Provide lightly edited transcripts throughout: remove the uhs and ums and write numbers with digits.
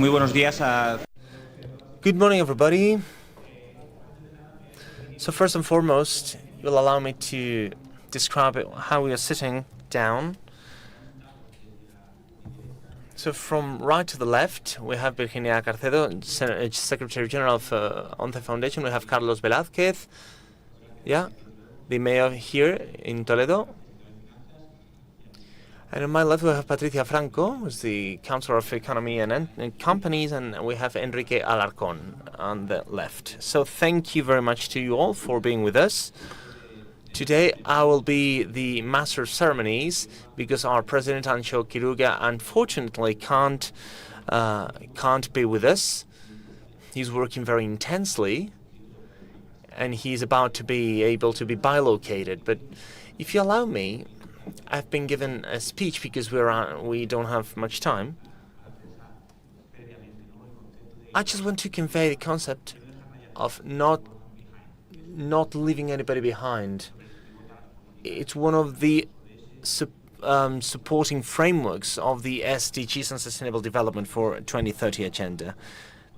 Muy buenos días a... Good morning, everybody. So first and foremost, you'll allow me to describe how we are sitting down. So from right to the left, we have Virginia Carcedo, Secretary General of ONCE Foundation. We have Carlos Velázquez, the mayor here in Toledo. And on my left, we have Patricia Franco, who's the Councillor of Economy and Companies, and we have Enrique Alarcón on the left. So thank you very much to you all for being with us. Today, I will be the Master of Ceremonies because our President, Anxo Quiruga, unfortunately can't be with us. He's working very intensely, and he's about to be able to be bilocated. But if you allow me, I've been given a speech because we don't have much time. I just want to convey the concept of not leaving anybody behind. It's one of the supporting frameworks of the SDGs and Sustainable Development for 2030 agenda.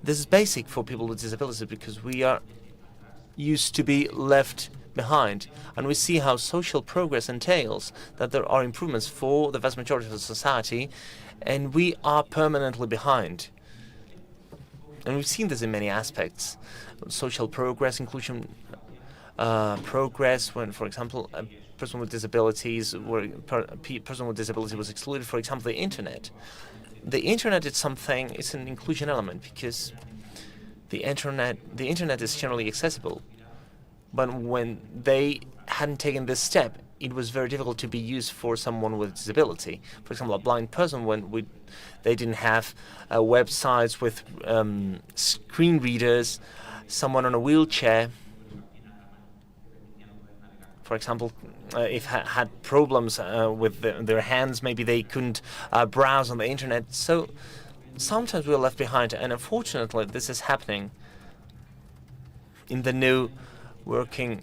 This is basic for people with disabilities because we are used to be left behind, and we see how social progress entails that there are improvements for the vast majority of the society, and we are permanently behind. And we've seen this in many aspects. Social progress, inclusion progress, when, for example, a person with disabilities was excluded, for example, the internet. The internet is something, it's an inclusion element because the internet is generally accessible. But when they hadn't taken this step, it was very difficult to be used for someone with disability. For example, a blind person, when they didn't have websites with screen readers, someone on a wheelchair, for example, if had problems with their hands, maybe they couldn't browse on the internet. So sometimes we are left behind, and unfortunately, this is happening in the new working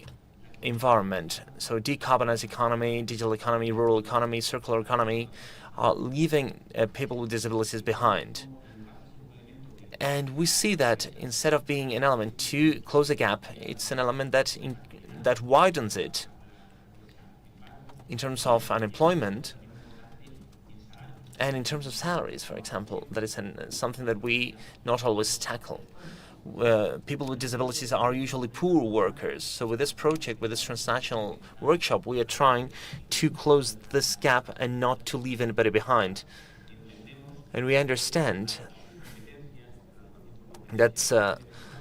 environment. So decarbonized economy, digital economy, rural economy, circular economy are leaving people with disabilities behind. And we see that instead of being an element to close a gap, it's an element that widens it in terms of unemployment and in terms of salaries, for example. That is something that we not always tackle. People with disabilities are usually poor workers. So with this project, with this transnational workshop, we are trying to close this gap and not to leave anybody behind. And we understand that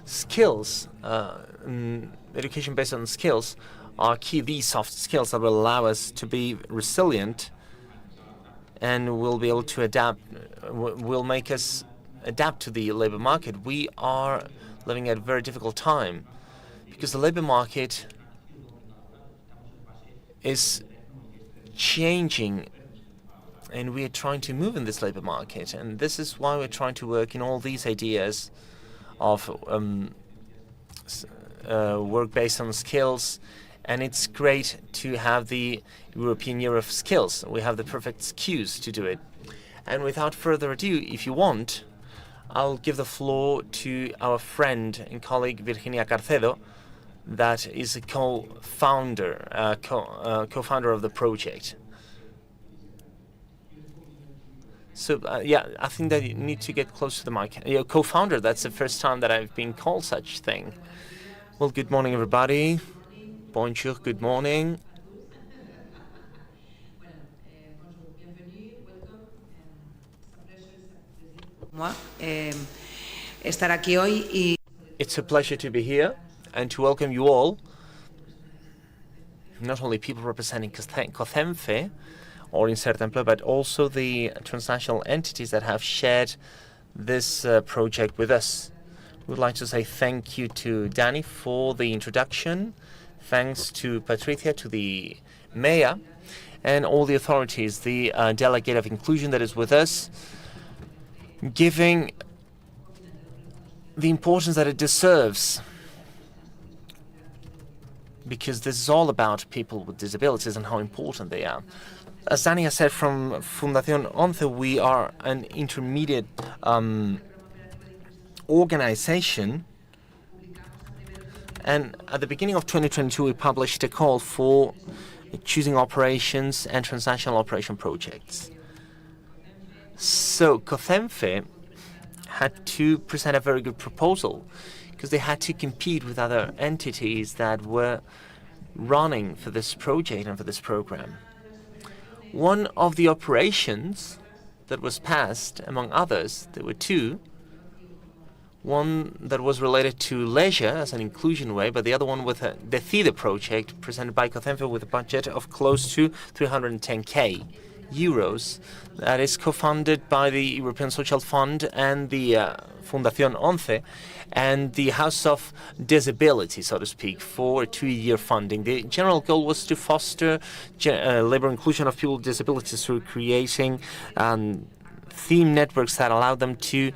skills, education based on skills, are key. These soft skills that will allow us to be resilient and will be able to adapt, will make us adapt to the labor market. We are living at a very difficult time because the labor market is changing and we are trying to move in this labor market, and this is why we're trying to work in all these ideas of work based on skills. And it's great to have the European Year of Skills. We have the perfect excuse to do it. And without further ado, if you want, I'll give the floor to our friend and colleague Virginia Carcedo, that is a co-founder of the project. So I think that you need to get close to the mic. Co-founder, that's the first time that I've been called such thing. Well, good morning, everybody. Bonjour, good morning. It's a pleasure to be here and to welcome you all, not only people representing COCEMFE or Insert Empleo, but also the transnational entities that have shared this project with us. We'd like to say thank you to Danny for the introduction, thanks to Patricia, to the mayor, and all the authorities, the delegate of inclusion that is with us, giving the importance that it deserves, because this is all about people with disabilities and how important they are. As Dani has said, from Fundación ONCE, we are an intermediate organization. And at the beginning of 2022, we published a call for choosing operations and transnational operation projects. So COCEMFE had to present a very good proposal because they had to compete with other entities that were running for this project and for this program. One of the operations that was passed, among others, there were two. One that was related to leisure as an inclusion way, but the other one with the Decid-E Project presented by COCEMFE with a budget of close to 310k euros. That is co-funded by the European Social Fund and the Fundación 11 and the House of Disability, so to speak, for a 2-year funding. The general goal was to foster labor inclusion of people with disabilities through creating theme networks that allow them to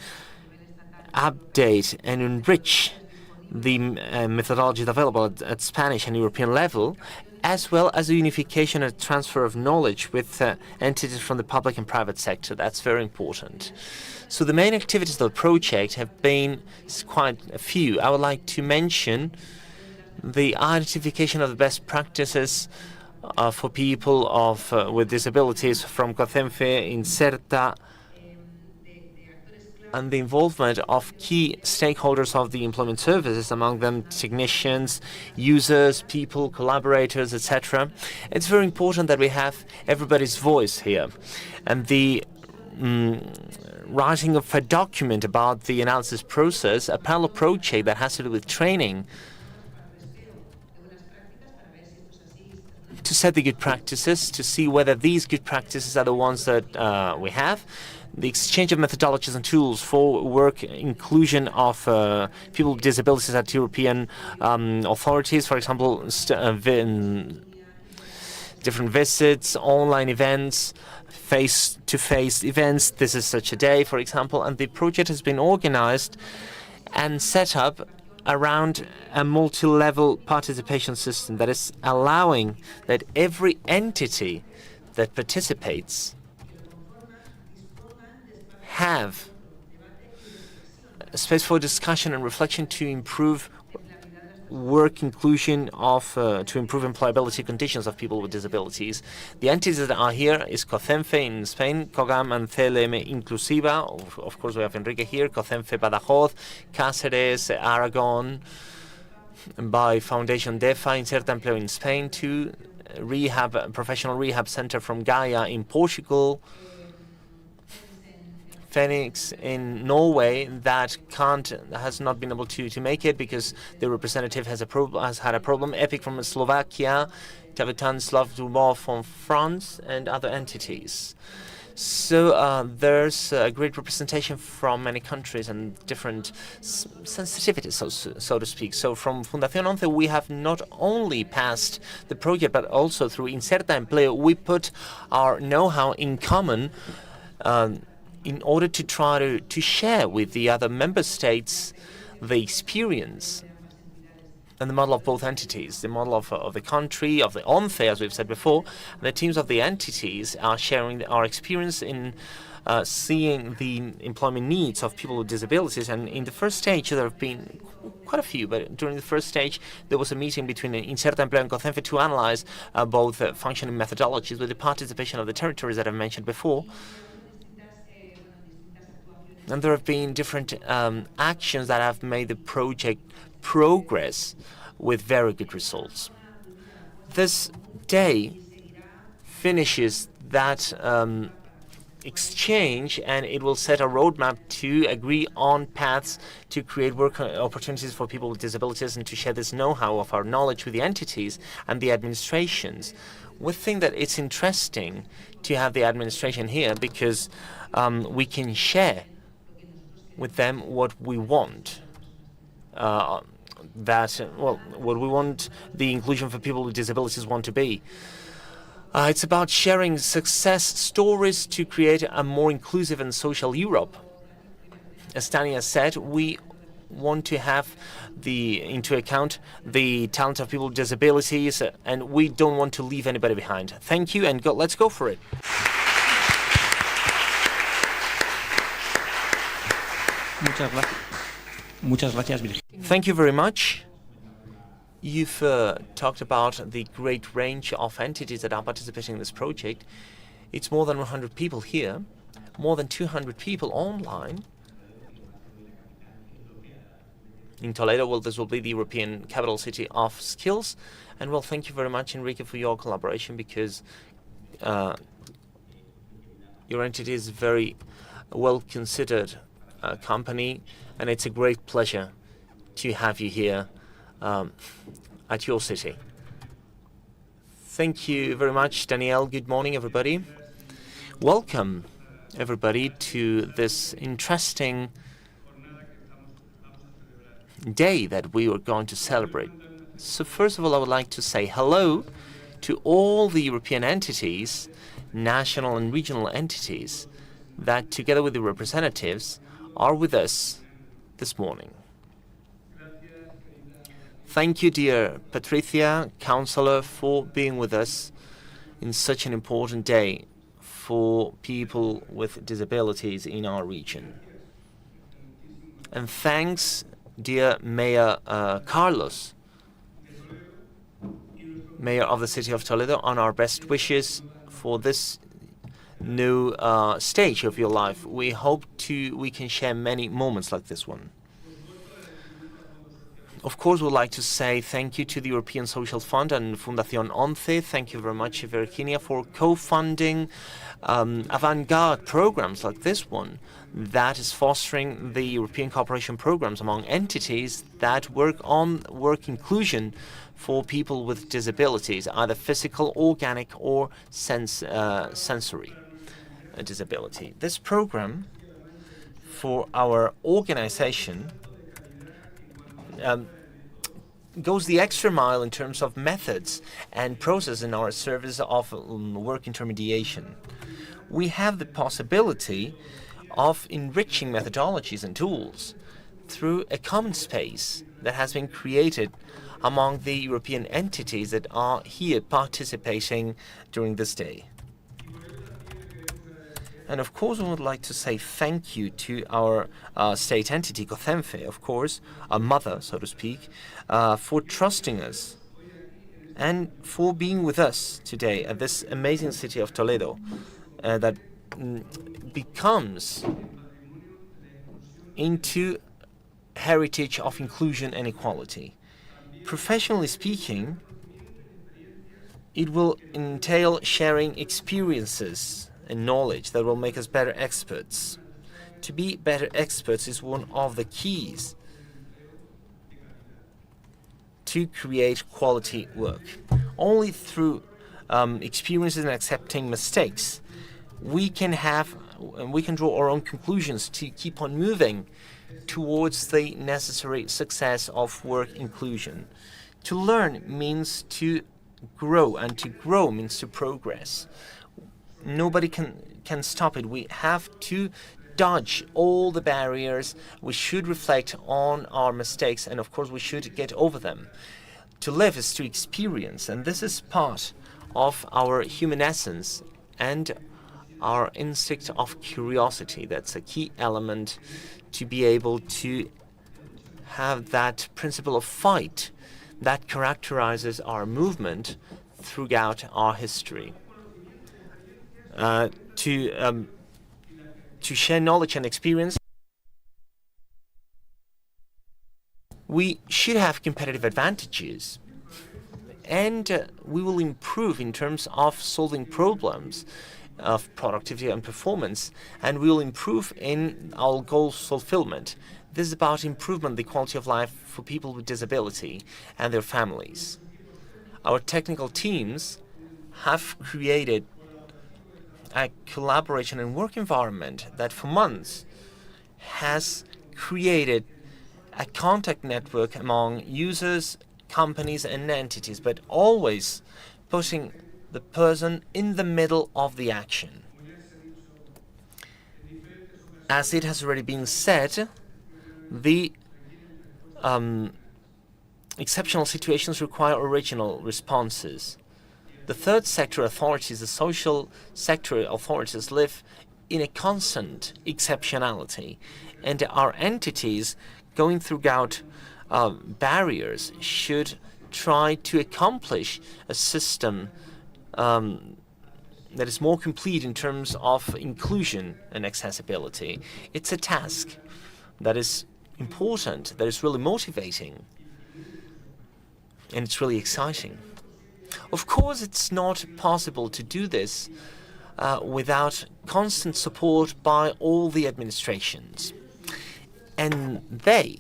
update and enrich the methodology available at Spanish and European level, as well as the unification and transfer of knowledge with entities from the public and private sector. That's very important. So the main activities of the project have been quite a few. I would like to mention the identification of the best practices for people with disabilities from COCEMFE, Inserta, and the involvement of key stakeholders of the employment services, among them technicians, users, people, collaborators, etc. It's very important that we have everybody's voice here. And the writing of a document about the analysis process, a parallel project that has to do with training, to set the good practices, to see whether these good practices are the ones that we have, the exchange of methodologies and tools for work inclusion of people with disabilities at European authorities, for example, different visits, online events, face-to-face events. This is such a day, for example, and the project has been organized and set up around a multi-level participation system that is allowing that every entity that participates have a space for discussion and reflection to improve work inclusion to improve employability conditions of people with disabilities. The entities that are here is COCEMFE in Spain, COGAM and CLM Inclusiva. Of course, we have Enrique here, COCEMFE Badajoz, Cáceres, Aragon, by Foundation DEFA, Inserta Empleo in Spain, too, professional rehab center from Gaia in Portugal, Phoenix in Norway that has not been able to make it because the representative has had a problem. EPIC from Slovakia, Tavitan Slav Dumont from France, and other entities. So there's a great representation from many countries and different sensitivities, so to speak. So from Fundación 11, we have not only passed the project, but also through Inserta Empleo, we put our know-how in common in order to try to share with the other member states the experience and the model of both entities, the model of the country, of the ONCE, as we've said before. The teams of the entities are sharing our experience in seeing the employment needs of people with disabilities. And in the first stage, there have been quite a few, but during the first stage, there was a meeting between Inserta Empleo and COCEMFE to analyze both functioning methodologies with the participation of the territories that I've mentioned before. And there have been different actions that have made the project progress with very good results. This day finishes that exchange, and it will set a roadmap to agree on paths to create work opportunities for people with disabilities and to share this know-how of our knowledge with the entities and the administrations. We think that it's interesting to have the administration here because we can share with them what we want. What we want the inclusion for people with disabilities want to be. It's about sharing success stories to create a more inclusive and social Europe. As Tania said, we want to have into account the talent of people with disabilities, and we don't want to leave anybody behind. Thank you, and let's go for it. Muchas gracias. Muchas gracias, Virginia. Thank you very much. You've talked about the great range of entities that are participating in this project. It's more than 100 people here, more than 200 people online. In Toledo, well, this will be the European capital city of skills. And well, thank you very much, Enrique, for your collaboration, because your entity is very well considered company, and it's a great pleasure to have you here at your city. Thank you very much, Danielle. Good morning, everybody. Welcome, everybody, to this interesting day that we are going to celebrate. So first of all, I would like to say hello to all the European entities, national and regional entities, that together with the representatives are with us this morning. Thank you, dear Patricia, Councillor, for being with us in such an important day for people with disabilities in our region. And thanks, dear Mayor Carlos, Mayor of the City of Toledo, on our best wishes for this new stage of your life. We hope we can share many moments like this one. Of course, we'd like to say thank you to the European Social Fund and Fundación ONCE. Thank you very much, Virginia, for co-funding avant-garde programs like this one that is fostering the European cooperation programs among entities that work on work inclusion for people with disabilities, either physical, organic, or sensory disability. This program for our organization goes the extra mile in terms of methods and process in our service of work intermediation. We have the possibility of enriching methodologies and tools through a common space that has been created among the European entities that are here participating during this day. And of course, we would like to say thank you to our state entity, COCEMFE, of course, a mother, so to speak, for trusting us and for being with us today at this amazing city of Toledo that becomes into heritage of inclusion and equality. Professionally speaking, it will entail sharing experiences and knowledge that will make us better experts. To be better experts is one of the keys to create quality work. Only through experiences and accepting mistakes, we can draw our own conclusions to keep on moving towards the necessary success of work inclusion. To learn means to grow, and to grow means to progress. Nobody can stop it. We have to dodge all the barriers. We should reflect on our mistakes, and of course we should get over them. To live is to experience, and this is part of our human essence and our instinct of curiosity. That's a key element to be able to have that principle of fight that characterizes our movement throughout our history. To share knowledge and experience, we should have competitive advantages, and we will improve in terms of solving problems of productivity and performance, and we will improve in our goal fulfillment. This is about improvement, the quality of life for people with disability and their families. Our technical teams have created a collaboration and work environment that for months has created a contact network among users, companies and entities, but always putting the person in the middle of the action. As it has already been said, the exceptional situations require original responses. The third sector authorities, the social sector authorities, live in a constant exceptionality, and our entities going throughout barriers should try to accomplish a system that is more complete in terms of inclusion and accessibility. It's a task that is important, that is really motivating, and it's really exciting. Of course, it's not possible to do this without constant support by all the administrations. And they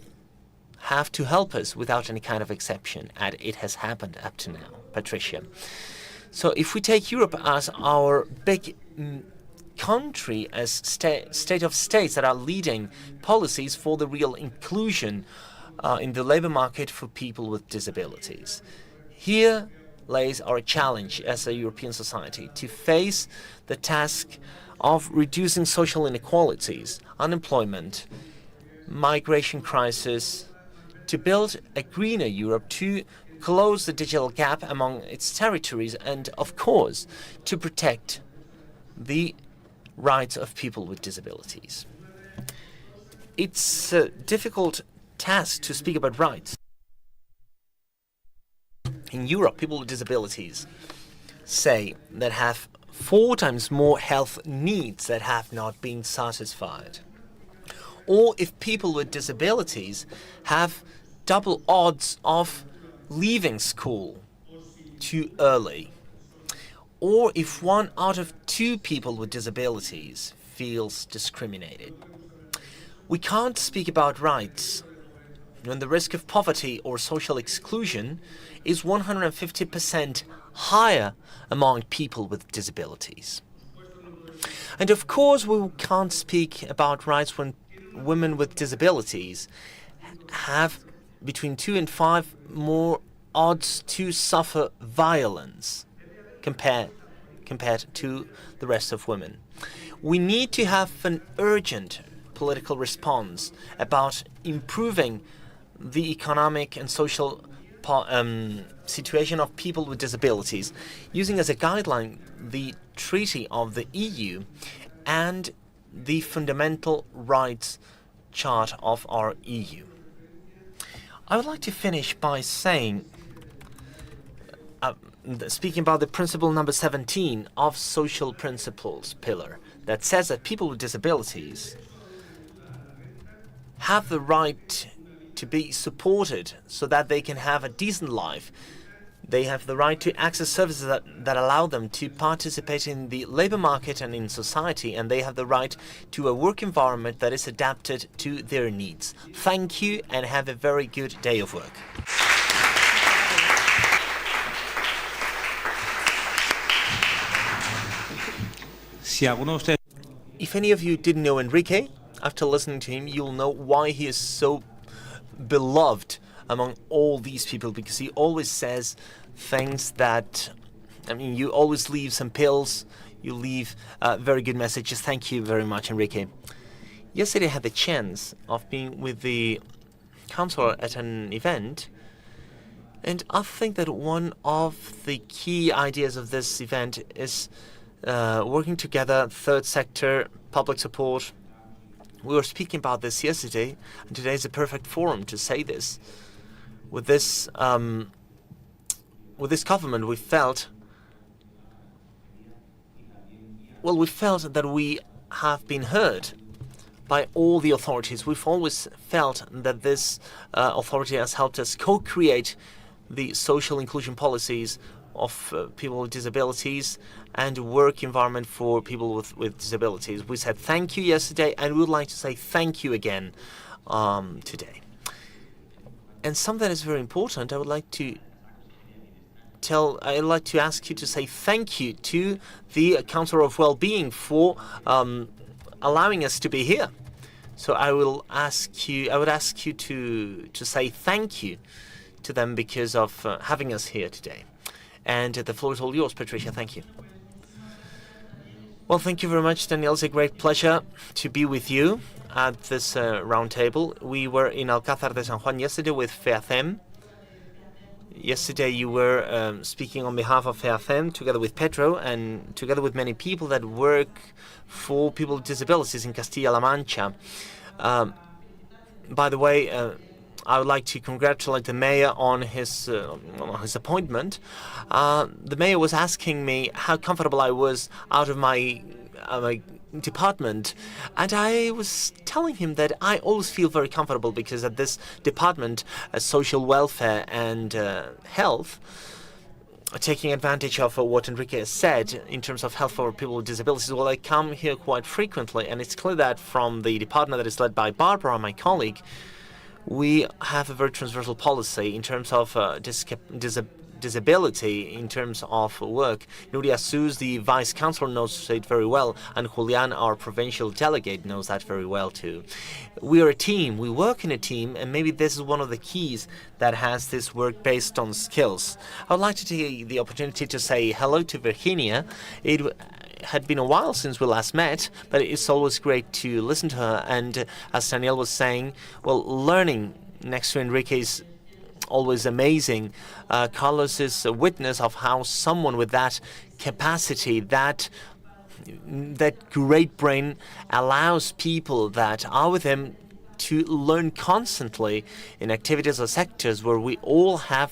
have to help us without any kind of exception, and it has happened up to now. Patricia. So if we take Europe as our big country, as state of states that are leading policies for the real inclusion in the labor market for people with disabilities, here lays our challenge as a European society to face the task of reducing social inequalities, unemployment, migration crisis, to build a greener Europe, to close the digital gap among its territories, and of course to protect the rights of people with disabilities. It's a difficult task to speak about rights. In Europe, people with disabilities say that have 4 times more health needs that have not been satisfied. Or if people with disabilities have double odds of leaving school too early. Or if 1 out of 2 people with disabilities feels discriminated. We can't speak about rights when the risk of poverty or social exclusion is 150% higher among people with disabilities. And of course, we can't speak about rights when women with disabilities have between 2 and 5 more odds to suffer violence compared to the rest of women. We need to have an urgent political response about improving the economic and social situation of people with disabilities, using as a guideline the Treaty of the EU and the Fundamental Rights Chart of our EU. I would like to finish by saying, speaking about the principle number 17 of social principles pillar, that says that people with disabilities have the right to be supported so that they can have a decent life. They have the right to access services that allow them to participate in the labor market and in society, and they have the right to a work environment that is adapted to their needs. Thank you, and have a very good day of work. If any of you didn't know Enrique, after listening to him, you'll know why he is so beloved among all these people, because he always says things that, you always leave some pills, you leave very good messages. Thank you very much, Enrique. Yesterday I had the chance of being with the councillor at an event, and I think that one of the key ideas of this event is working together, third sector, public support. We were speaking about this yesterday, and today is a perfect forum to say this. With this government, we felt that we have been heard by all the authorities. We've always felt that this authority has helped us co-create the social inclusion policies of people with disabilities and work environment for people with disabilities. We said thank you yesterday, and we would like to say thank you again today. And something that is very important, I'd like to ask you to say thank you to the Councillor of Wellbeing for allowing us to be here. So I would ask you to say thank you to them because of having us here today. And the floor is all yours, Patricia. Thank you. Well, thank you very much, Daniel. It's a great pleasure to be with you at this roundtable. We were in Alcázar de San Juan yesterday with FEACEM. Yesterday you were speaking on behalf of FEACEM together with Pedro and together with many people that work for people with disabilities in Castilla-La Mancha. by the way, I would like to congratulate the mayor on his appointment. The mayor was asking me how comfortable I was out of my department, and I was telling him that I always feel very comfortable because at this department, social welfare and health, taking advantage of what Enrique has said in terms of health for people with disabilities, well, I come here quite frequently, and it's clear that from the department that is led by Barbara, my colleague, we have a very transversal policy in terms of disability, in terms of work. Nuria Suz, the vice chancellor, knows it very well, and Julian, our provincial delegate, knows that very well too. We are a team, we work in a team, and maybe this is one of the keys that has this work based on skills. I would like to take the opportunity to say hello to Virginia. It had been a while since we last met, but it's always great to listen to her. And as Daniel was saying, well, learning next to Enrique is always amazing. Carlos is a witness of how someone with that capacity, that great brain, allows people that are with him to learn constantly in activities or sectors where we all have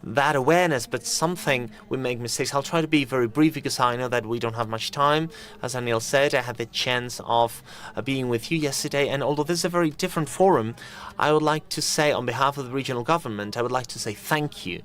that awareness, but something we make mistakes. I'll try to be very brief because I know that we don't have much time. As Daniel said, I had the chance of being with you yesterday, and although this is a very different forum, I would like to say on behalf of the regional government, I would like to say thank you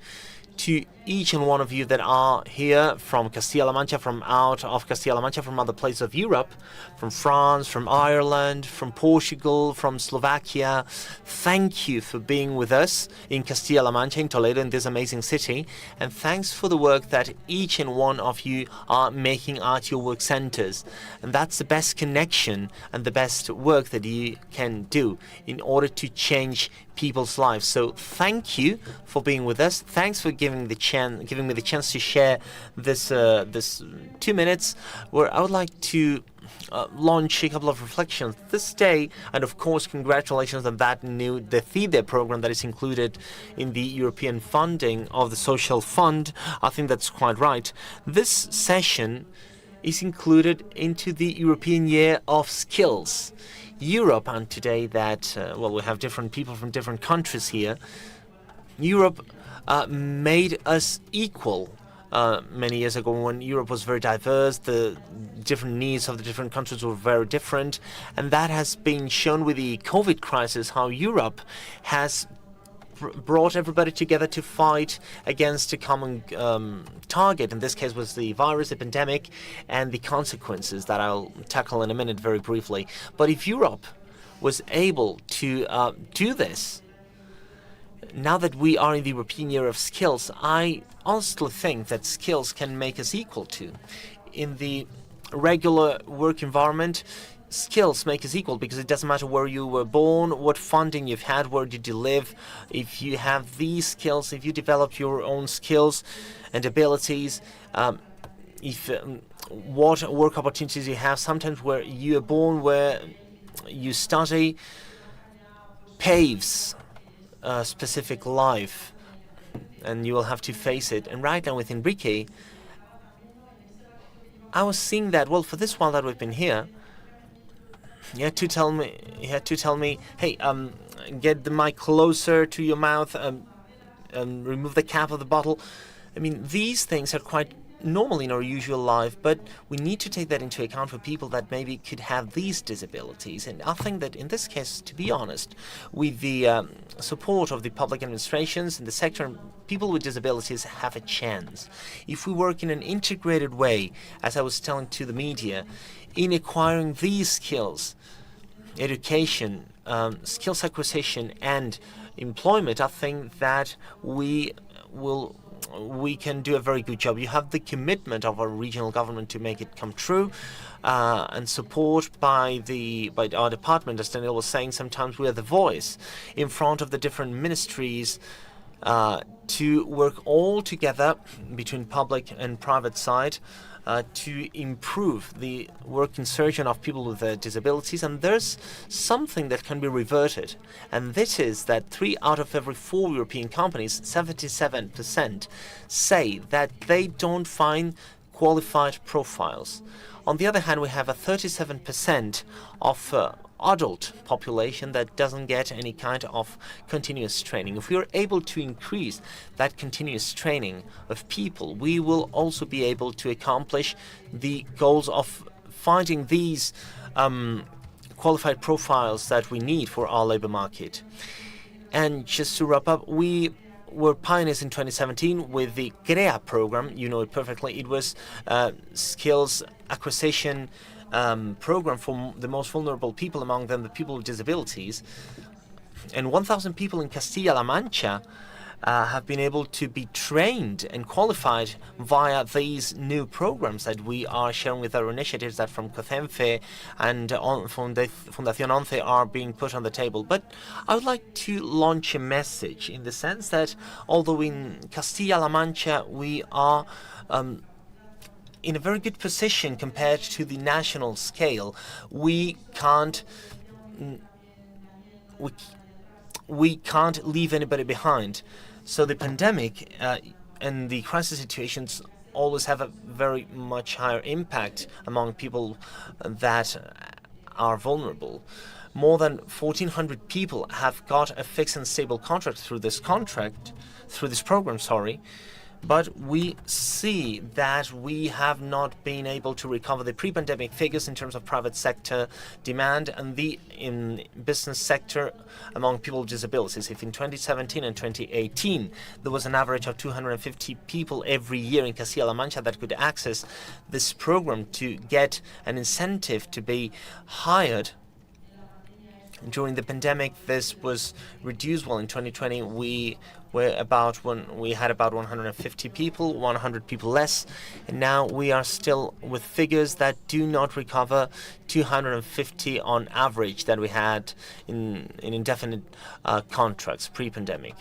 to each and one of you that are here from Castilla-La Mancha, from out of Castilla-La Mancha, from other places of Europe, from France, from Ireland, from Portugal, from Slovakia. Thank you for being with us in Castilla-La Mancha, in Toledo, in this amazing city. And thanks for the work that each and one of you are making at your work centers. And that's the best connection and the best work that you can do in order to change people's lives. So thank you for being with us. Thanks for giving me the chance to share this 2 minutes where I would like to launch a couple of reflections this day, and of course congratulations on that new Decid-E program that is included in the European funding of the social fund. I think that's quite right. This session is included into the European Year of Skills. Europe, and today that, we have different people from different countries here, Europe made us equal many years ago when Europe was very diverse. The different needs of the different countries were very different, and that has been shown with the COVID crisis, how Europe has brought everybody together to fight against a common target. In this case was the virus, the pandemic, and the consequences that I'll tackle in a minute very briefly. But if Europe was able to do this, now that we are in the European Year of Skills, I honestly think that skills can make us equal to. In the regular work environment, skills make us equal because it doesn't matter where you were born, what funding you've had, where did you live. If you have these skills, if you develop your own skills and abilities, what work opportunities you have, sometimes where you are born, where you study, paves a specific life, and you will have to face it. And right now with Enrique, I was seeing that, well, for this while that we've been here, he had to tell me, hey, get the mic closer to your mouth, remove the cap of the bottle. I mean, these things are quite normal in our usual life, but we need to take that into account for people that maybe could have these disabilities. And I think that in this case, to be honest, with the support of the public administrations in the sector, people with disabilities have a chance. If we work in an integrated way, as I was telling to the media, in acquiring these skills, education, skills acquisition, and employment, I think that we can do a very good job. You have the commitment of our regional government to make it come true, and support by our department. As Daniel was saying, sometimes we are the voice in front of the different ministries to work all together between public and private side to improve the work insertion of people with disabilities. And there's something that can be reverted, and this is that 3 out of every 4 European companies, 77%, say that they don't find qualified profiles. On the other hand, we have a 37% of adult population that doesn't get any kind of continuous training. If we are able to increase that continuous training of people, we will also be able to accomplish the goals of finding these qualified profiles that we need for our labor market. And just to wrap up, we were pioneers in 2017 with the CREA program. You know it perfectly. It was skills acquisition program for the most vulnerable people, among them the people with disabilities. And 1,000 people in Castilla-La Mancha have been able to be trained and qualified via these new programs that we are sharing with our initiatives that from COCEMFE and Fundación 11 are being put on the table. But I would like to launch a message in the sense that although in Castilla-La Mancha we are in a very good position compared to the national scale, we can't leave anybody behind. So the pandemic and the crisis situations always have a very much higher impact among people that are vulnerable. More than 1,400 people have got a fixed and stable contract through this program, but we see that we have not been able to recover the pre-pandemic figures in terms of private sector demand and in business sector among people with disabilities. If in 2017 and 2018 there was an average of 250 people every year in Castilla-La Mancha that could access this program to get an incentive to be hired, during the pandemic, this was reduced. Well, in 2020, we had about 150 people, 100 people less, and now we are still with figures that do not recover 250 on average that we had in indefinite contracts pre-pandemic.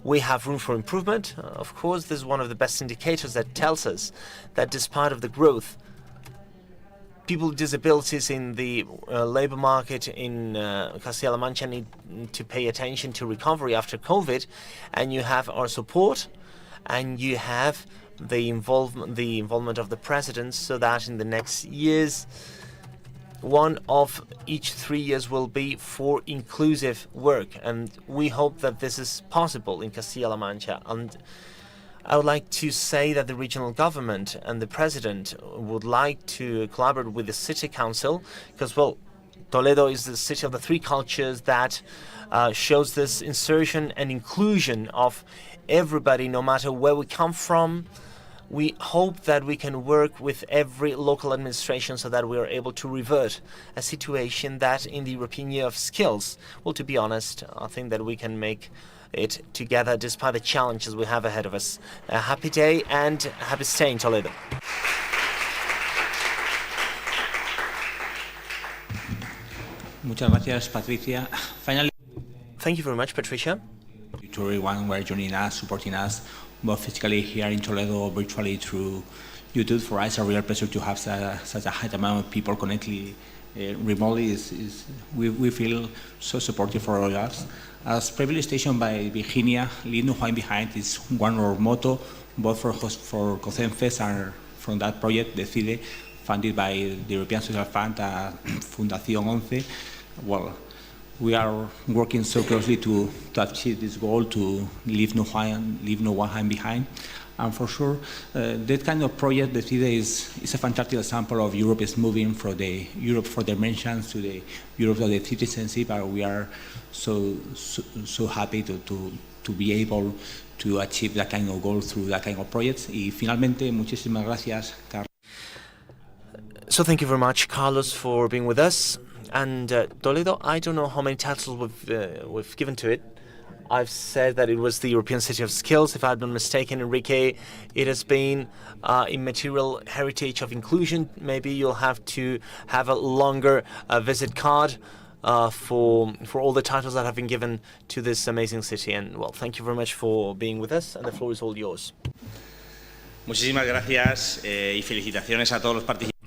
We have room for improvement. Of course, this is one of the best indicators that tells us that despite of the growth, people with disabilities in the labor market in Castilla-La Mancha need to pay attention to recovery after COVID, and you have our support, and you have the involvement of the president, so that in the next years, one of each 3 years will be for inclusive work, and we hope that this is possible in Castilla-La Mancha. And I would like to say that the regional government and the president would like to collaborate with the city council because, well, Toledo is the city of the three cultures that shows this insertion and inclusion of everybody, no matter where we come from. We hope that we can work with every local administration so that we are able to revert a situation that in the European Year of Skills, well, to be honest, I think that we can make it together despite the challenges we have ahead of us. A happy day and happy stay in Toledo. Muchas gracias, Patricia. Finally, thank you very much, Patricia. To everyone who are joining us, supporting us, both physically here in Toledo or virtually through YouTube. For us, a real pleasure to have such a high amount of people connected remotely. We feel so supportive for all of us. As previously stated by Virginia, leave no one behind is one of our motto, both for COCEMFE and from that project, Decid-E, funded by the European Social Fund and Fundación 11. Well, we are working so closely to achieve this goal, to leave no one behind. And for sure, that kind of project, Decid-E, is a fantastic example of Europe is moving from the Europe for dimensions to the Europe of the citizenship. And we are so happy to be able to achieve that kind of goal through that kind of projects. Y finalmente, muchísimas gracias, Carlos. So thank you very much, Carlos, for being with us. And Toledo, I don't know how many titles we've given to it. I've said that it was the European City of Skills. If I've been mistaken, Enrique, it has been immaterial heritage of inclusion. Maybe you'll have to have a longer visit card for all the titles that have been given to this amazing city. And, well, thank you very much for being with us, and the floor is all yours. Muchísimas gracias y felicitaciones a todos los participantes.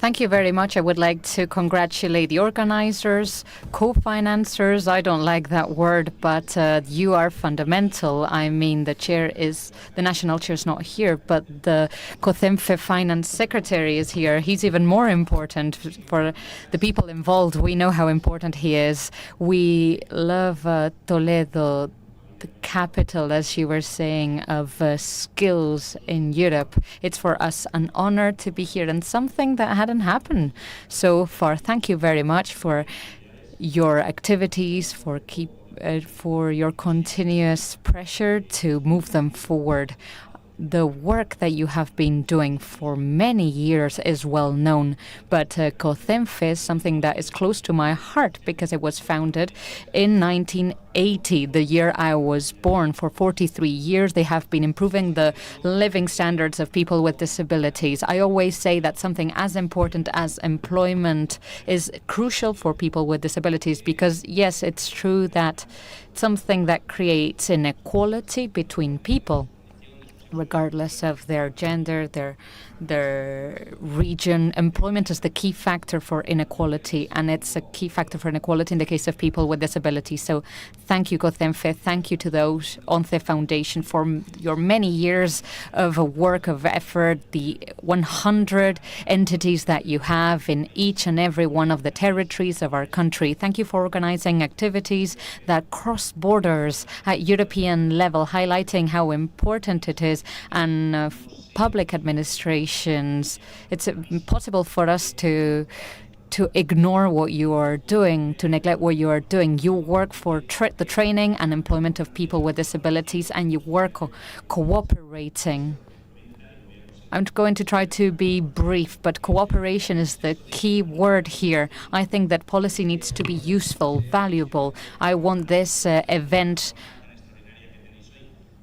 Thank you very much. I would like to congratulate the organizers, co-financers. I don't like that word, but you are fundamental. I mean, the national chair is not here, but the COCEMFE finance secretary is here. He's even more important for the people involved. We know how important he is. We love Toledo, the capital, as you were saying, of skills in Europe. It's for us an honor to be here and something that hadn't happened so far. Thank you very much for your activities, for your continuous pressure to move them forward. The work that you have been doing for many years is well known, but COCEMFE is something that is close to my heart because it was founded in 1980, the year I was born. For 43 years, they have been improving the living standards of people with disabilities. I always say that something as important as employment is crucial for people with disabilities because, yes, it's true that something that creates inequality between people, regardless of their gender, their region. Employment is the key factor for inequality, and it's a key factor for inequality in the case of people with disabilities. So thank you, COCEMFE. Thank you to those ONCE Foundation for your many years of work, of effort, the 100 entities that you have in each and every one of the territories of our country. Thank you for organizing activities that cross borders at European level, highlighting how important it is. And public administrations, it's impossible for us to ignore what you are doing, to neglect what you are doing. You work for the training and employment of people with disabilities, and you work cooperating. I'm going to try to be brief, but cooperation is the key word here. I think that policy needs to be useful, valuable. I want this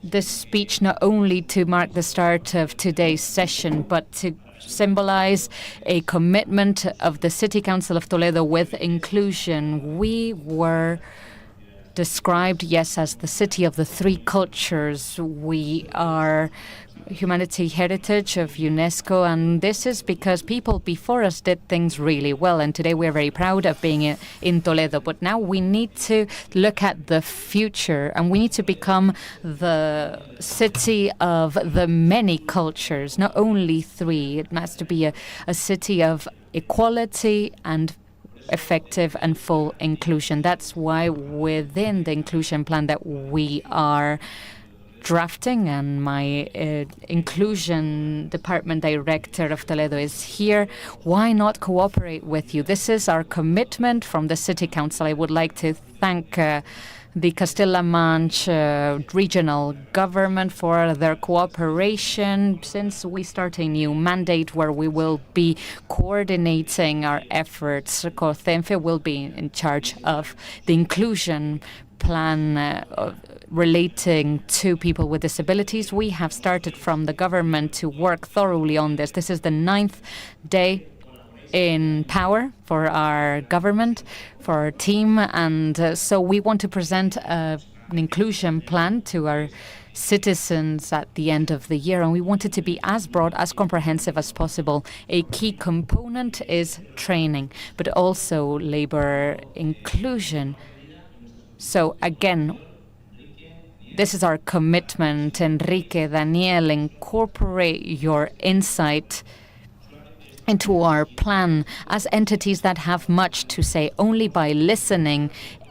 this speech not only to mark the start of today's session, but to symbolize a commitment of the City Council of Toledo with inclusion. We were described, yes, as the city of the three cultures. We are humanity heritage of UNESCO, and this is because people before us did things really well, and today we're very proud of being in Toledo. But now we need to look at the future, and we need to become the city of the many cultures, not only three. It has to be a city of equality and effective and full inclusion. That's why within the inclusion plan that we are drafting, and my inclusion department director of Toledo is here. Why not cooperate with you? This is our commitment from the City Council. I would like to thank the Castilla-La Mancha regional government for their cooperation since we start a new mandate where we will be coordinating our efforts. COCEMFE will be in charge of the inclusion plan relating to people with disabilities. We have started from the government to work thoroughly on this. This is the 9th day in power for our government, for our team, and so we want to present an inclusion plan to our citizens at the end of the year, and we want it to be as broad, as comprehensive as possible. A key component is training, but also labor inclusion. So again, this is our commitment. Enrique, Daniel, incorporate your insight into our plan as entities that have much to say. Only by listening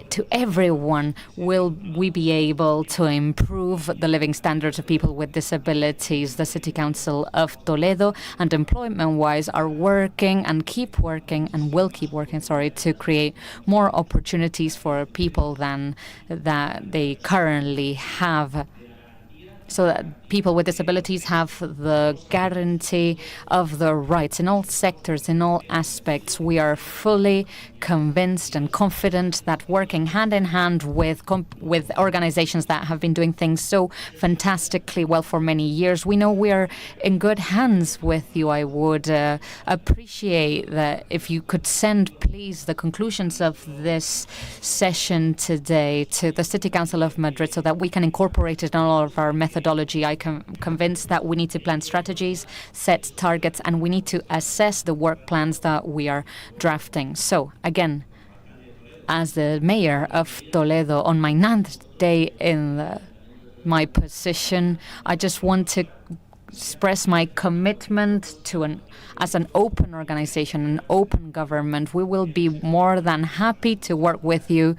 to everyone will we be able to improve the living standards of people with disabilities. The City Council of Toledo and employment-wise are working and will keep working, to create more opportunities for people than that they currently have, so that people with disabilities have the guarantee of the rights in all sectors, in all aspects. We are fully convinced and confident that working hand in hand with organizations that have been doing things so fantastically well for many years, we know we are in good hands with you. I would appreciate that if you could send, please, the conclusions of this session today to the City Council of Madrid so that we can incorporate it in all of our methodology. I convinced that we need to plan strategies, set targets, and we need to assess the work plans that we are drafting. So, again, as the mayor of Toledo on my 9th day in my position, I just want to express my commitment to as an open organization, an open government. We will be more than happy to work with you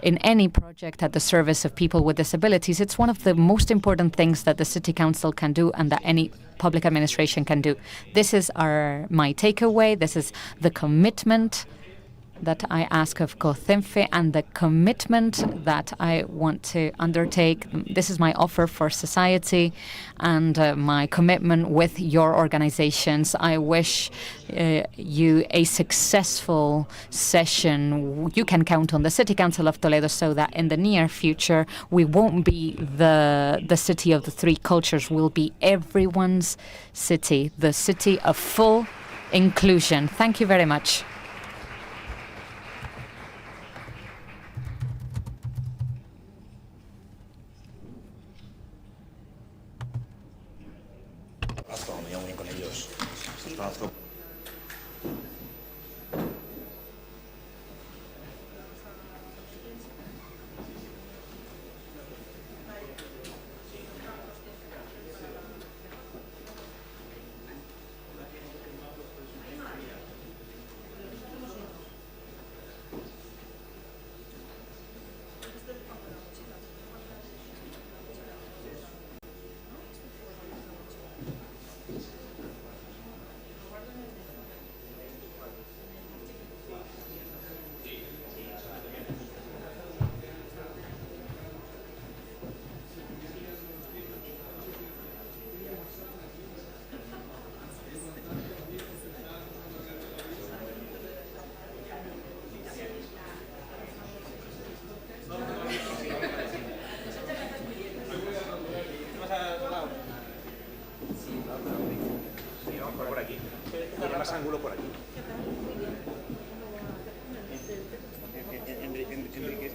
in any project at the service of people with disabilities. It's one of the most important things that the City Council can do and that any public administration can do. This is my takeaway. This is the commitment that I ask of COCEMFE and the commitment that I want to undertake. This is my offer for society and my commitment with your organizations. I wish you a successful session. You can count on the City Council of Toledo so that in the near future we won't be the city of the three cultures. We'll be everyone's city, the city of full inclusion. Thank you very much.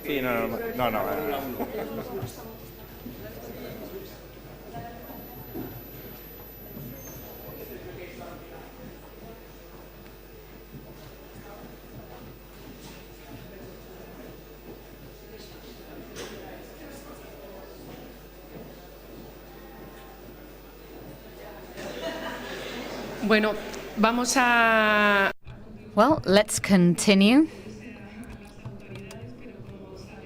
Sí, no. Bueno, vamos a... Well, let's continue.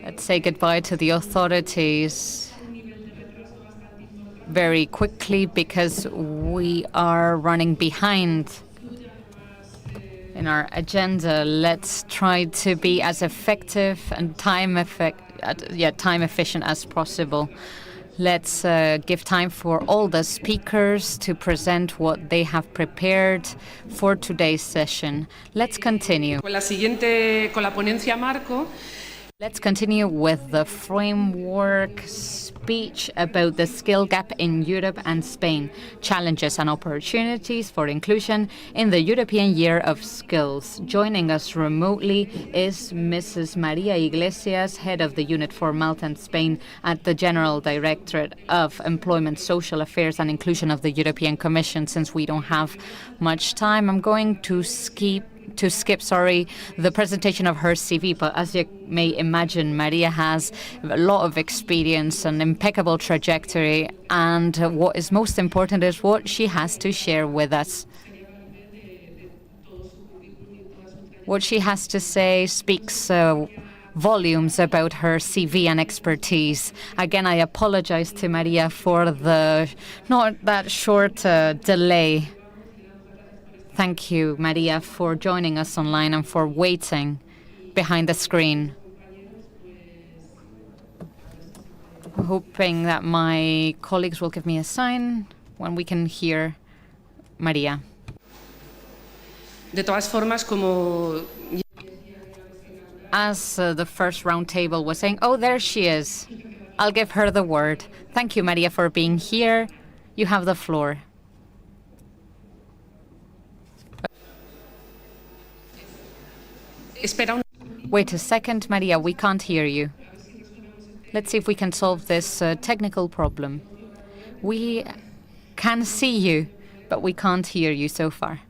Let's say goodbye to the authorities very quickly because we are running behind in our agenda. Let's try to be as effective and time efficient as possible. Let's give time for all the speakers to present what they have prepared for today's session. Let's continue. Con la ponencia marco. Let's continue with the framework speech about the skill gap in Europe and Spain, challenges and opportunities for inclusion in the European Year of Skills. Joining us remotely is Mrs. Maria Iglesias, head of the unit for Malta and Spain at the General Directorate of Employment, Social Affairs and Inclusion of the European Commission. Since we don't have much time, I'm going to skip the presentation of her CV, but as you may imagine, Maria has a lot of experience, an impeccable trajectory, and what is most important is what she has to share with us. What she has to say speaks volumes about her CV and expertise. Again, I apologize to Maria for the not that short delay. Thank you, Maria, for joining us online and for waiting behind the screen. I'm hoping that my colleagues will give me a sign when we can hear Maria. De todas formas, como... As the first roundtable was saying, oh, there she is. I'll give her the word. Thank you, Maria, for being here. You have the floor. Wait a second, Maria, we can't hear you. Let's see if we can solve this technical problem. We can see you, but we can't hear you so far.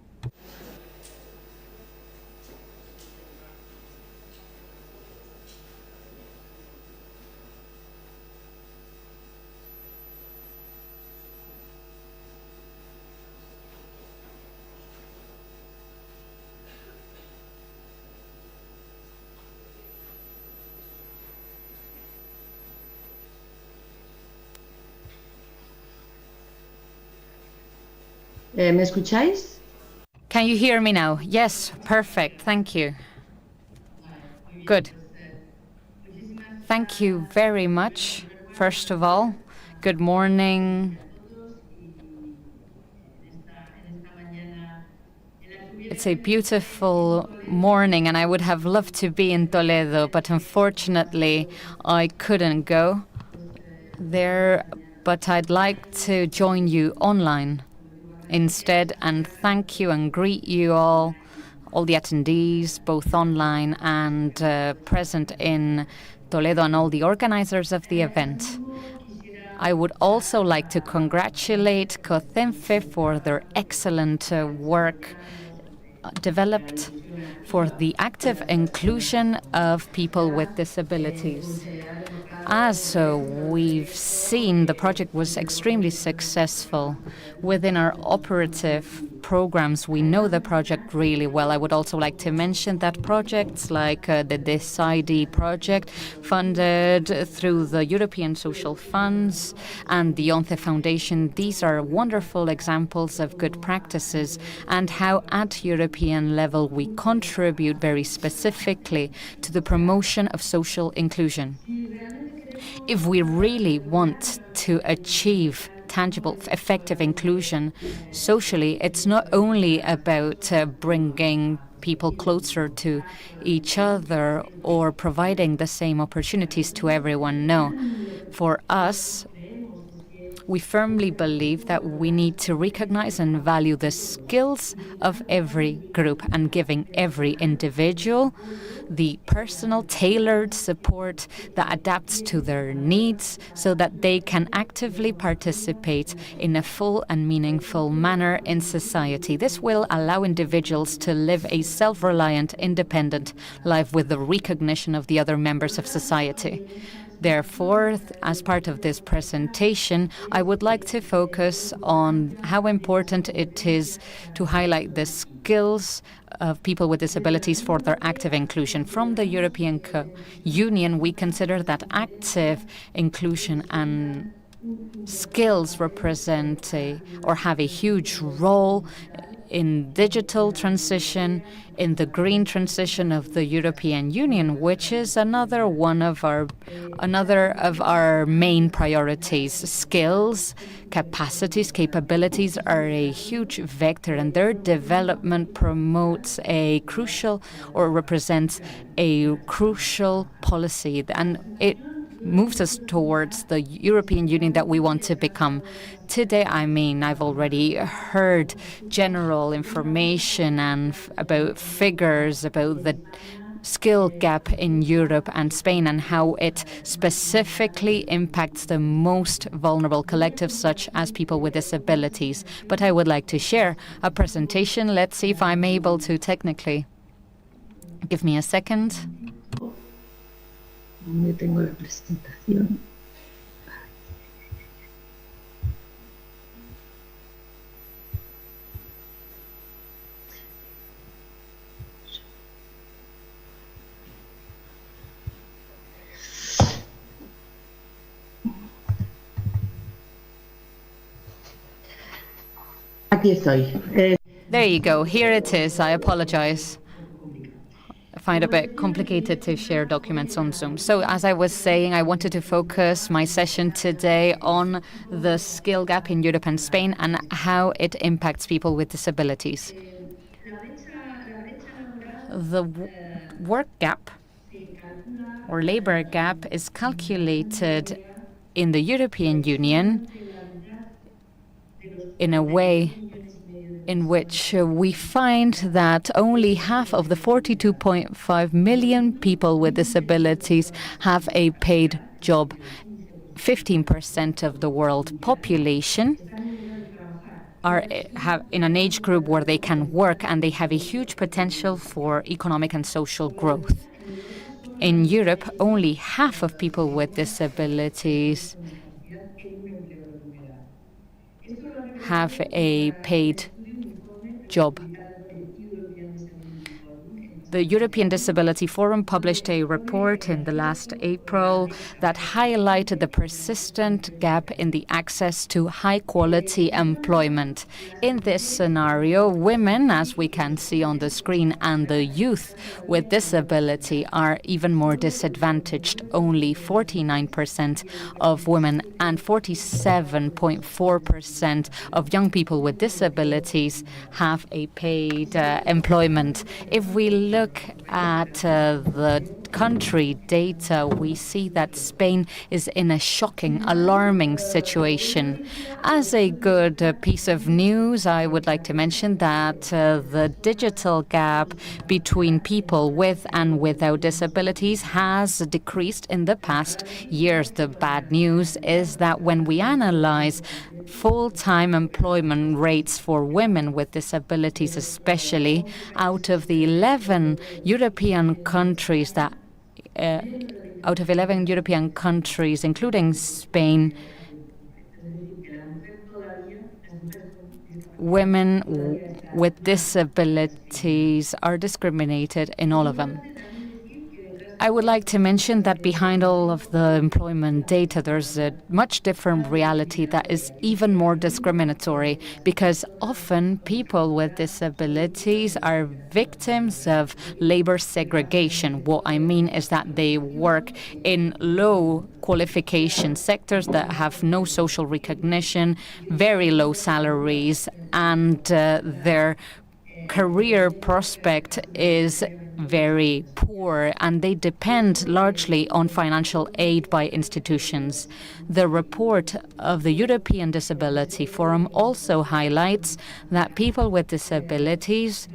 ¿Me escucháis? Can you hear me now? Yes, perfect. Thank you. Good. Thank you very much, first of all. Good morning. It's a beautiful morning, and I would have loved to be in Toledo, but unfortunately, I couldn't go there. But I'd like to join you online instead, and thank you and greet you all the attendees, both online and present in Toledo, and all the organizers of the event. I would also like to congratulate COCEMFE for their excellent work developed for the active inclusion of people with disabilities. As we've seen, the project was extremely successful. Within our operative programs, we know the project really well. I would also like to mention that projects like the Decid-E Project, funded through the European Social Funds and the COCEMFE Foundation, these are wonderful examples of good practices and how at European level we contribute very specifically to the promotion of social inclusion. If we really want to achieve tangible, effective inclusion socially, it's not only about bringing people closer to each other or providing the same opportunities to everyone. No. For us, we firmly believe that we need to recognize and value the skills of every group and giving every individual the personal, tailored support that adapts to their needs so that they can actively participate in a full and meaningful manner in society. This will allow individuals to live a self-reliant, independent life with the recognition of the other members of society. Therefore, as part of this presentation, I would like to focus on how important it is to highlight the skills of people with disabilities for their active inclusion. From the European Union, we consider that active inclusion and skills represent or have a huge role in digital transition, in the green transition of the European Union, which is another of our main priorities. Skills, capacities, capabilities are a huge vector, and their development promotes a crucial or represents a crucial policy, and it moves us towards the European Union that we want to become. Today, I've already heard general information and about figures about the skill gap in Europe and Spain and how it specifically impacts the most vulnerable collectives, such as people with disabilities. But I would like to share a presentation. Let's see if I'm able to technically. Give me a second. ¿Dónde tengo la presentación? Aquí estoy. There you go. Here it is. I apologize. I find it a bit complicated to share documents on Zoom. So as I was saying, I wanted to focus my session today on the skill gap in Europe and Spain and how it impacts people with disabilities. The work gap or labor gap is calculated in the European Union in a way in which we find that only half of the 42.5 million people with disabilities have a paid job. 15% of the world population have in an age group where they can work, and they have a huge potential for economic and social growth. In Europe, only half of people with disabilities have a paid job. The European Disability Forum published a report in the last April that highlighted the persistent gap in the access to high-quality employment. In this scenario, women, as we can see on the screen, and the youth with disability are even more disadvantaged. Only 49% of women and 47.4% of young people with disabilities have a paid employment. If we look at the country data, we see that Spain is in a shocking, alarming situation. As a good piece of news, I would like to mention that the digital gap between people with and without disabilities has decreased in the past years. The bad news is that when we analyze full-time employment rates for women with disabilities, especially out of the 11 European countries including Spain, women with disabilities are discriminated in all of them. I would like to mention that behind all of the employment data, there's a much different reality that is even more discriminatory, because often people with disabilities are victims of labor segregation. What I mean is that they work in low qualification sectors that have no social recognition, very low salaries, and their career prospect is very poor, and they depend largely on financial aid by institutions. The report of the European Disability Forum also highlights that people with disabilities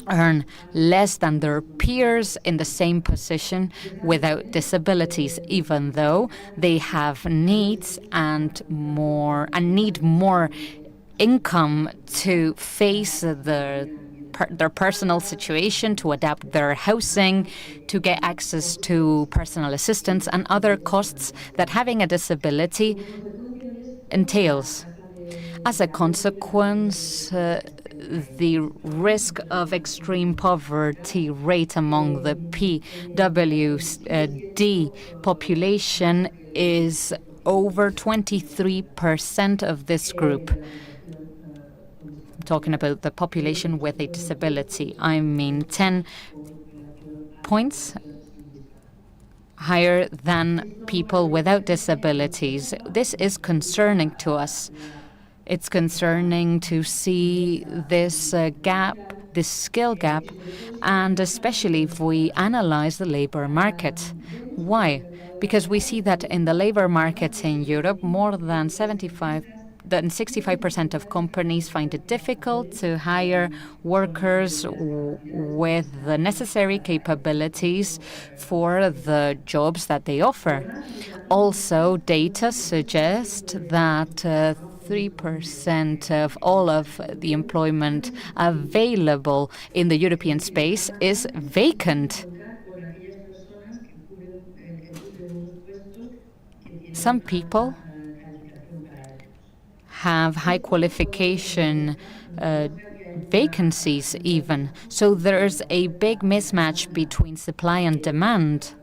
earn less than their peers in the same position without disabilities, even though they have needs and need more income to face their personal situation, to adapt their housing, to get access to personal assistance and other costs that having a disability entails. As a consequence, the risk of extreme poverty rate among the PWD population is over 23% of this group. Talking about the population with a disability, I mean 10 points higher than people without disabilities. This is concerning to us. It's concerning to see this gap, this skill gap, and especially if we analyze the labor market. Why? Because we see that in the labor markets in Europe, more than 65% of companies find it difficult to hire workers with the necessary capabilities for the jobs that they offer. Also, data suggest that 3% of all of the employment available in the European space is vacant. Some people have high qualification vacancies even. So there's a big mismatch between supply and demand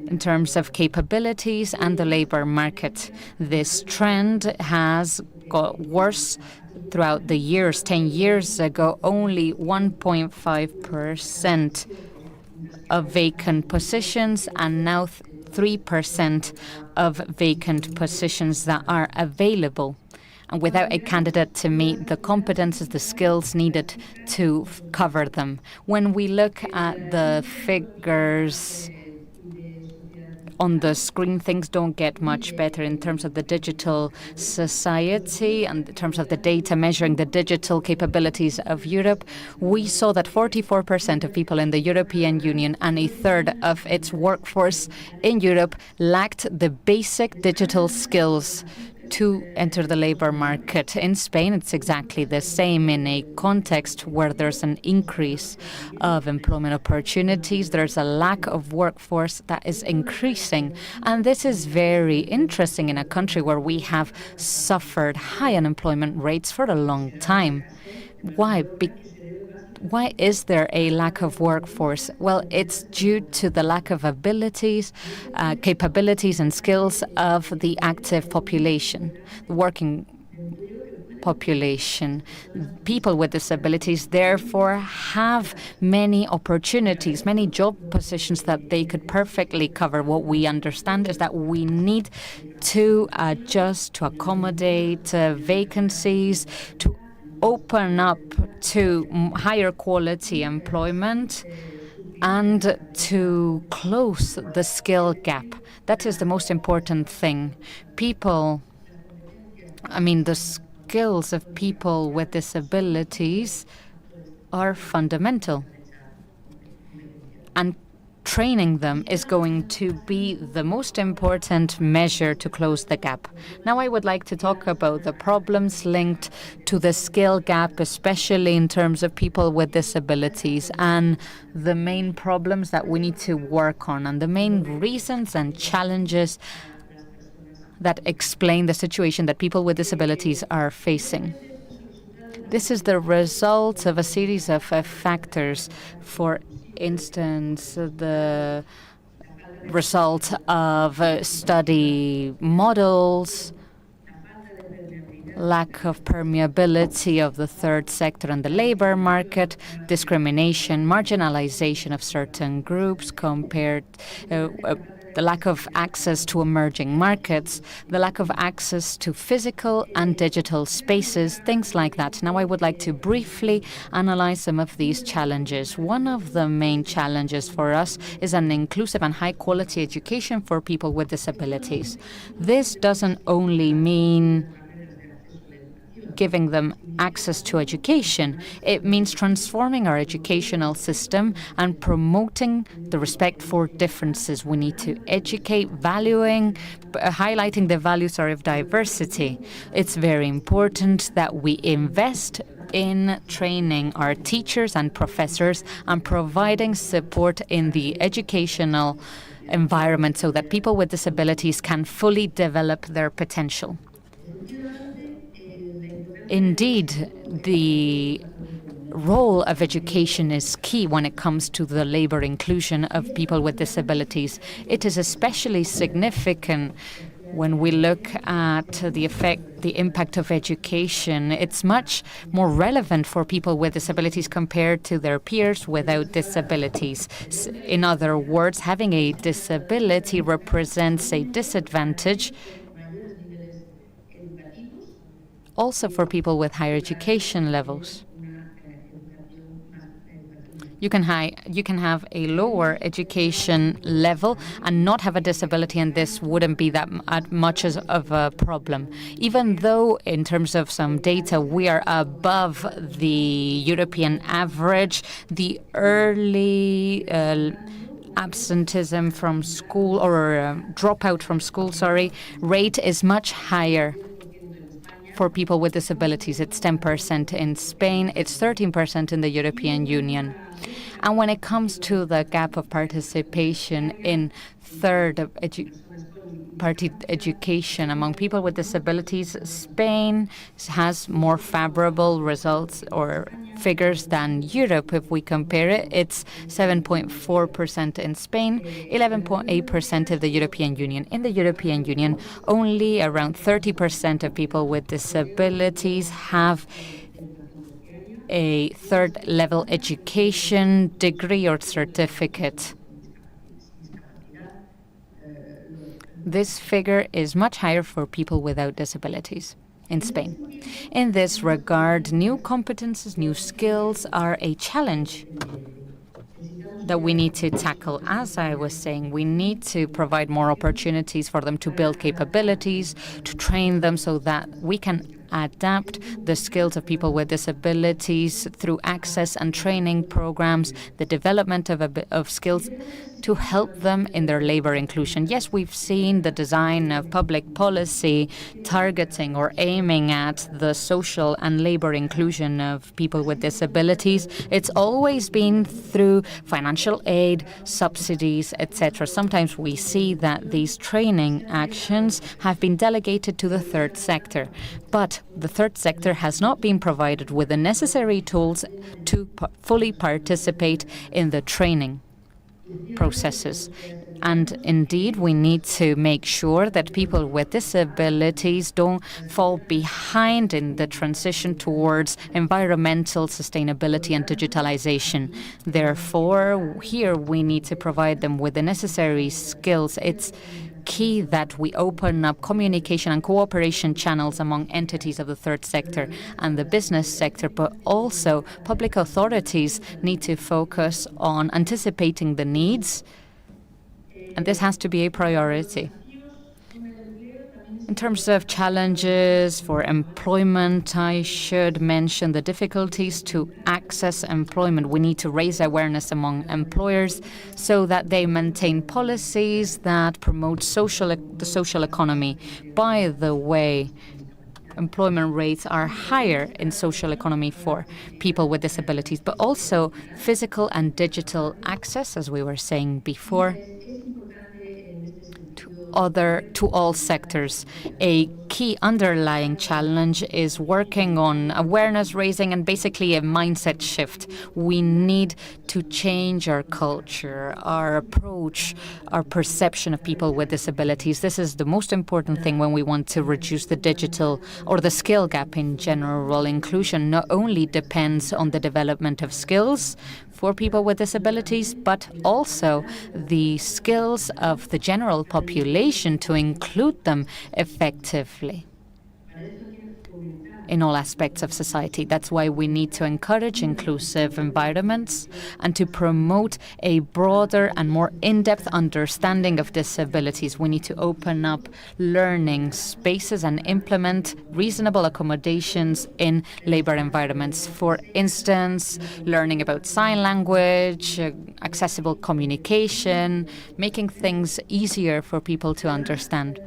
in terms of capabilities and the labor market. This trend has got worse throughout the years. 10 years ago, only 1.5% of vacant positions, and now 3% of vacant positions that are available, and without a candidate to meet the competences, the skills needed to cover them. When we look at the figures on the screen, things don't get much better in terms of the digital society and in terms of the data measuring the digital capabilities of Europe. We saw that 44% of people in the European Union and a third of its workforce in Europe lacked the basic digital skills to enter the labor market. In Spain, it's exactly the same. In a context where there's an increase of employment opportunities, there's a lack of workforce that is increasing. And this is very interesting in a country where we have suffered high unemployment rates for a long time. Why? Why is there a lack of workforce? Well, it's due to the lack of abilities, capabilities and skills of the active population, the working population. People with disabilities, therefore, have many opportunities, many job positions that they could perfectly cover. What we understand is that we need to adjust, to accommodate vacancies, to open up to higher quality employment and to close the skill gap. That is the most important thing. The skills of people with disabilities are fundamental. And training them is going to be the most important measure to close the gap. Now I would like to talk about the problems linked to the skill gap, especially in terms of people with disabilities, and the main problems that we need to work on, and the main reasons and challenges that explain the situation that people with disabilities are facing. This is the result of a series of factors. For instance, the result of study models, lack of permeability of the third sector and the labor market, discrimination, marginalization of certain groups the lack of access to emerging markets, the lack of access to physical and digital spaces, things like that. Now I would like to briefly analyze some of these challenges. One of the main challenges for us is an inclusive and high-quality education for people with disabilities. This doesn't only mean giving them access to education. It means transforming our educational system and promoting the respect for differences. We need to educate, highlighting the values of diversity. It's very important that we invest in training our teachers and professors and providing support in the educational environment so that people with disabilities can fully develop their potential. Indeed, the role of education is key when it comes to the labor inclusion of people with disabilities. It is especially significant when we look at the impact of education. It's much more relevant for people with disabilities compared to their peers without disabilities. In other words, having a disability represents a disadvantage also for people with higher education levels. You can have a lower education level and not have a disability, and this wouldn't be that much of a problem. Even though, in terms of some data, we are above the European average, the early absenteeism from school, or dropout from school, rate is much higher for people with disabilities. It's 10% in Spain, it's 13% in the European Union. And when it comes to the gap of participation in third-party education among people with disabilities, Spain has more favorable results or figures than Europe. If we compare it, it's 7.4% in Spain, 11.8% of the European Union. In the European Union, only around 30% of people with disabilities have a third-level education degree or certificate. This figure is much higher for people without disabilities in Spain. In this regard, new competences, new skills are a challenge. that we need to tackle. As I was saying, we need to provide more opportunities for them to build capabilities, to train them so that we can adapt the skills of people with disabilities through access and training programs, the development of skills to help them in their labor inclusion. Yes, we've seen the design of public policy targeting or aiming at the social and labor inclusion of people with disabilities. It's always been through financial aid, subsidies, etc. Sometimes we see that these training actions have been delegated to the third sector, but the third sector has not been provided with the necessary tools to fully participate in the training processes. And indeed, we need to make sure that people with disabilities don't fall behind in the transition towards environmental sustainability and digitalization. Therefore, here we need to provide them with the necessary skills. It's key that we open up communication and cooperation channels among entities of the third sector and the business sector, but also public authorities need to focus on anticipating the needs, and this has to be a priority. In terms of challenges for employment, I should mention the difficulties to access employment. We need to raise awareness among employers so that they maintain policies that promote the social economy. By the way, employment rates are higher in social economy for people with disabilities, but also physical and digital access, as we were saying before, to all sectors. A key underlying challenge is working on awareness raising and basically a mindset shift. We need to change our culture, our approach, our perception of people with disabilities. This is the most important thing when we want to reduce the digital or the skill gap in general. Inclusion not only depends on the development of skills for people with disabilities, but also the skills of the general population to include them effectively in all aspects of society. That's why we need to encourage inclusive environments and to promote a broader and more in-depth understanding of disabilities. We need to open up learning spaces and implement reasonable accommodations in labor environments. For instance, learning about sign language, accessible communication, making things easier for people to understand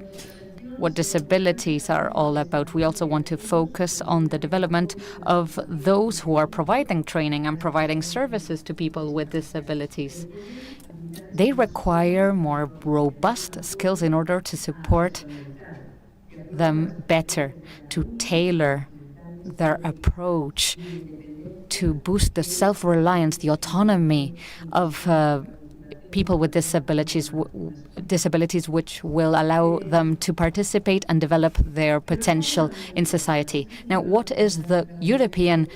what disabilities are all about. We also want to focus on the development of those who are providing training and providing services to people with disabilities. They require more robust skills in order to support them better, to tailor their approach, to boost the self-reliance, the autonomy of people with disabilities, which will allow them to participate and develop their potential in society. Now, what is the European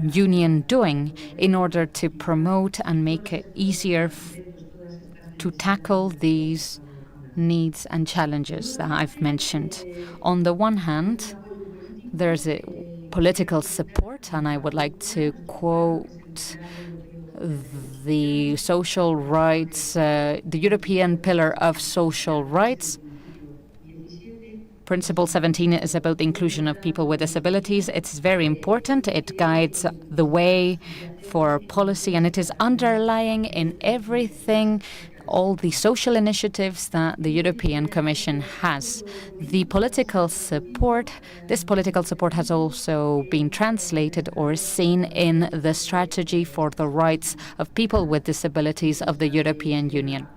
Union doing in order to promote and make it easier to tackle these needs and challenges that I've mentioned? On the one hand, there's a political support, and I would like to quote the social rights, the European Pillar of Social Rights. Principle 17 is about the inclusion of people with disabilities. It's very important. It guides the way for policy, and it is underlying in everything, all the social initiatives that the European Commission has. This political support has also been translated or seen in the strategy for the rights of people with disabilities of the European Union.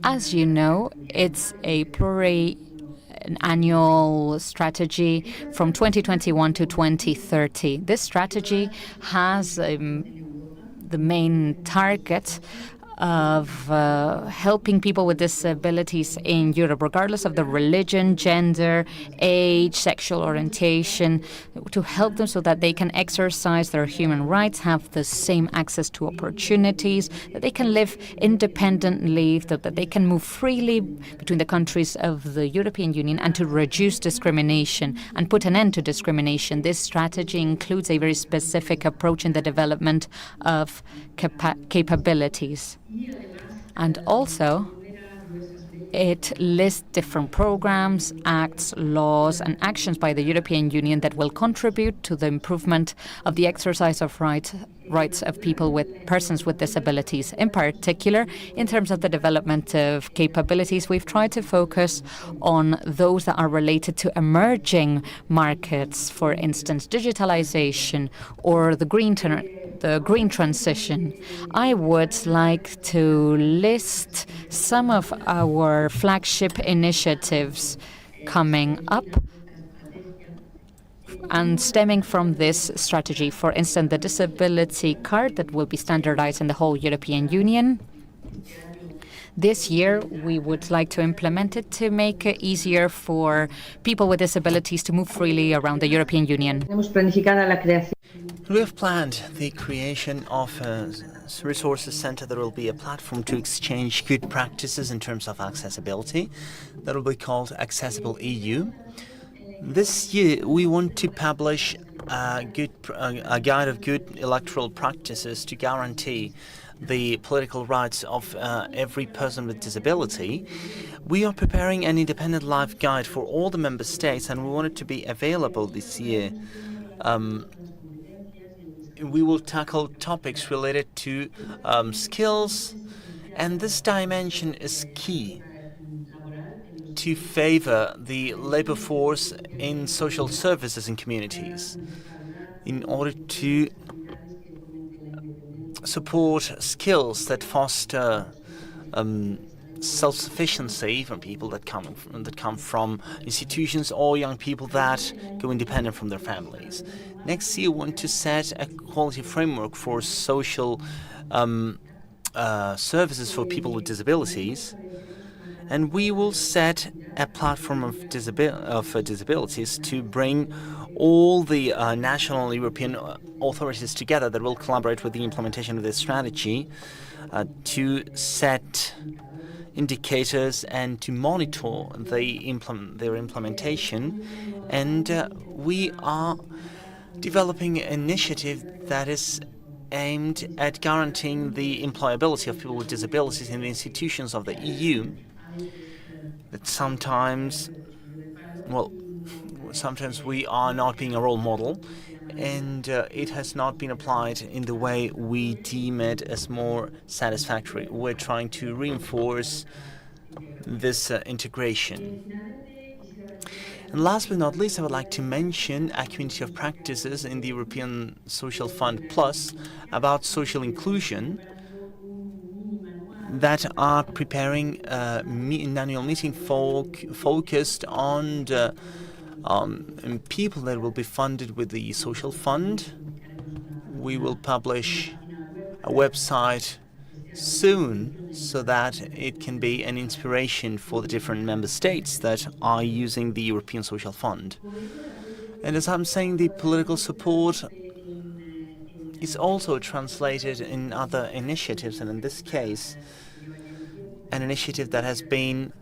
As you know, it's an annual strategy from 2021 to 2030. This strategy has the main target of helping people with disabilities in Europe, regardless of their religion, gender, age, sexual orientation, to help them so that they can exercise their human rights, have the same access to opportunities, that they can live independently, that they can move freely between the countries of the European Union, and to reduce discrimination and put an end to discrimination. This strategy includes a very specific approach in the development of capabilities. And also, it lists different programs, acts, laws, and actions by the European Union that will contribute to the improvement of the exercise of rights of persons with disabilities. In particular, in terms of the development of capabilities, we've tried to focus on those that are related to emerging markets, for instance, digitalization or the green transition. I would like to list some of our flagship initiatives coming up and stemming from this strategy. For instance, the disability card that will be standardized in the whole European Union. This year, we would like to implement it to make it easier for people with disabilities to move freely around the European Union. We have planned the creation of a resources center that will be a platform to exchange good practices in terms of accessibility. That will be called Accessible EU. This year, we want to publish a guide of good electoral practices to guarantee the political rights of every person with disability. We are preparing an independent life guide for all the member states, and we want it to be available this year. We will tackle topics related to skills, and this dimension is key to favor the labor force in social services and communities in order to support skills that foster self-sufficiency from people that come from institutions, or young people that go independent from their families. Next year, we want to set a quality framework for social services for people with disabilities, and we will set a platform of disabilities to bring all the national and European authorities together that will collaborate with the implementation of this strategy to set indicators and to monitor their implementation. And we are developing an initiative that is aimed at guaranteeing the employability of people with disabilities in the institutions of the EU. That sometimes we are not being a role model, and it has not been applied in the way we deem it as more satisfactory. We're trying to reinforce this integration. And last but not least, I would like to mention a community of practices in the European Social Fund Plus about social inclusion that are preparing an annual meeting focused on people that will be funded with the social fund. We will publish a website soon so that it can be an inspiration for the different member states that are using the European Social Fund. And as I'm saying, the political support is also translated in other initiatives, and in this case, an initiative that has been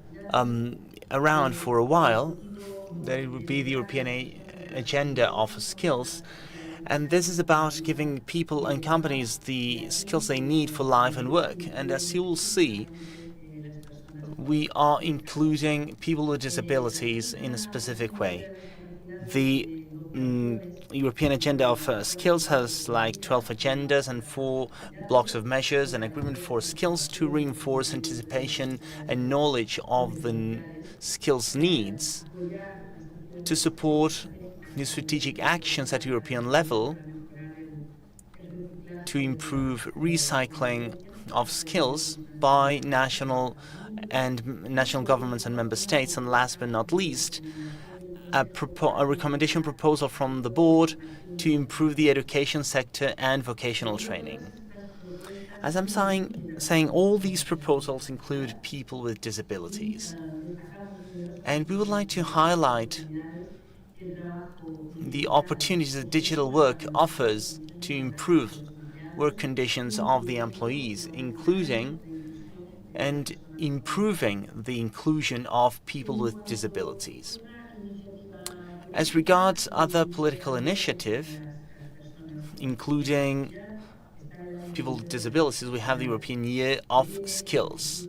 around for a while, that it would be the European Agenda of Skills. And this is about giving people and companies the skills they need for life and work. And as you will see, we are including people with disabilities in a specific way. The European Agenda of Skills has like 12 agendas and 4 blocks of measures, an agreement for skills to reinforce anticipation and knowledge of the skills needs, to support new strategic actions at European level, to improve recycling of skills by national governments and member states, and last but not least, a recommendation proposal from the board to improve the education sector and vocational training. As I'm saying, all these proposals include people with disabilities. And we would like to highlight the opportunities that digital work offers to improve work conditions of the employees, including and improving the inclusion of people with disabilities. As regards other political initiatives, including people with disabilities, we have the European Year of Skills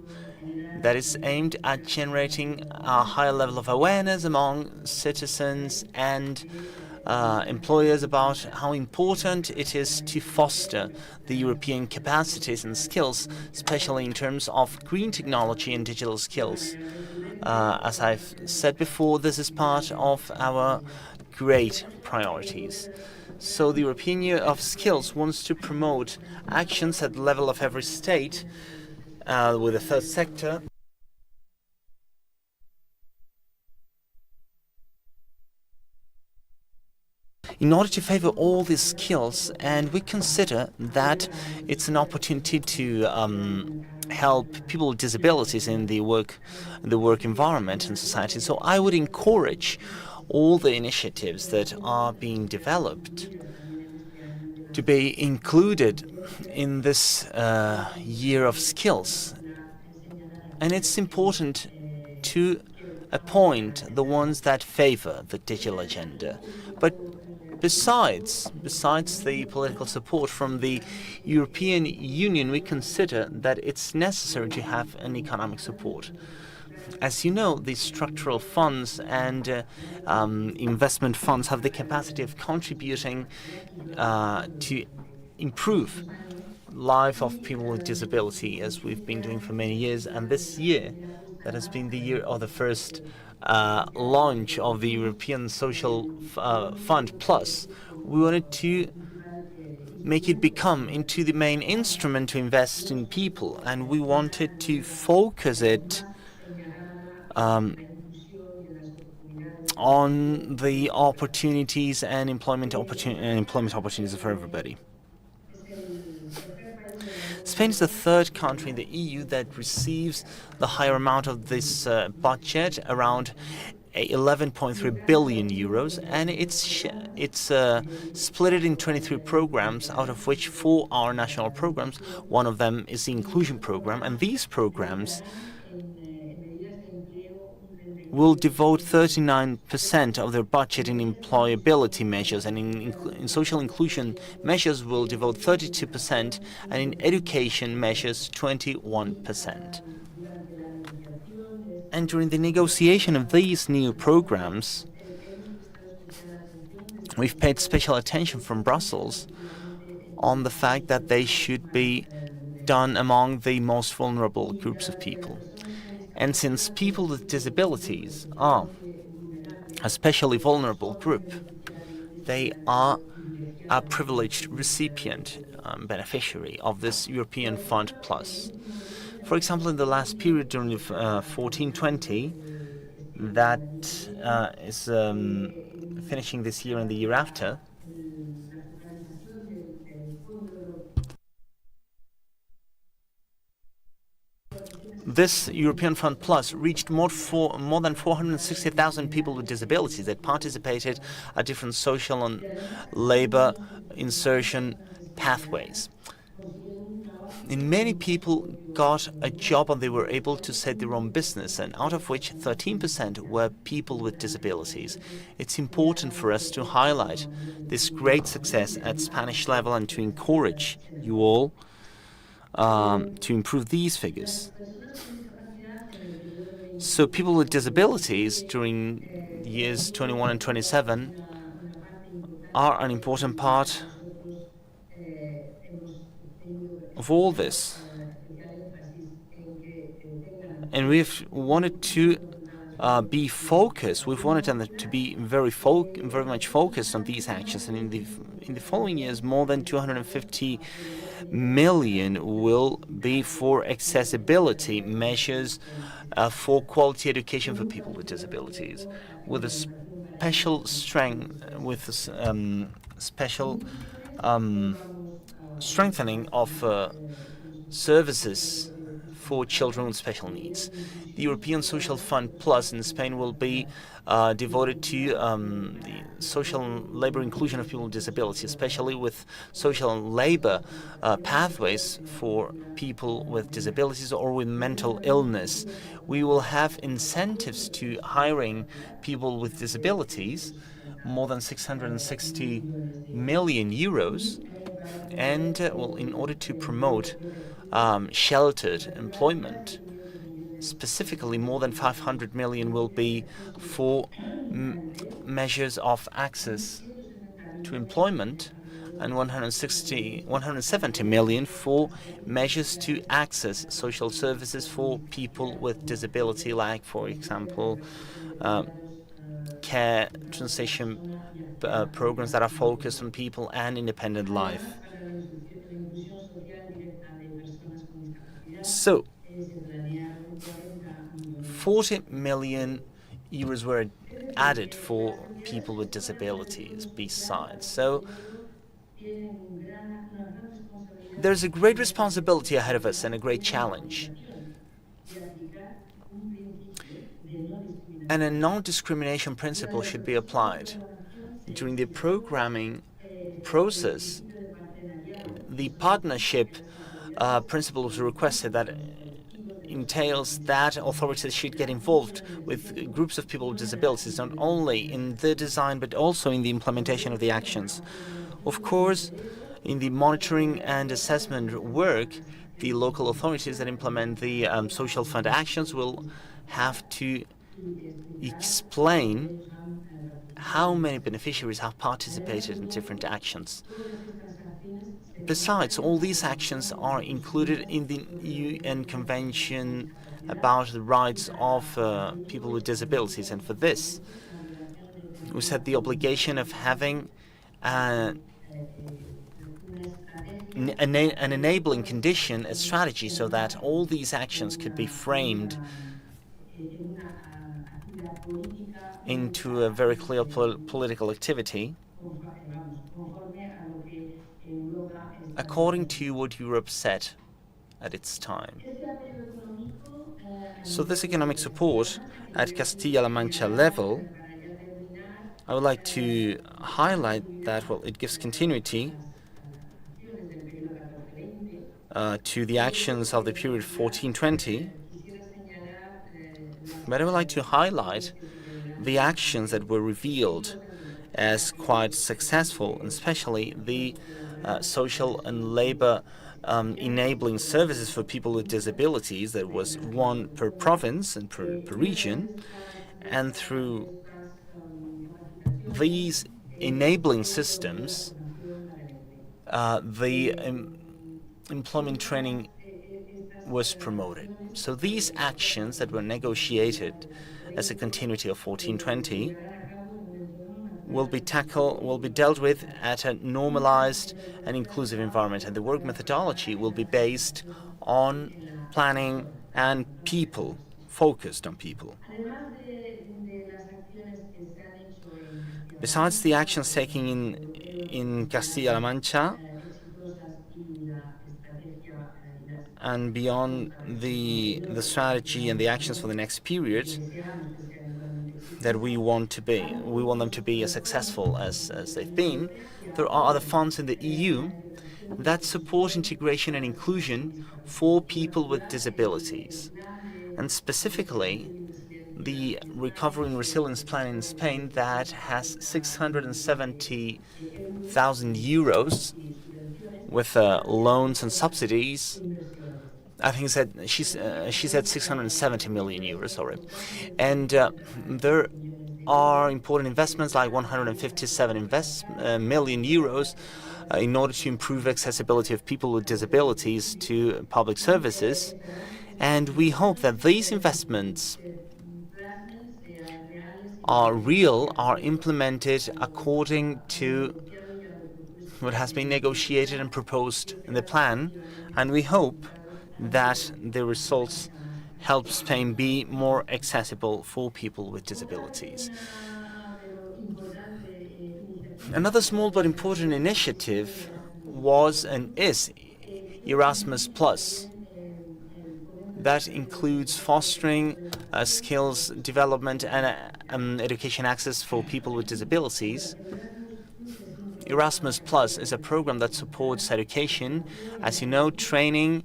that is aimed at generating a higher level of awareness among citizens and employers about how important it is to foster the European capacities and skills, especially in terms of green technology and digital skills. As I've said before, this is part of our great priorities. So the European Year of Skills wants to promote actions at the level of every state with the third sector in order to favor all these skills, and we consider that it's an opportunity to help people with disabilities in the work environment and society. So I would encourage all the initiatives that are being developed to be included in this year of skills. And it's important to appoint the ones that favor the digital agenda. But besides the political support from the European Union, we consider that it's necessary to have an economic support. As you know, the structural funds and investment funds have the capacity of contributing to improve life of people with disability, as we've been doing for many years. And this year, that has been the year of the first launch of the European Social Fund Plus, we wanted to make it become into the main instrument to invest in people, and we wanted to focus it on the opportunities and employment opportunities for everybody. Spain is the third country in the EU that receives the higher amount of this budget, around 11.3 billion euros, and it's split it in 23 programs, out of which 4 are national programs. One of them is the inclusion program, and these programs will devote 39% of their budget in employability measures, and in social inclusion measures will devote 32%, and in education measures 21%. And during the negotiation of these new programs, we've paid special attention from Brussels on the fact that they should be done among the most vulnerable groups of people. And since people with disabilities are a especially vulnerable group, they are a privileged recipient, beneficiary of this European Fund Plus. For example, in the last period during 14-20, that is finishing this year and the year after, this European Fund Plus reached more than 460,000 people with disabilities that participated at different social and labor insertion pathways. And many people got a job and they were able to set their own business, and out of which 13% were people with disabilities. It's important for us to highlight this great success at Spanish level and to encourage you all to improve these figures. So people with disabilities during years 21 and 27 are an important part of all this. And we've wanted to be focused. We've wanted them to be very much focused on these actions. And in the following years, more than 250 million will be for accessibility measures for quality education for people with disabilities, with a special strengthening of services for children with special needs. The European Social Fund Plus in Spain will be devoted to the social and labor inclusion of people with disabilities, especially with social and labor pathways for people with disabilities or with mental illness. We will have incentives to hiring people with disabilities, more than 660 million euros, and in order to promote sheltered employment. Specifically, more than 500 million will be for measures of access to employment, and 170 million for measures to access social services for people with disability, like, for example, care transition programs that are focused on people and independent life. So, 40 million euros were added for people with disabilities besides. So, there's a great responsibility ahead of us and a great challenge. And a non-discrimination principle should be applied. During the programming process, the partnership principle was requested that entails that authorities should get involved with groups of people with disabilities, not only in the design but also in the implementation of the actions. Of course, in the monitoring and assessment work, the local authorities that implement the social fund actions will have to explain how many beneficiaries have participated in different actions. Besides, all these actions are included in the UN Convention about the rights of people with disabilities, and for this, we set the obligation of having an enabling condition, a strategy, so that all these actions could be framed into a very clear political activity according to what Europe set at its time. So this economic support at Castilla-La Mancha level, I would like to highlight that, well, it gives continuity to the actions of the period 1420, but I would like to highlight the actions that were revealed as quite successful, especially the social and labor enabling services for people with disabilities. There was one per province and per region, and through these enabling systems, the employment training was promoted. So these actions that were negotiated as a continuity of 1420 will be dealt with at a normalized and inclusive environment, and the work methodology will be based on planning and people, focused on people. Besides the actions taken in Castilla-La Mancha, and beyond the strategy and the actions for the next period that we want them to be as successful as they've been, there are other funds in the EU that support integration and inclusion for people with disabilities. And specifically, the Recovery and Resilience Plan in Spain that has 670,000 euros with loans and subsidies. I think she said 670 million euros, sorry. And there are important investments like 157 million euros in order to improve accessibility of people with disabilities to public services. And we hope that these investments are real, are implemented according to what has been negotiated and proposed in the plan, and we hope that the results help Spain be more accessible for people with disabilities. Another small but important initiative was and is Erasmus Plus. That includes fostering skills development and education access for people with disabilities. Erasmus Plus is a program that supports education, as you know, training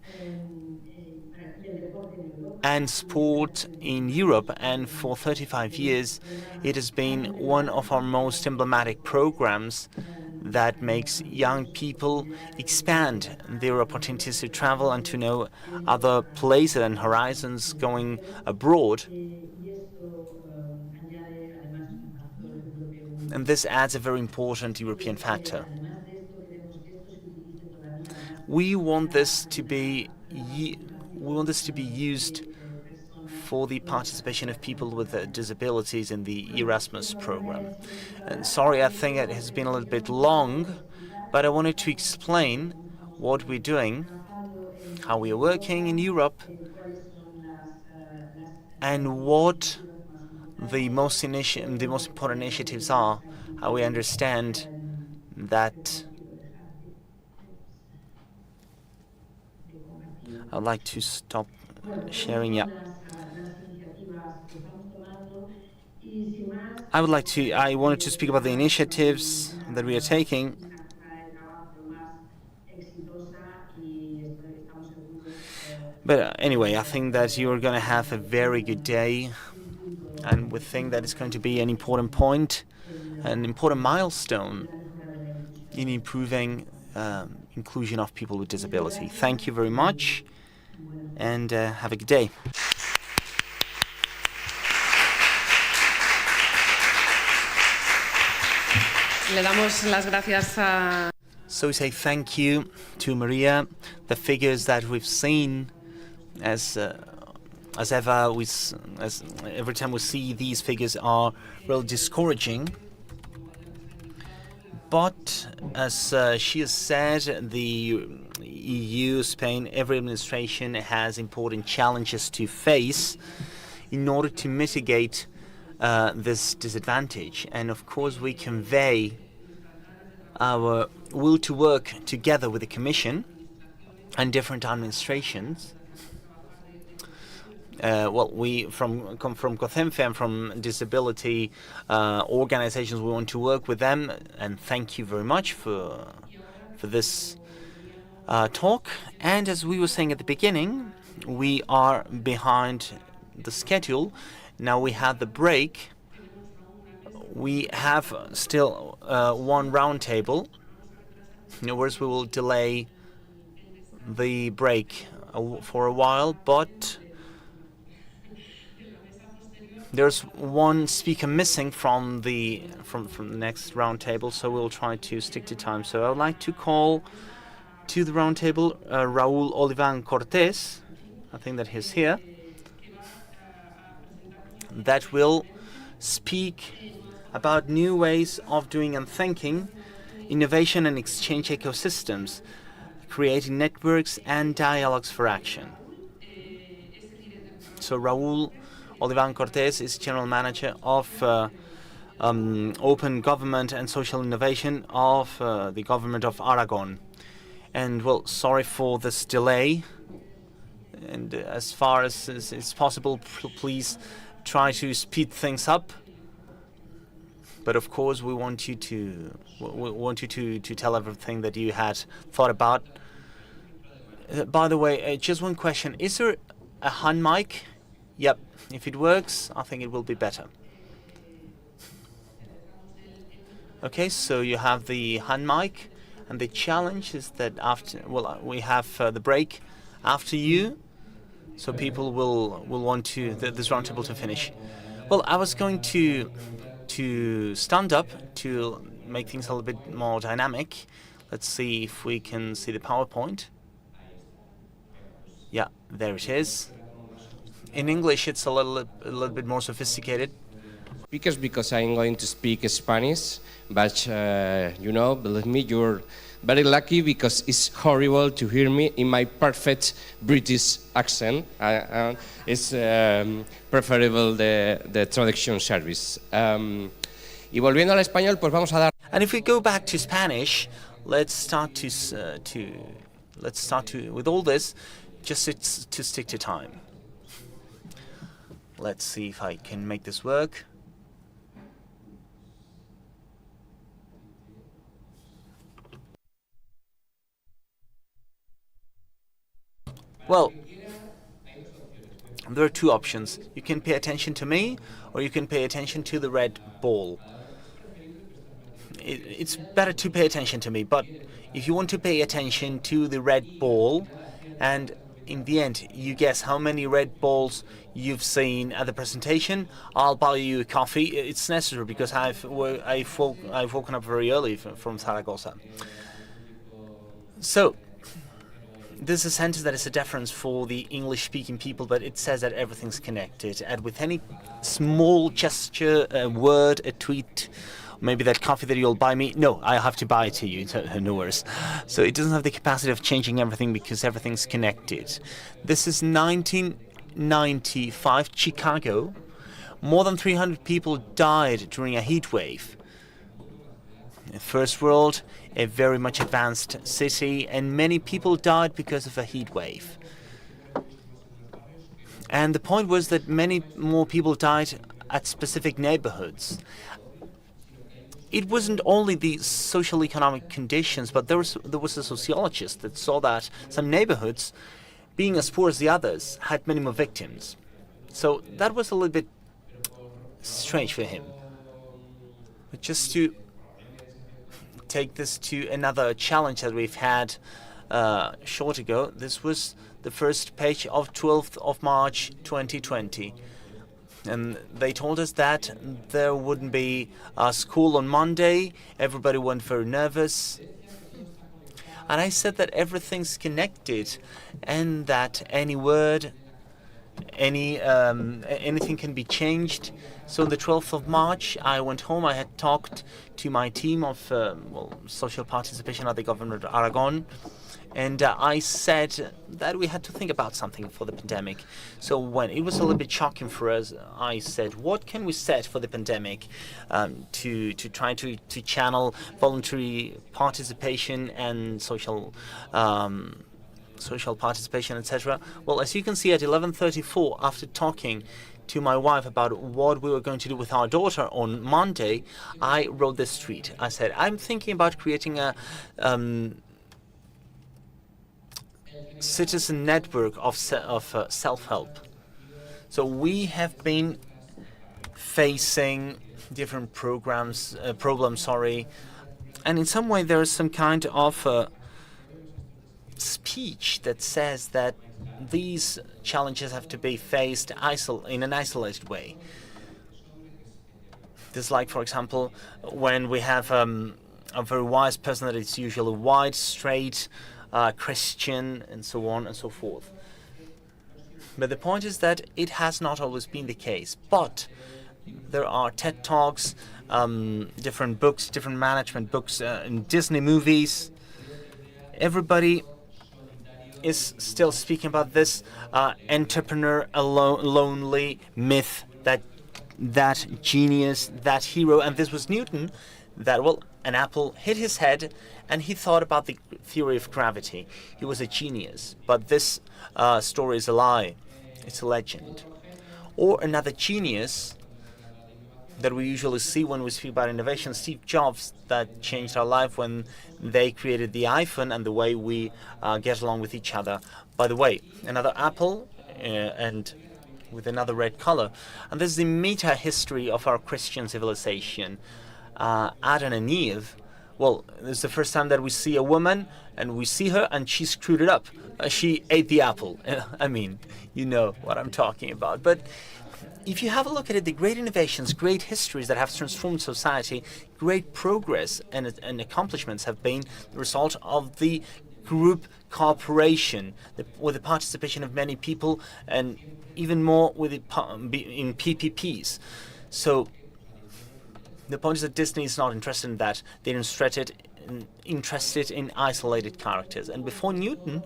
and sport in Europe, and for 35 years it has been one of our most emblematic programs that makes young people expand their opportunities to travel and to know other places and horizons going abroad. And this adds a very important European factor. We want this to be used for the participation of people with disabilities in the Erasmus program. And sorry, I think it has been a little bit long, but I wanted to explain what we're doing, how we are working in Europe, and what the most important initiatives are, how we understand that. I'd like to stop sharing. Yeah. I wanted to speak about the initiatives that we are taking. But anyway, I think that you are going to have a very good day, and we think that it's going to be an important point, an important milestone in improving inclusion of people with disability. Thank you very much, and have a good day. Le damos las gracias a... So we say thank you to Maria. The figures that we've seen, as every time we see these figures, are really discouraging. But as she has said, the EU, Spain, every administration has important challenges to face in order to mitigate this disadvantage. And of course, we convey our will to work together with the Commission and different administrations. We come from COCEMFE and from disability organizations. We want to work with them, and thank you very much for this talk. And as we were saying at the beginning, we are behind the schedule. Now we have the break. We have still one roundtable. In other words, we will delay the break for a while, but there's one speaker missing from the next roundtable, so we'll try to stick to time. So I would like to call to the roundtable Raúl Olivan Cortés. I think that he's here. That will speak about new ways of doing and thinking, innovation and exchange ecosystems, creating networks and dialogues for action. So Raúl Olivan Cortés is General Manager of Open Government and Social Innovation of the Government of Aragon. And well, sorry for this delay. And as far as it's possible, please try to speed things up. But of course, we want you to tell everything that you had thought about. By the way, just one question: is there a hand mic? Yep. If it works, I think it will be better. Okay, so you have the hand mic, and the challenge is that we have the break after you, so people will want this roundtable to finish. Well, I was going to stand up to make things a little bit more dynamic. Let's see if we can see the PowerPoint. Yeah, there it is. In English, it's a little bit more sophisticated. Because I'm going to speak Spanish, but believe me, you're very lucky because it's horrible to hear me in my perfect British accent. It's preferable the traduction service. Y volviendo al español, pues vamos a dar. And if we go back to Spanish, let's start to let's start with all this, just to stick to time. Let's see if I can make this work. Well, there are two options. You can pay attention to me, or you can pay attention to the red ball. It's better to pay attention to me, but if you want to pay attention to the red ball, and in the end you guess how many red balls you've seen at the presentation, I'll buy you a coffee. It's necessary because I've woken up very early from Zaragoza. So this is a sentence that is a difference for the English-speaking people, but it says that everything's connected. And with any small gesture, a word, a tweet, maybe that coffee that you'll buy me, no, I have to buy it to you, no worries. So it doesn't have the capacity of changing everything because everything's connected. This is 1995, Chicago. More than 300 people died during a heat wave. First world, a very much advanced city, and many people died because of a heat wave. And the point was that many more people died at specific neighborhoods. It wasn't only the social economic conditions, but there was a sociologist that saw that some neighborhoods, being as poor as the others, had many more victims. So that was a little bit strange for him. But just to take this to another challenge that we've had short ago, this was the first page of 12th of March 2020. And they told us that there wouldn't be a school on Monday. Everybody went very nervous. And I said that everything's connected and that any word, anything can be changed. So on the 12th of March, I went home. I had talked to my team of social participation at the government of Aragon. And I said that we had to think about something for the pandemic. So when it was a little bit shocking for us, I said, what can we set for the pandemic to try to channel voluntary participation and social participation, etc. Well, as you can see at 11:34, after talking to my wife about what we were going to do with our daughter on Monday, I wrote this tweet. I said, I'm thinking about creating a citizen network of self-help. So we have been facing different problems, and in some way there is some kind of speech that says that these challenges have to be faced in an isolated way. This, like, for example, when we have a very wise person that is usually white, straight, Christian, and so on and so forth. But the point is that it has not always been the case. But there are TED Talks, different books, different management books, and Disney movies. Everybody is still speaking about this entrepreneur, lonely myth, that genius, that hero. And this was Newton, that, well, an apple hit his head and he thought about the theory of gravity. He was a genius, but this story is a lie. It's a legend. Or another genius that we usually see when we speak about innovation, Steve Jobs, that changed our life when they created the iPhone and the way we get along with each other. By the way, another apple and with another red color. And this is the meta-history of our Christian civilization. Adam and Eve, well, this is the first time that we see a woman and we see her and she screwed it up. She ate the apple. I mean, you know what I'm talking about. But if you have a look at it, the great innovations, great histories that have transformed society, great progress and accomplishments have been the result of the group cooperation, with the participation of many people, and even more with in PPPs. So the point is that Disney is not interested in that. They're interested in isolated characters. And before Newton,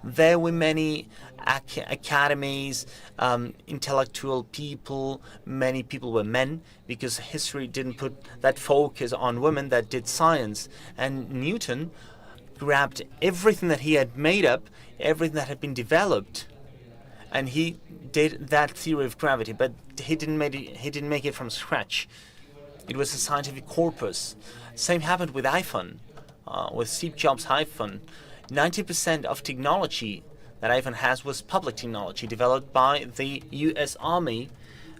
there were many academies, intellectual people. Many people were men, because history didn't put that focus on women that did science. And Newton grabbed everything that he had made up, everything that had been developed, and he did that theory of gravity, but he didn't make it from scratch. It was a scientific corpus. Same happened with iPhone, with Steve Jobs' iPhone. 90% of technology that iPhone has was public technology developed by the U.S. Army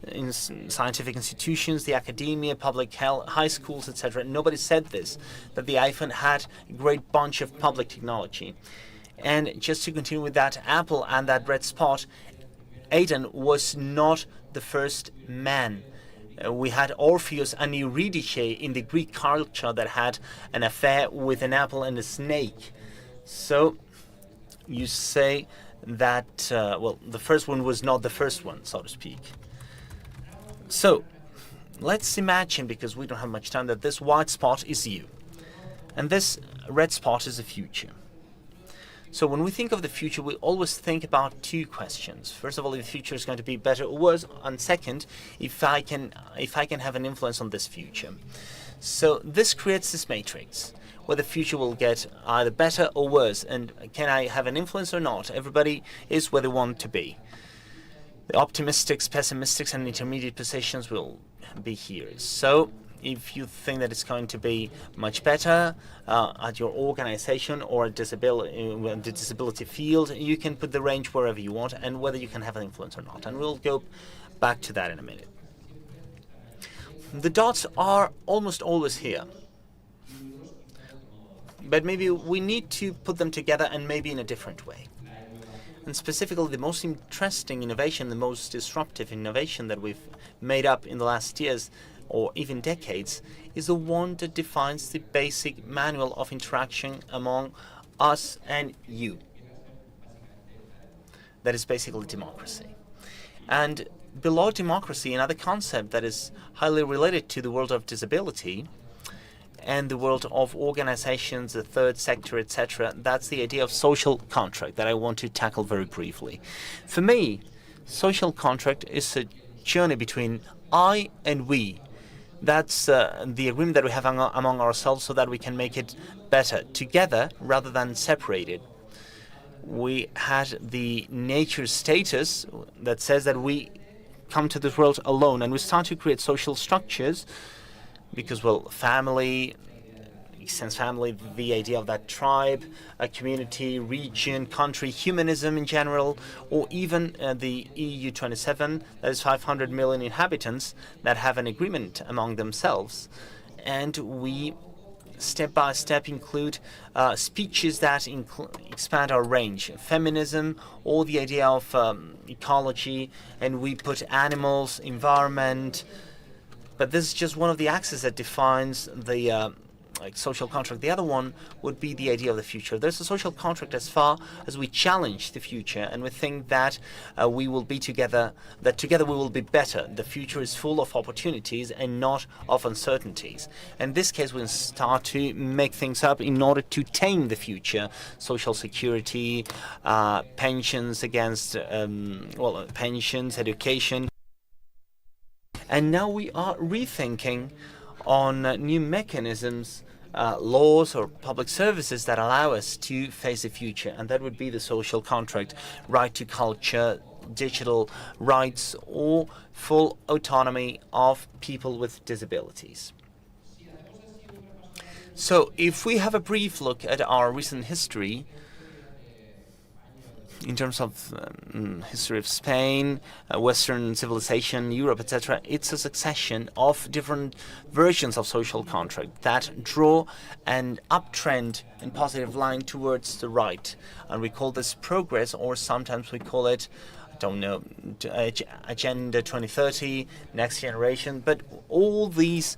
in scientific institutions, the academia, public health, high schools, etc. Nobody said this, that the iPhone had a great bunch of public technology. And just to continue with that, Apple and that red spot, Adam was not the first man. We had Orpheus and Eurydice in the Greek culture that had an affair with an apple and a snake. So you say that, well, the first one was not the first one, so to speak. So let's imagine, because we don't have much time, that this white spot is you. And this red spot is the future. So when we think of the future, we always think about two questions. First of all, if the future is going to be better or worse, and second, if I can have an influence on this future. So this creates this matrix where the future will get either better or worse, and can I have an influence or not? Everybody is where they want to be. The optimists, pessimists, and intermediate positions will be here. So if you think that it's going to be much better at your organization or the disability field, you can put the range wherever you want and whether you can have an influence or not. And we'll go back to that in a minute. The dots are almost always here. But maybe we need to put them together and maybe in a different way. And specifically, the most interesting innovation, the most disruptive innovation that we've made up in the last years or even decades is the one that defines the basic manual of interaction among us and you. That is basically democracy. And below democracy, another concept that is highly related to the world of disability and the world of organizations, the third sector, etc., that's the idea of social contract that I want to tackle very briefly. For me, social contract is a journey between I and we. That's the agreement that we have among ourselves so that we can make it better together rather than separated. We had the nature status that says that we come to this world alone, and we start to create social structures because, well, family, extends family, the idea of that tribe, a community, region, country, humanism in general, or even the EU 27, that is 500 million inhabitants that have an agreement among themselves. And we, step by step, include speeches that expand our range. Feminism, or the idea of ecology, and we put animals, environment. But this is just one of the axes that defines the social contract. The other one would be the idea of the future. There's a social contract as far as we challenge the future and we think that we will be together, that together we will be better. The future is full of opportunities and not of uncertainties. In this case, we start to make things up in order to tame the future. Social security, pensions against, pensions, education. And now we are rethinking on new mechanisms, laws or public services that allow us to face the future. And that would be the social contract, right to culture, digital rights, or full autonomy of people with disabilities. So if we have a brief look at our recent history, in terms of history of Spain, Western civilization, Europe, etc., it's a succession of different versions of social contract that draw an uptrend and positive line towards the right. And we call this progress, or sometimes we call it, I don't know, Agenda 2030, Next Generation. But all these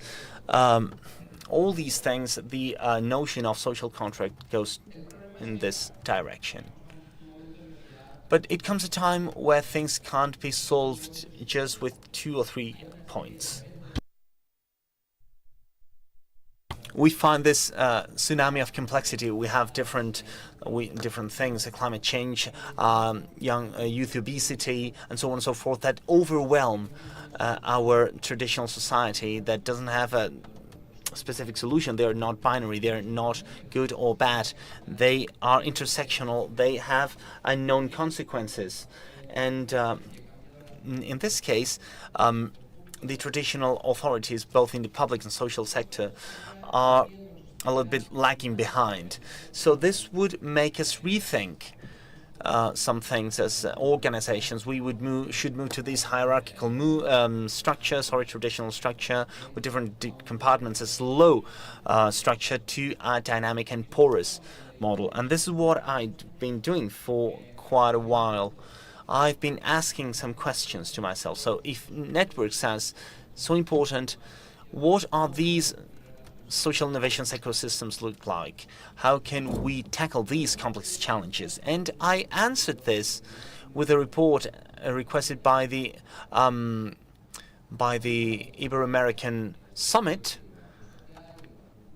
things, the notion of social contract goes in this direction. But it comes a time where things can't be solved just with 2 or 3 points. We find this tsunami of complexity. We have different things, climate change, youth obesity, and so on and so forth, that overwhelm our traditional society, that doesn't have a specific solution. They are not binary. They are not good or bad. They are intersectional. They have unknown consequences. And in this case, the traditional authorities, both in the public and social sector, are a little bit lagging behind. So this would make us rethink some things as organizations. We should move to this hierarchical traditional structure with different compartments, a slow structure, to a dynamic and porous model. And this is what I've been doing for quite a while. I've been asking some questions to myself. So if networks are so important, what are these social innovations ecosystems look like? How can we tackle these complex challenges? And I answered this with a report requested by the Ibero-American Summit.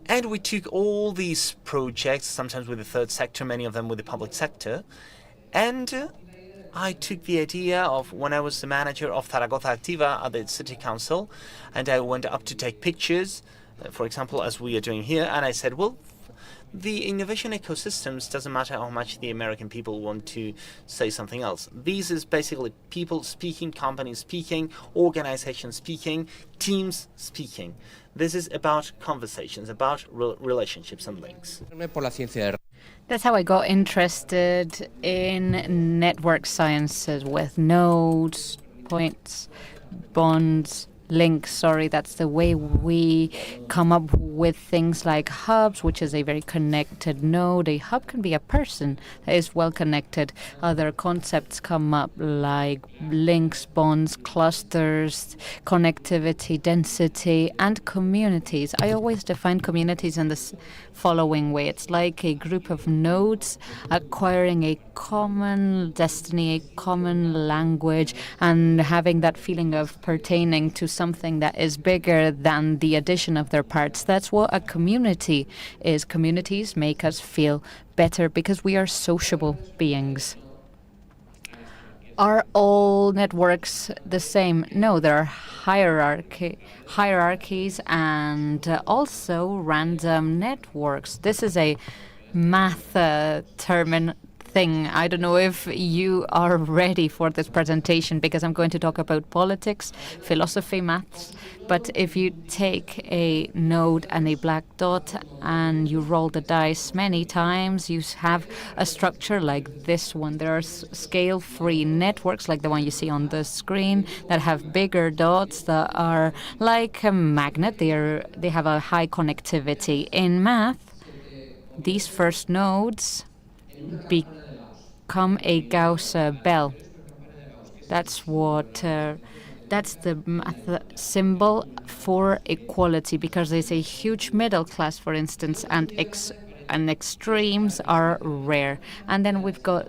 And we took all these projects, sometimes with the third sector, many of them with the public sector, and I took the idea of when I was the manager of Zaragoza Activa at the city council, and I went up to take pictures, for example, as we are doing here, and I said, well, the innovation ecosystems, doesn't matter how much the American people want to say something else. This is basically people speaking, companies speaking, organizations speaking, teams speaking. This is about conversations, about relationships and links. That's how I got interested in network sciences, with nodes, points, bonds, links. That's the way we come up with things like hubs, which is a very connected node. A hub can be a person that is well connected. Other concepts come up like links, bonds, clusters, connectivity, density, and communities. I always define communities in this following way. It's like a group of nodes acquiring a common destiny, a common language, and having that feeling of pertaining to something that is bigger than the addition of their parts. That's what a community is. Communities make us feel better because we are sociable beings. Are all networks the same? No, there are hierarchies and also random networks. This is a math term thing. I don't know if you are ready for this presentation because I'm going to talk about politics, philosophy, maths. But if you take a node and a black dot and you roll the dice many times, you have a structure like this one. There are scale-free networks like the one you see on the screen that have bigger dots that are like a magnet. They have a high connectivity. In math, these first nodes become a Gauss bell. That's what. That's the math symbol for equality, because there's a huge middle class, for instance, and extremes are rare. And then we've got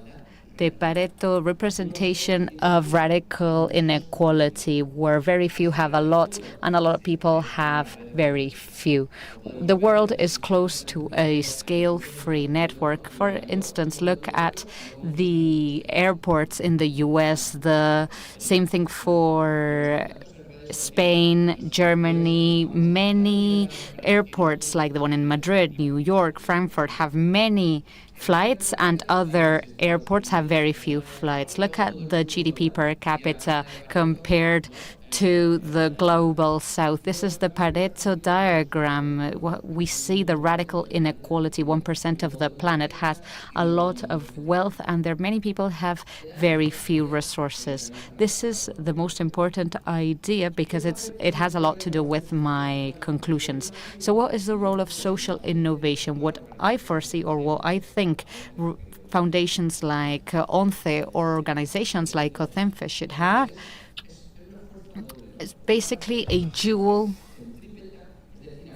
the Pareto representation of radical inequality, where very few have a lot and a lot of people have very few. The world is close to a scale-free network. For instance, look at the airports in the US, the same thing for Spain, Germany. Many airports like the one in Madrid, New York, Frankfurt have many flights, and other airports have very few flights. Look at the GDP per capita compared to the global south. This is the Pareto diagram. We see the radical inequality. 1% of the planet has a lot of wealth, and there many people have very few resources. This is the most important idea because it has a lot to do with my conclusions. So what is the role of social innovation? What I foresee, or what I think foundations like CONCE or organizations like COCEMFE should have, is basically a dual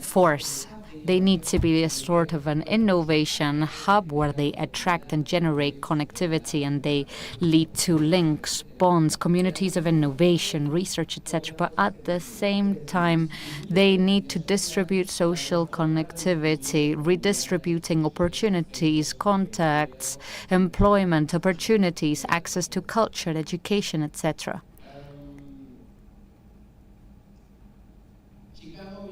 force. They need to be a sort of an innovation hub where they attract and generate connectivity, and they lead to links, bonds, communities of innovation, research, etc. But at the same time, they need to distribute social connectivity, redistributing opportunities, contacts, employment opportunities, access to culture, education, etc.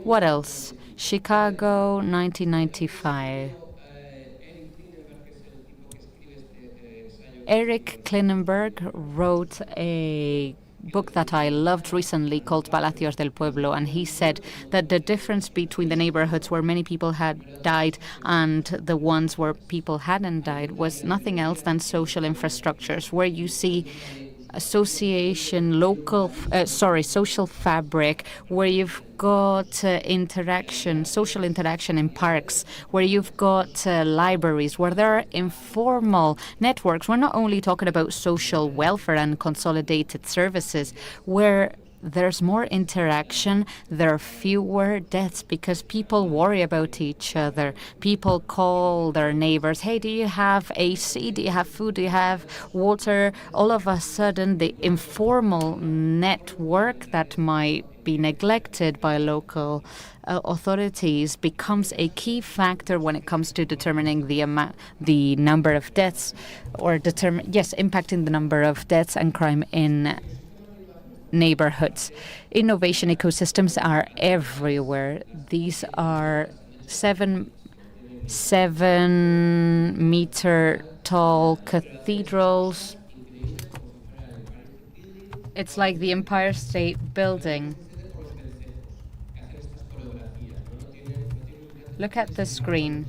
What else? Chicago, 1995. Eric Klinenberg wrote a book that I loved recently called Palacios del Pueblo, and he said that the difference between the neighborhoods where many people had died and the ones where people hadn't died was nothing else than social infrastructures, where you see social fabric, where you've got social interaction in parks, where you've got libraries, where there are informal networks. We're not only talking about social welfare and consolidated services, where there's more interaction, there are fewer deaths because people worry about each other. People call their neighbors, hey, do you have AC? Do you have food? Do you have water? All of a sudden, the informal network that might be neglected by local authorities becomes a key factor when it comes to determining the number of deaths, or impacting the number of deaths and crime in neighborhoods. Innovation ecosystems are everywhere. These are 7-meter tall cathedrals. It's like the Empire State Building. Look at the screen.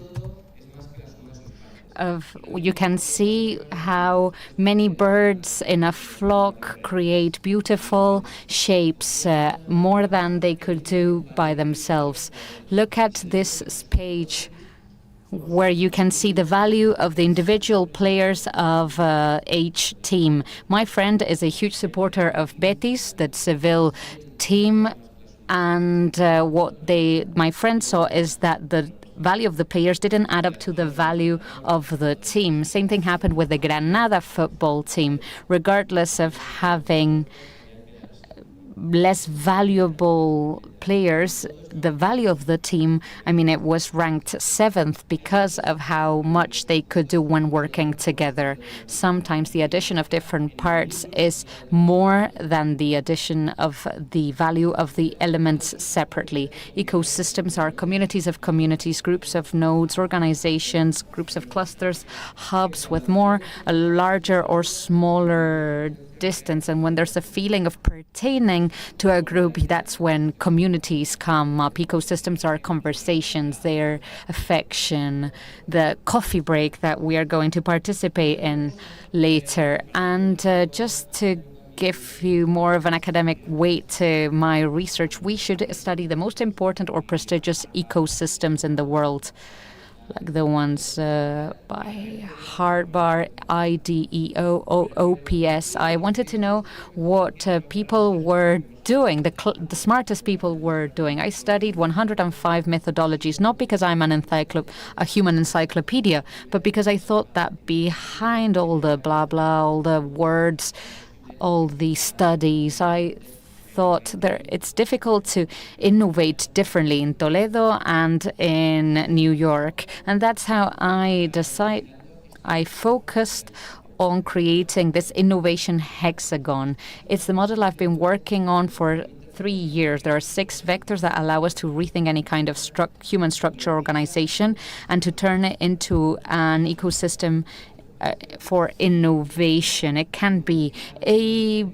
You can see how many birds in a flock create beautiful shapes, more than they could do by themselves. Look at this page where you can see the value of the individual players of each team. My friend is a huge supporter of Betis, the Seville team, and what my friend saw is that the value of the players didn't add up to the value of the team. Same thing happened with the Granada football team. Regardless of having less valuable players, the value of the team, it was ranked 7th because of how much they could do when working together. Sometimes the addition of different parts is more than the addition of the value of the elements separately. Ecosystems are communities of communities, groups of nodes, organizations, groups of clusters, hubs with a larger or smaller distance. And when there's a feeling of pertaining to a group, that's when communities come up. Ecosystems are conversations, they're affection, the coffee break that we are going to participate in later. And just to give you more of an academic weight to my research, we should study the most important or prestigious ecosystems in the world, like the ones by Hardbar, IDEOOPS. I wanted to know what people were doing, the smartest people were doing. I studied 105 methodologies, not because I'm a human encyclopedia, but because I thought that behind all the blah blah, all the words, all the studies, I thought it's difficult to innovate differently in Toledo and in New York. And that's how I focused on creating this innovation hexagon. It's the model I've been working on for 3 years. There are 6 vectors that allow us to rethink any kind of human structure organization and to turn it into an ecosystem for innovation. It can be a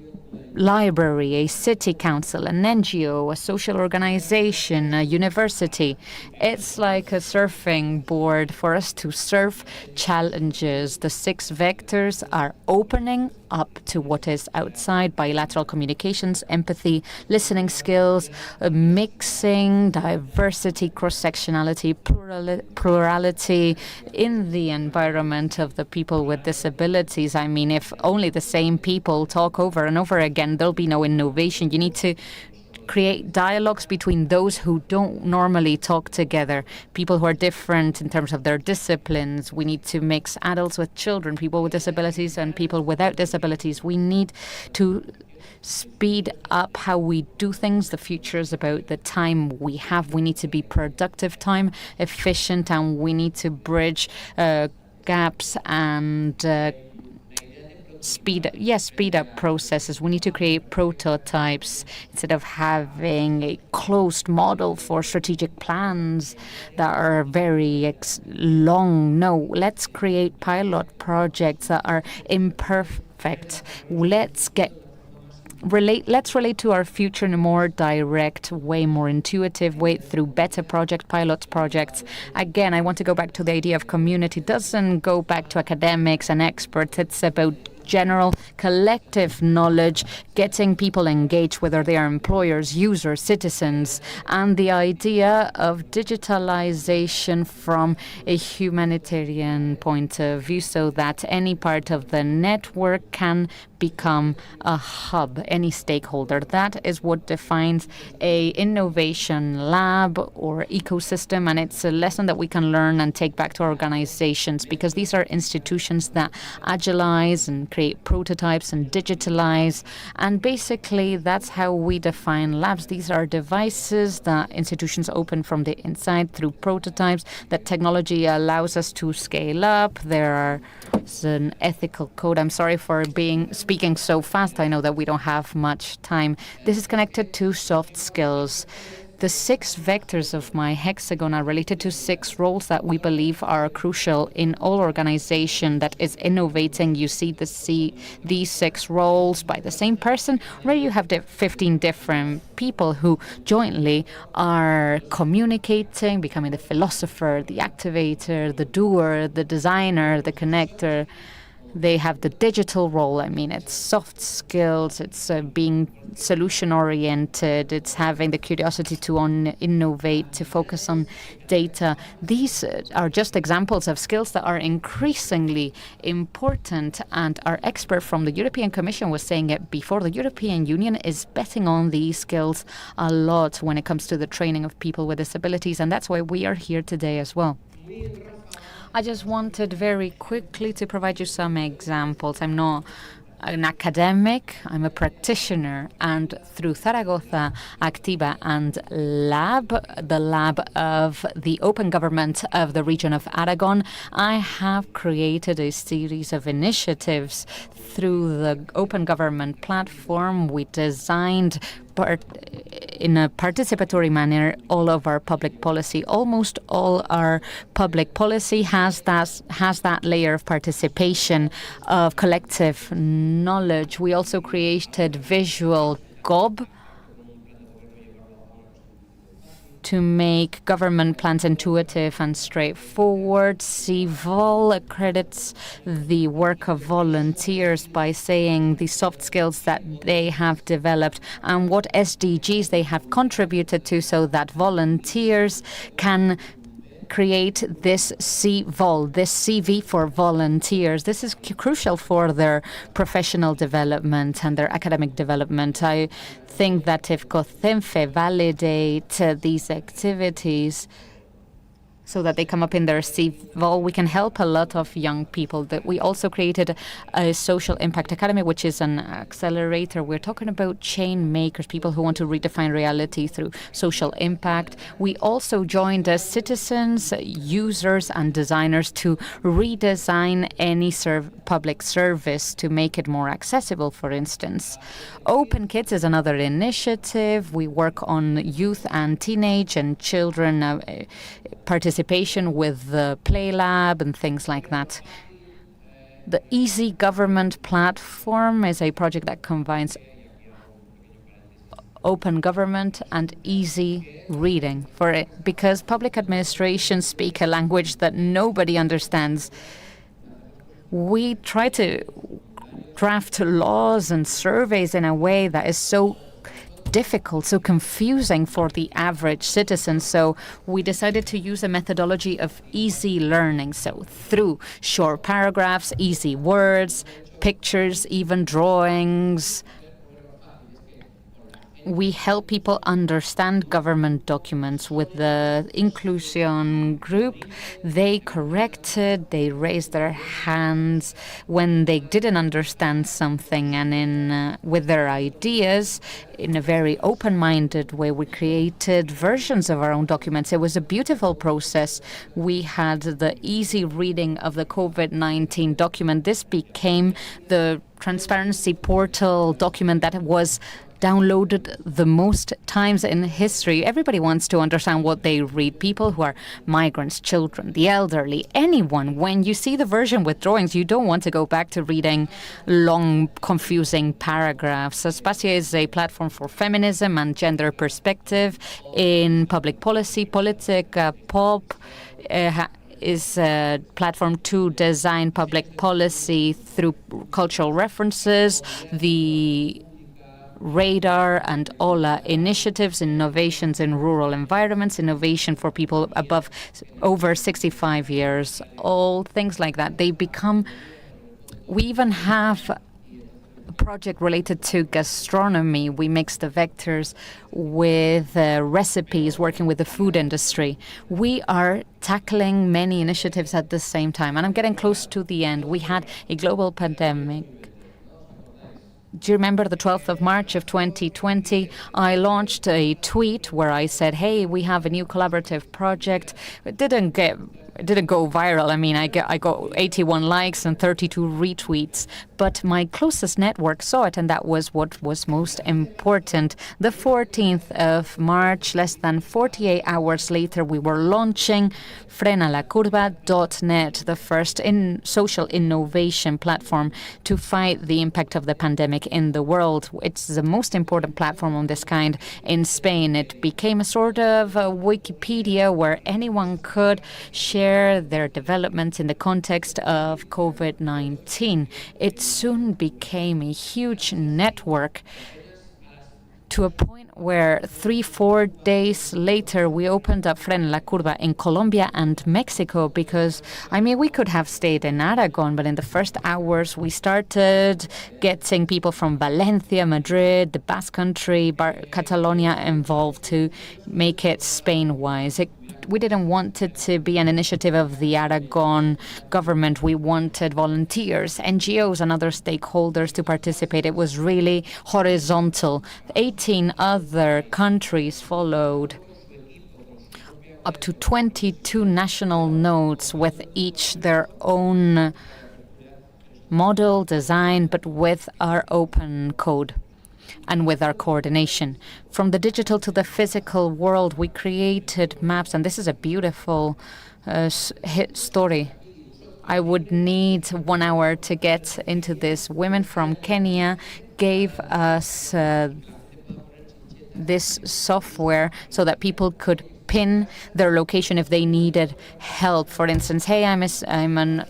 library, a city council, an NGO, a social organization, a university. It's like a surfing board for us to surf challenges. The 6 vectors are opening up to what is outside: bilateral communications, empathy, listening skills, mixing, diversity, cross-sectionality, plurality in the environment of the people with disabilities. If only the same people talk over and over again, there'll be no innovation. You need to create dialogues between those who don't normally talk together, people who are different in terms of their disciplines. We need to mix adults with children, people with disabilities and people without disabilities. We need to speed up how we do things. The future is about the time we have. We need to be productive, time efficient, and we need to bridge gaps and speed up processes. We need to create prototypes instead of having a closed model for strategic plans that are very long. No, let's create pilot projects that are imperfect. Let's relate to our future in a more direct way, more intuitive way, through better pilot projects. Again, I want to go back to the idea of community. It doesn't go back to academics and experts. It's about general collective knowledge, getting people engaged, whether they are employers, users, citizens, and the idea of digitalization from a humanitarian point of view, so that any part of the network can become a hub, any stakeholder. That is what defines a innovation lab or ecosystem, and it's a lesson that we can learn and take back to our organizations, because these are institutions that agilize and create prototypes and digitalize, and basically that's how we define labs. These are devices that institutions open from the inside through prototypes that technology allows us to scale up. There's an ethical code. I'm sorry for speaking so fast. I know that we don't have much time. This is connected to soft skills. The 6 vectors of my hexagon are related to 6 roles that we believe are crucial in all organization that is innovating. You see these 6 roles by the same person, where you have 15 different people who jointly are communicating, becoming the philosopher, the activator, the doer, the designer, the connector. They have the digital role. I mean, it's soft skills, it's being solution-oriented, it's having the curiosity to innovate, to focus on data. These are just examples of skills that are increasingly important, and our expert from the European Commission was saying it before. The European Union is betting on these skills a lot when it comes to the training of people with disabilities, and that's why we are here today as well. I just wanted very quickly to provide you some examples. I'm not an academic, I'm a practitioner, and through Zaragoza Activa and Lab, the lab of the open government of the region of Aragon, I have created a series of initiatives through the open government platform. We designed in a participatory manner all of our public policy. Almost all our public policy has that layer of participation, of collective knowledge. We also created Visual GOB to make government plans intuitive and straightforward. CIVOL accredits the work of volunteers by saying the soft skills that they have developed and what SDGs they have contributed to, so that volunteers can create this CVOL, this CV for volunteers. This is crucial for their professional development and their academic development. I think that if COCEMFE validate these activities so that they come up in their CVOL, we can help a lot of young people. That we also created a Social Impact Academy, which is an accelerator. We're talking about chain makers, people who want to redefine reality through social impact. We also joined as citizens, users, and designers to redesign any public service to make it more accessible, for instance. Open Kids is another initiative. We work on youth and teenage and children participation with the Play Lab and things like that. The Easy Government platform is a project that combines open government and easy reading for it, because public administrations speak a language that nobody understands. We try to draft laws and surveys in a way that is so difficult, so confusing for the average citizen. So we decided to use a methodology of easy learning. So through short paragraphs, easy words, pictures, even drawings, we help people understand government documents. With the inclusion group, they corrected, they raised their hands when they didn't understand something, and with their ideas, in a very open-minded way, we created versions of our own documents. It was a beautiful process. We had the easy reading of the COVID-19 document. This became the transparency portal document that was downloaded the most times in history. Everybody wants to understand what they read. People who are migrants, children, the elderly, anyone. When you see the version with drawings, you don't want to go back to reading long, confusing paragraphs. Espacio is a platform for feminism and gender perspective in public policy. Politica Pop is a platform to design public policy through cultural references. The Radar and OLA initiatives, innovations in rural environments, innovation for people over 65 years old, things like that. We even have a project related to gastronomy. We mix the vectors with recipes, working with the food industry. We are tackling many initiatives at the same time, and I'm getting close to the end. We had a global pandemic. Do you remember the 12th of March of 2020? I launched a tweet where I said, hey, we have a new collaborative project. It didn't go viral. I mean, I got 81 likes and 32 retweets, but my closest network saw it, and that was what was most important. The 14th of March, less than 48 hours later, we were launching frenalacurva.net, the first social innovation platform to fight the impact of the pandemic in the world. It's the most important platform on this kind in Spain. It became a sort of a Wikipedia where anyone could share their developments in the context of COVID-19. It soon became a huge network to a point where 3-4 days later we opened up Fren La Curva in Colombia and Mexico, because, I mean, we could have stayed in Aragon, but in the first hours we started getting people from Valencia, Madrid, the Basque Country, Catalonia involved to make it Spain-wise. We didn't want it to be an initiative of the Aragon government. We wanted volunteers, NGOs, and other stakeholders to participate. It was really horizontal. 18 other countries followed, up to 22 national nodes with each their own model, design, but with our open code and with our coordination. From the digital to the physical world, we created maps, and this is a beautiful story. I would need 1 hour to get into this. Women from Kenya gave us this software so that people could pin their location if they needed help. For instance, hey, I'm an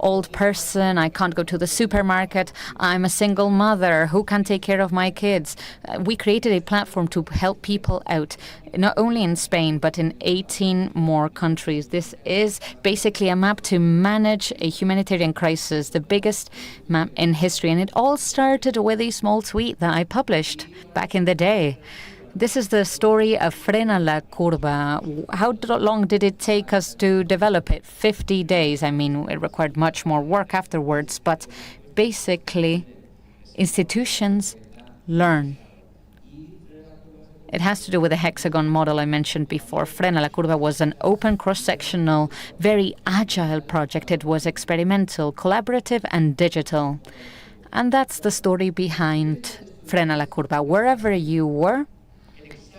old person, I can't go to the supermarket, I'm a single mother, who can take care of my kids? We created a platform to help people out, not only in Spain, but in 18 more countries. This is basically a map to manage a humanitarian crisis, the biggest map in history. And it all started with a small tweet that I published back in the day. This is the story of Frena la Curva. How long did it take us to develop it? 50 days. I mean, it required much more work afterwards, but basically, institutions learn. It has to do with the hexagon model I mentioned before. Frena la Curva was an open, cross-sectional, very agile project. It was experimental, collaborative, and digital. And that's the story behind Frena la Curva. Wherever you were,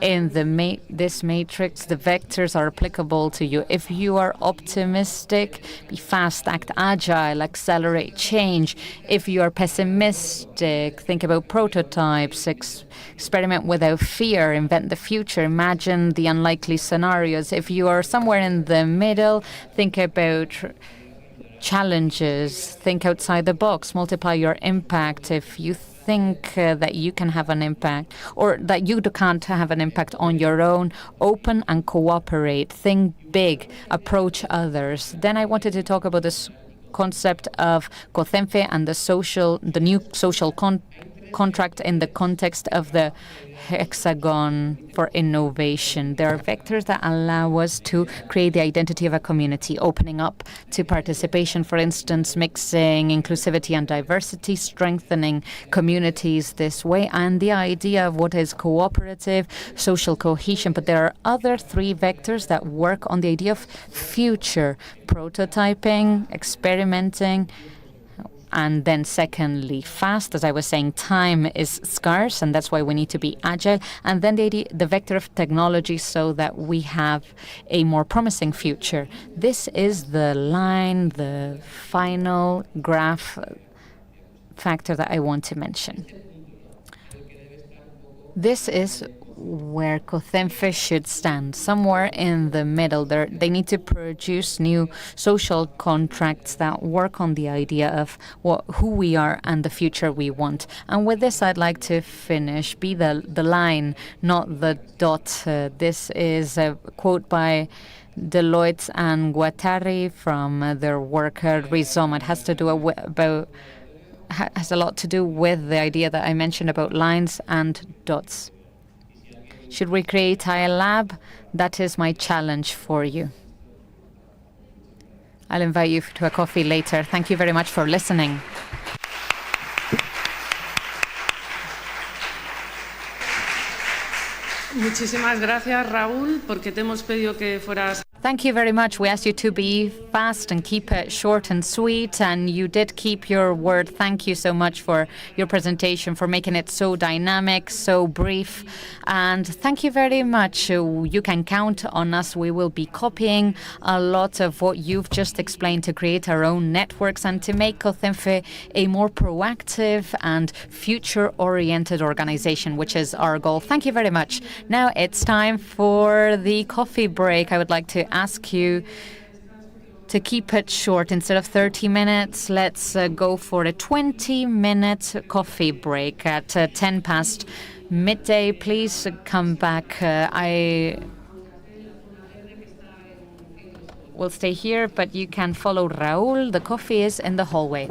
in this matrix, the vectors are applicable to you. If you are optimistic, be fast, act agile, accelerate change. If you are pessimistic, think about prototypes, experiment without fear, invent the future, imagine the unlikely scenarios. If you are somewhere in the middle, think about challenges, think outside the box, multiply your impact. If you think that you can have an impact, or that you can't have an impact on your own, open and cooperate, think big, approach others. Then I wanted to talk about this concept of COCEMFE and the new social contract in the context of the hexagon for innovation. There are vectors that allow us to create the identity of a community, opening up to participation, for instance, mixing inclusivity and diversity, strengthening communities this way, and the idea of what is cooperative, social cohesion. But there are other three vectors that work on the idea of future, prototyping, experimenting, And then secondly, fast. As I was saying, time is scarce, and that's why we need to be agile. And then the vector of technology so that we have a more promising future. This is the line, the final graph factor that I want to mention. This is where COCEMFE should stand, somewhere in the middle. They need to produce new social contracts that work on the idea of who we are and the future we want. And with this, I'd like to finish. Be the line, not the dot. This is a quote by Deloitte and Guattari from their work Rhizome. It has to do has a lot to do with the idea that I mentioned about lines and dots. Should we create a lab? That is my challenge for you. I'll invite you to a coffee later. Thank you very much for listening. Muchísimas gracias, Raúl, porque te hemos pedido que fueras. Thank you very much. We asked you to be fast and keep it short and sweet, and you did keep your word. Thank you so much for your presentation, for making it so dynamic, so brief. And thank you very much. You can count on us. We will be copying a lot of what you've just explained to create our own networks and to make COCEMFE a more proactive and future-oriented organization, which is our goal. Thank you very much. Now it's time for the coffee break. I would like to ask you to keep it short. Instead of 30 minutes, let's go for a 20-minute coffee break at 10 past midday. Please come back. I will stay here, but you can follow Raúl. The coffee is in the hallway.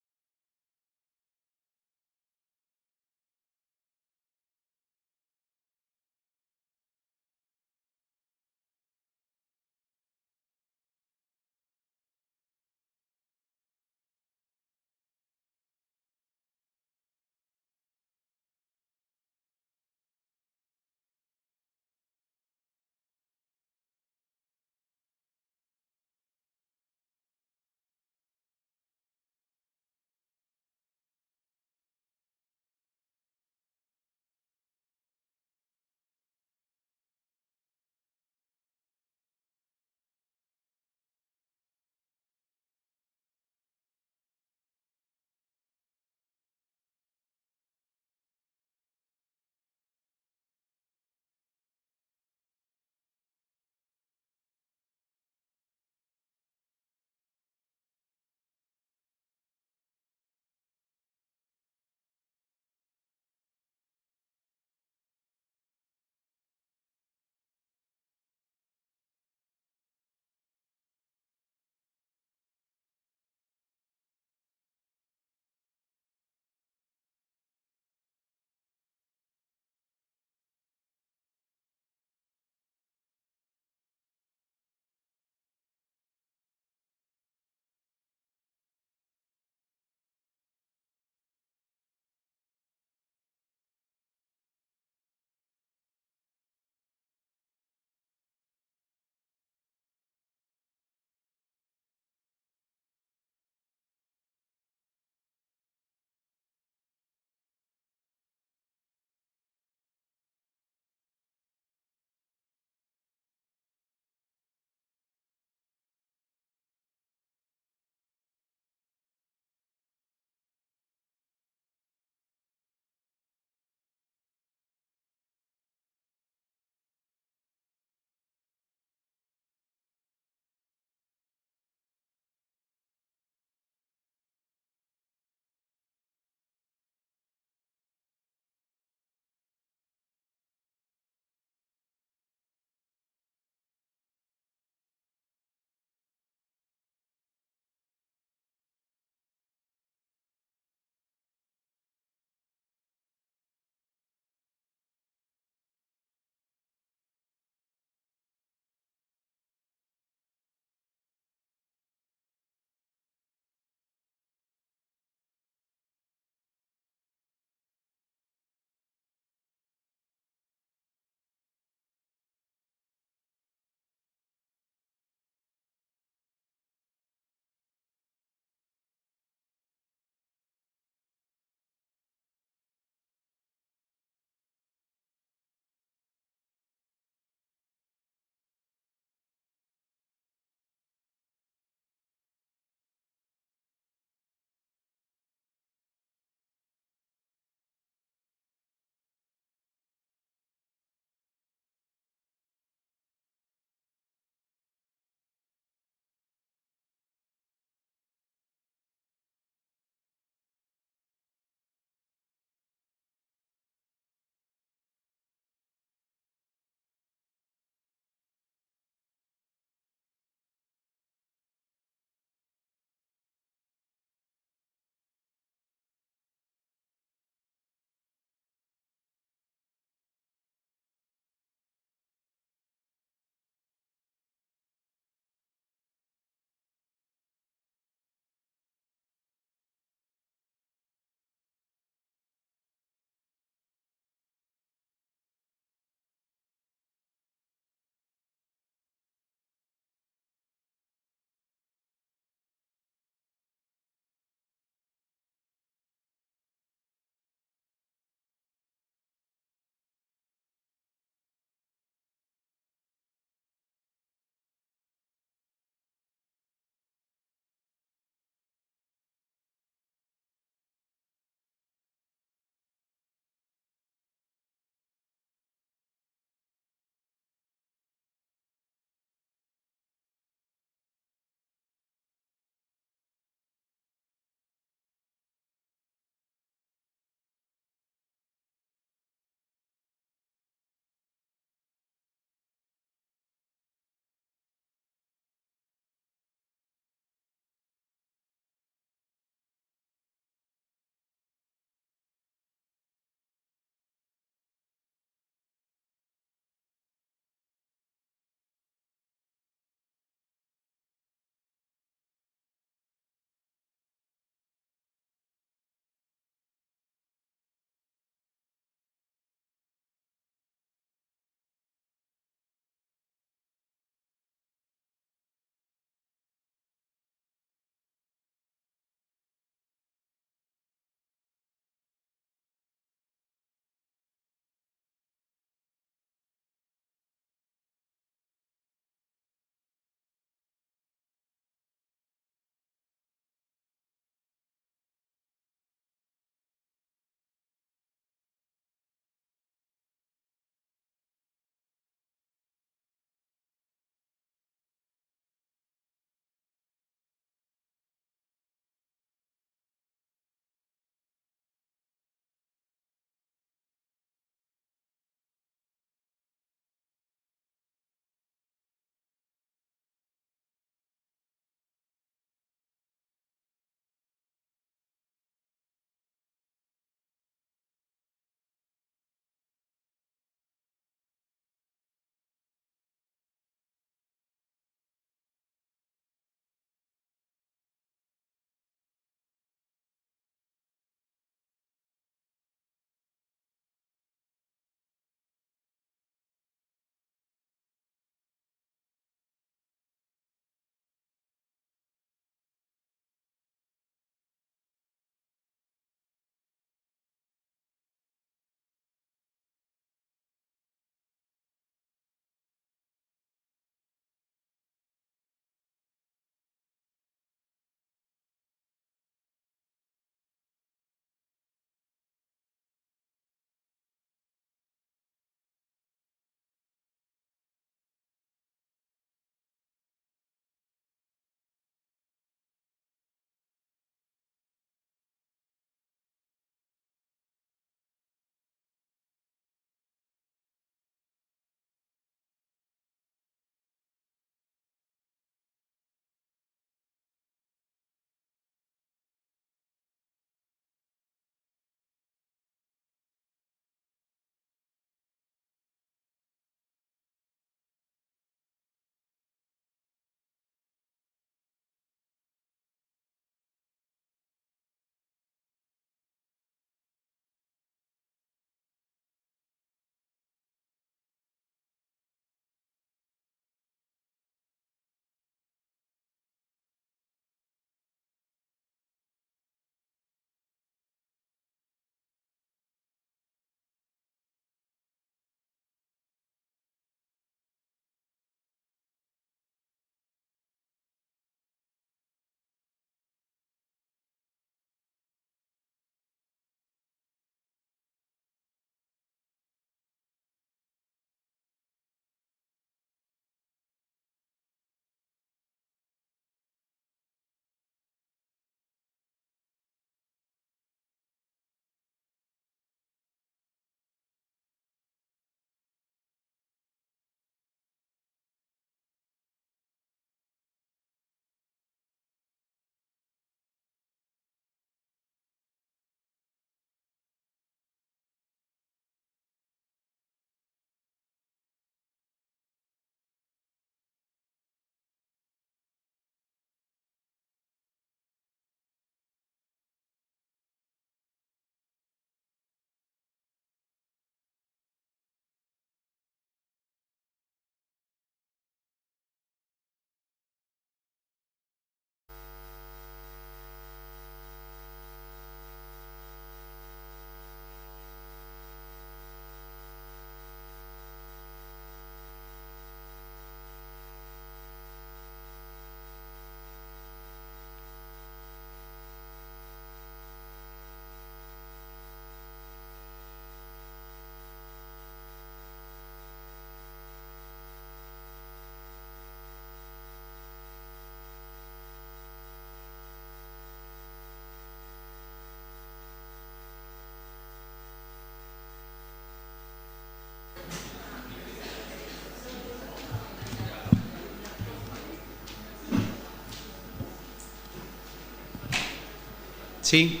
Sí.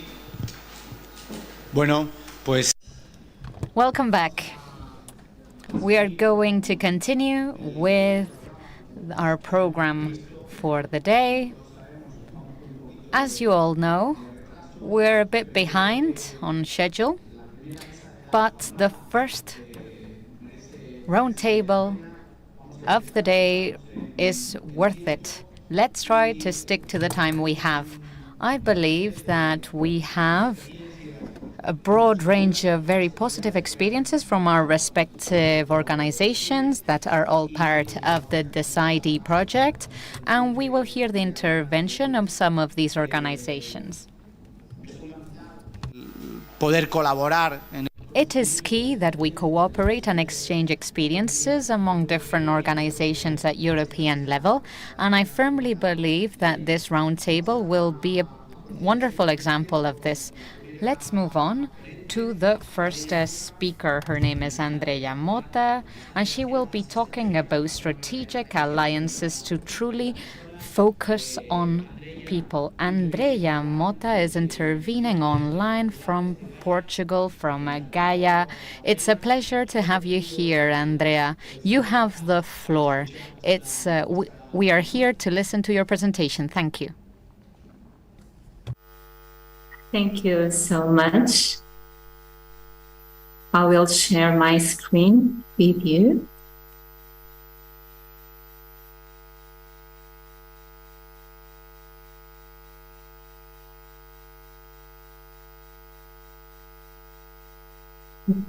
Bueno, pues. Welcome back. We are going to continue with our program for the day. As you all know, we're a bit behind on schedule, but the first roundtable of the day is worth it. Let's try to stick to the time we have. I believe that we have a broad range of very positive experiences from our respective organizations that are all part of the Decid-E Project, and we will hear the intervention of some of these organizations. Poder colaborar en. It is key that we cooperate and exchange experiences among different organizations at European level, and I firmly believe that this roundtable will be a wonderful example of this. Let's move on to the first speaker. Her name is Andrea Mota, and she will be talking about strategic alliances to truly focus on people. Andrea Mota is intervening online from Portugal, from Gaia. It's a pleasure to have you here, Andrea. You have the floor. We are here to listen to your presentation. Thank you. Thank you so much. I will share my screen with you.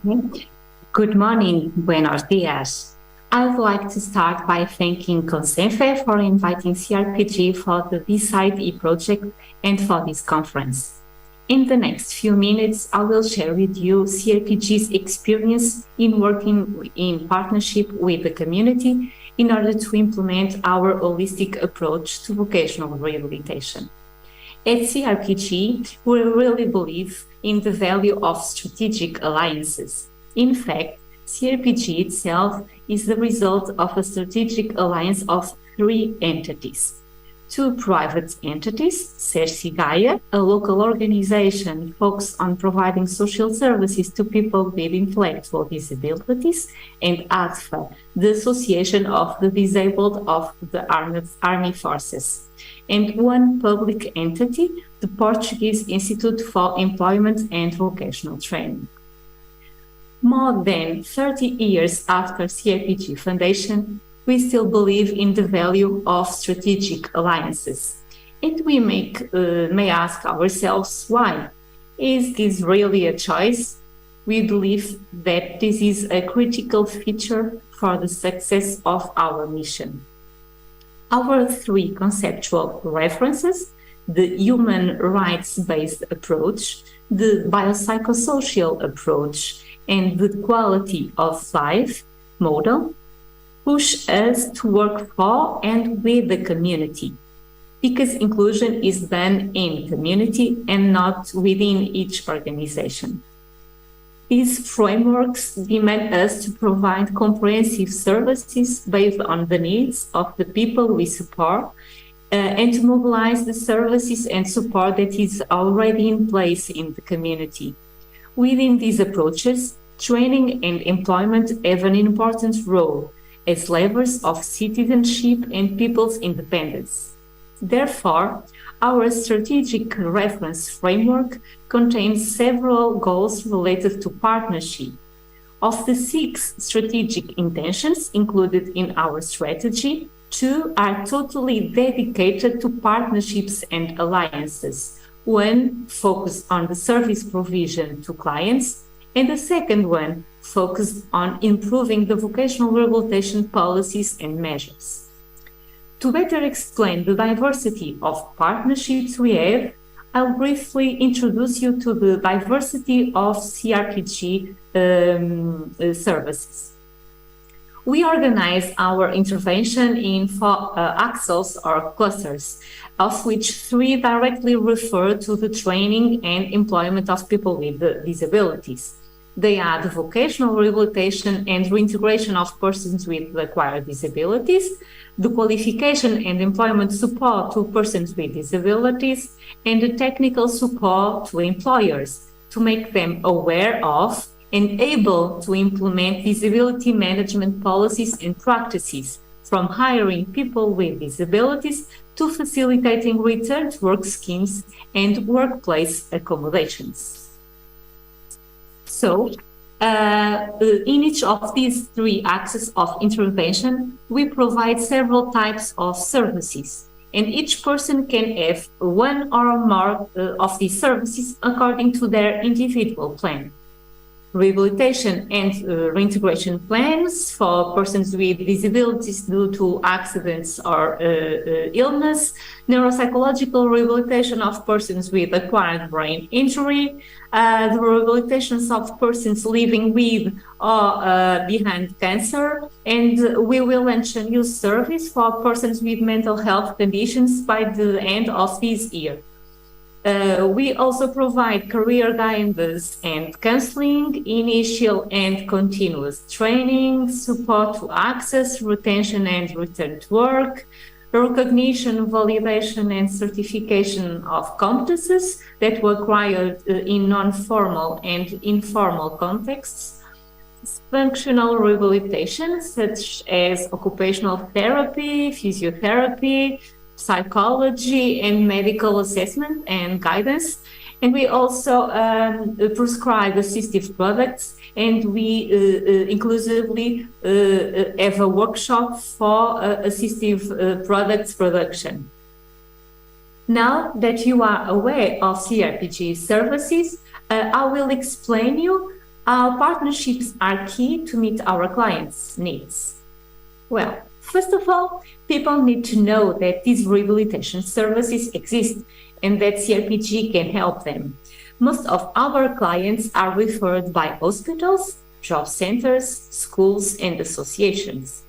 Okay. Good morning, buenos dias. I would like to start by thanking COCEMFE for inviting CRPG for the Decid-E Project and for this conference. In the next few minutes, I will share with you CRPG's experience in working in partnership with the community in order to implement our holistic approach to vocational rehabilitation. At CRPG, we really believe in the value of strategic alliances. In fact, CRPG itself is the result of a strategic alliance of 3 entities. 2 private entities, CERSI Gaia, a local organization focused on providing social services to people with intellectual disabilities, and ADFA, the Association of the Disabled of the Army Forces, and 1 public entity, the Portuguese Institute for Employment and Vocational Training. More than 30 years after CRPG foundation, we still believe in the value of strategic alliances. And we may ask ourselves why. Is this really a choice? We believe that this is a critical feature for the success of our mission. Our 3 conceptual references, the human rights-based approach, the biopsychosocial approach, and the quality of life model, push us to work for and with the community, because inclusion is done in community and not within each organization. These frameworks demand us to provide comprehensive services based on the needs of the people we support, and to mobilize the services and support that is already in place in the community. Within these approaches, training and employment have an important role as levers of citizenship and people's independence. Therefore, our strategic reference framework contains several goals related to partnership. Of the 6 strategic intentions included in our strategy, 2 are totally dedicated to partnerships and alliances. 1 focused on the service provision to clients, and the second one focused on improving the vocational rehabilitation policies and measures. To better explain the diversity of partnerships we have, I'll briefly introduce you to the diversity of CRPG services. We organize our intervention in 4 axles or clusters, of which 3 directly refer to the training and employment of people with disabilities. They are the vocational rehabilitation and reintegration of persons with acquired disabilities, the qualification and employment support to persons with disabilities, and the technical support to employers to make them aware of and able to implement disability management policies and practices, from hiring people with disabilities to facilitating return to work schemes and workplace accommodations. So, in each of these three axes of intervention, we provide several types of services, and each person can have one or more of these services according to their individual plan. Rehabilitation and reintegration plans for persons with disabilities due to accidents or illness, neuropsychological rehabilitation of persons with acquired brain injury, the rehabilitations of persons living with or behind cancer, and we will launch a new service for persons with mental health conditions by the end of this year. We also provide career guidance and counseling, initial and continuous training, support to access, retention and return to work, recognition, validation and certification of competences that were acquired in non-formal and informal contexts, functional rehabilitation such as occupational therapy, physiotherapy, psychology and medical assessment and guidance. And we also prescribe assistive products, and we inclusively have a workshop for assistive products production. Now that you are aware of CRPG services, I will explain you how partnerships are key to meet our clients' needs. Well, first of all, people need to know that these rehabilitation services exist and that CRPG can help them. Most of our clients are referred by hospitals, job centers, schools, and associations.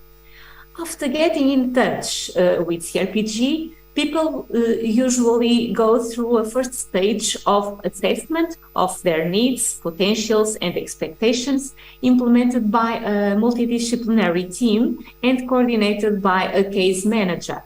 After getting in touch with CRPG, people usually go through a first stage of assessment of their needs, potentials, and expectations, implemented by a multidisciplinary team and coordinated by a case manager.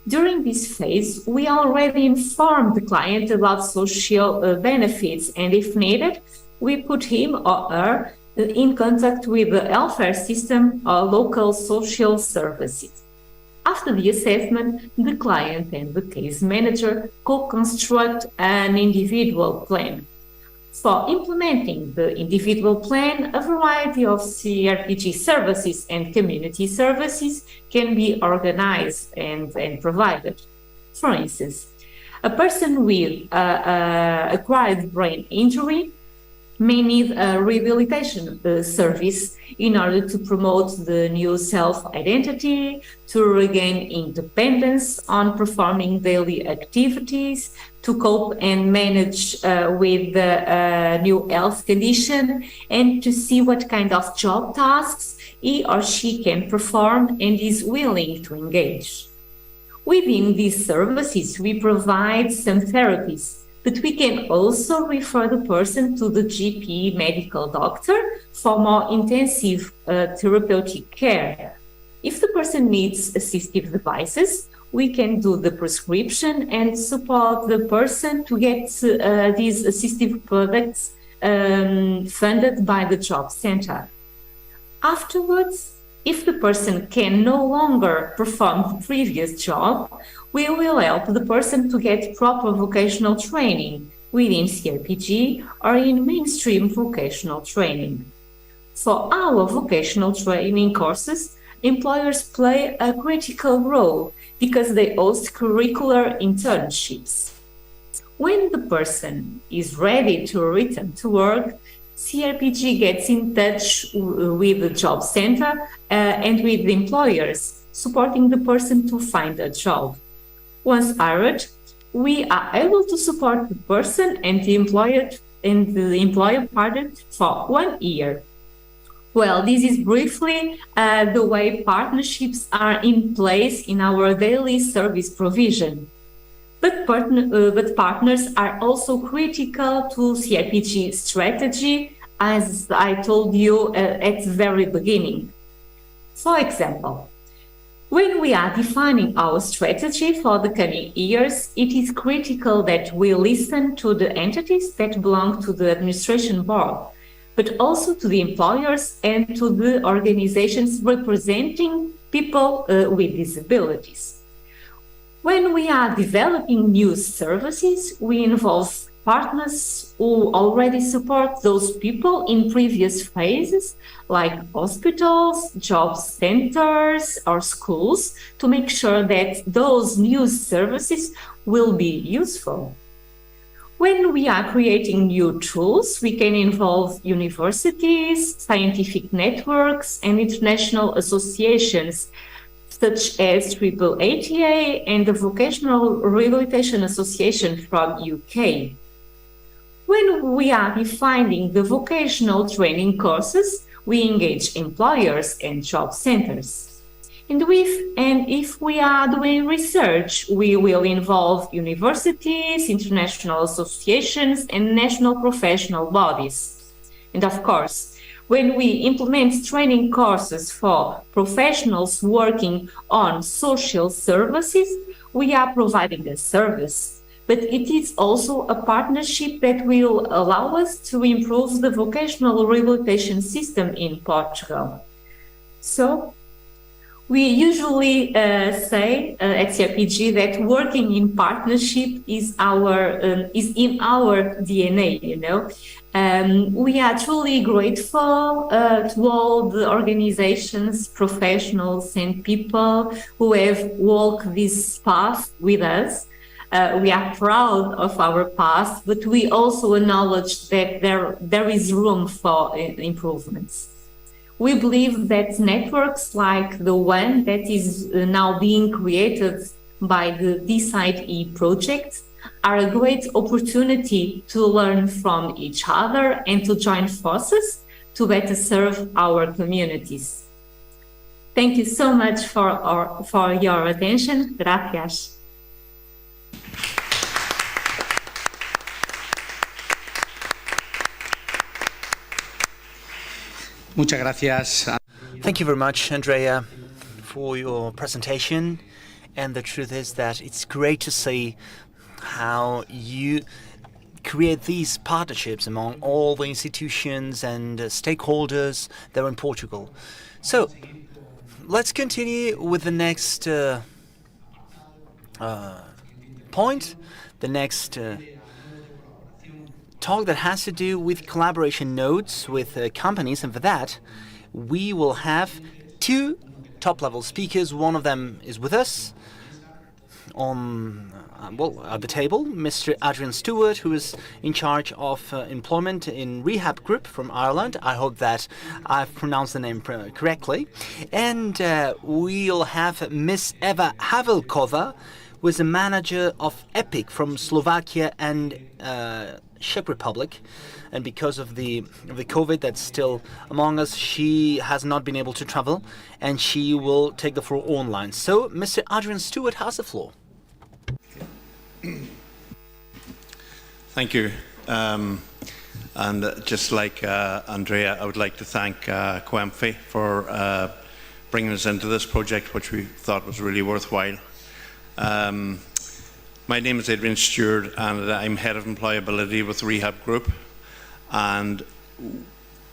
During this phase, we already inform the client about social benefits, and if needed, we put him or her in contact with the welfare system or local social services. After the assessment, the client and the case manager co-construct an individual plan. For implementing the individual plan, a variety of CRPG services and community services can be organized and provided. For instance, a person with acquired brain injury may need a rehabilitation service in order to promote the new self-identity, to regain independence on performing daily activities, to cope and manage with the new health condition, and to see what kind of job tasks he or she can perform and is willing to engage. Within these services, we provide some therapies, but we can also refer the person to the GP medical doctor for more intensive therapeutic care. If the person needs assistive devices, we can do the prescription and support the person to get these assistive products funded by the job center. Afterwards, if the person can no longer perform the previous job, we will help the person to get proper vocational training within CRPG or in mainstream vocational training. For our vocational training courses, employers play a critical role because they host curricular internships. When the person is ready to return to work, CRPG gets in touch with the job center and with the employers, supporting the person to find a job. Once hired, we are able to support the person and the employer partner for 1 year. Well, this is briefly the way partnerships are in place in our daily service provision. But partners are also critical to CRPG strategy as I told you at the very beginning. For example, when we are defining our strategy for the coming years, it is critical that we listen to the entities that belong to the administration board, but also to the employers and to the organizations representing people with disabilities. When we are developing new services, we involve partners who already support those people in previous phases, like hospitals, job centers, or schools, to make sure that those new services will be useful. When we are creating new tools, we can involve universities, scientific networks, and international associations, such as AAATA and the Vocational Rehabilitation Association from UK. When we are defining the vocational training courses, we engage employers and job centers. And if we are doing research, we will involve universities, international associations, and national professional bodies. And of course, when we implement training courses for professionals working on social services, we are providing a service. But it is also a partnership that will allow us to improve the vocational rehabilitation system in Portugal. So, we usually say at CRPG that working in partnership is in our DNA, you know. We are truly grateful to all the organizations, professionals, and people who have walked this path with us. We are proud of our past, but we also acknowledge that there is room for improvements. We believe that networks like the one that is now being created by the Decid-E Project are a great opportunity to learn from each other and to join forces to better serve our communities. Thank you so much for your attention. Gracias. Muchas gracias. Thank you very much, Andrea, for your presentation. And the truth is that it's great to see how you create these partnerships among all the institutions and stakeholders that are in Portugal. So let's continue with the next point, the next talk that has to do with collaboration nodes with companies, and for that we will have two top-level speakers. One of them is with us on at the table, Mr. Adrian Stewart, who is in charge of employment in Rehab Group from Ireland. I hope that I've pronounced the name correctly. And we'll have Miss Eva Havelkova, who is a manager of EPIC from Slovakia and Czech Republic, and because of the COVID that's still among us, she has not been able to travel, and she will take the floor online. So, Mr. Adrian Stewart has the floor. Thank you. And just like Andrea, I would like to thank COCEMFE for bringing us into this project, which we thought was really worthwhile. My name is Adrian Stewart, and I'm Head of Employability with Rehab Group, and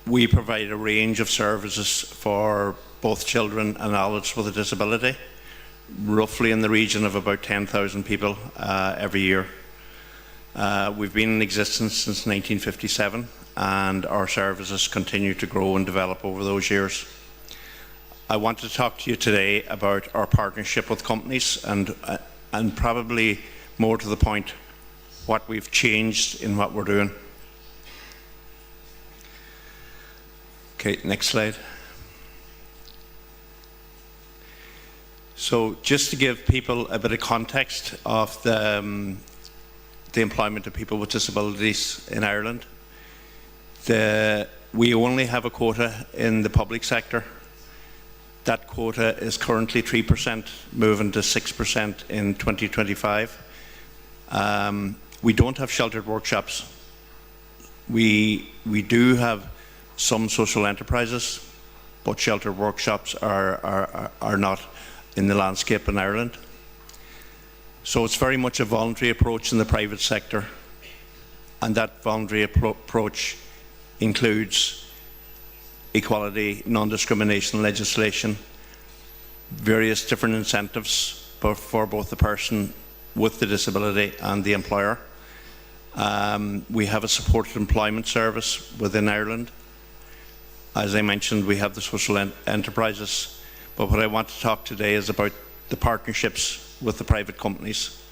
we provide a range of services for both children and adults with a disability, roughly in the region of about 10,000 people every year. We've been in existence since 1957, and our services continue to grow and develop over those years. I want to talk to you today about our partnership with companies and probably more to the point, what we've changed in what we're doing. Okay, next slide. So just to give people a bit of context of the employment of people with disabilities in Ireland, we only have a quota in the public sector. That quota is currently 3%, moving to 6% in 2025. We don't have sheltered workshops, We do have some social enterprises, but shelter workshops are not in the landscape in Ireland. So it's very much a voluntary approach in the private sector, and that voluntary approach includes equality, non-discrimination legislation, various different incentives for both the person with the disability and the employer. We have a supported employment service within Ireland. As I mentioned, we have the social enterprises, but what I want to talk today is about the partnerships with the private companies.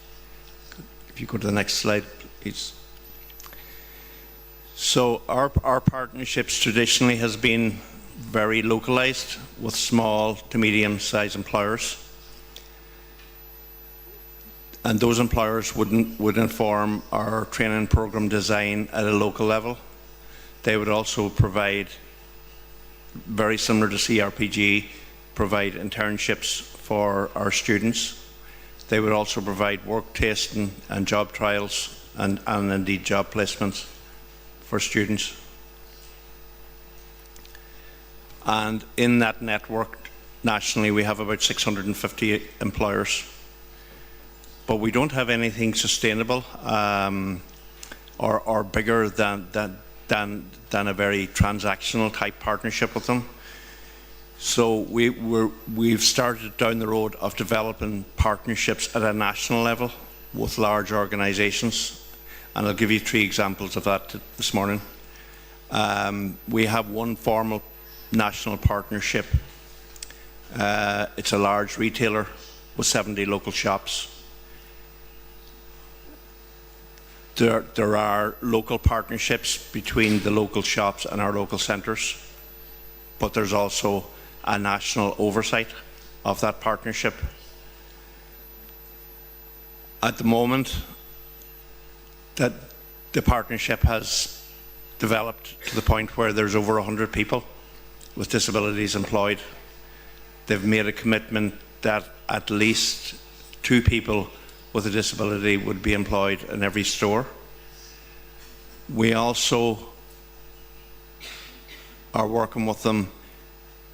If you go to the next slide, please. So our partnerships traditionally has been very localized with small to medium-sized employers. And those employers would inform our training program design at a local level. They would also provide, very similar to CRPG, provide internships for our students. They would also provide work tasting and job trials and indeed job placements for students. And in that network, nationally, we have about 650 employers. But we don't have anything sustainable or bigger than a very transactional type partnership with them. So we've started down the road of developing partnerships at a national level with large organisations, and I'll give you 3 examples of that this morning. We have one formal national partnership. It's a large retailer with 70 local shops. There are local partnerships between the local shops and our local centres, but there's also a national oversight of that partnership. At the moment, that the partnership has developed to the point where there's over 100 people with disabilities employed. They've made a commitment that at least 2 people with a disability would be employed in every store. We also are working with them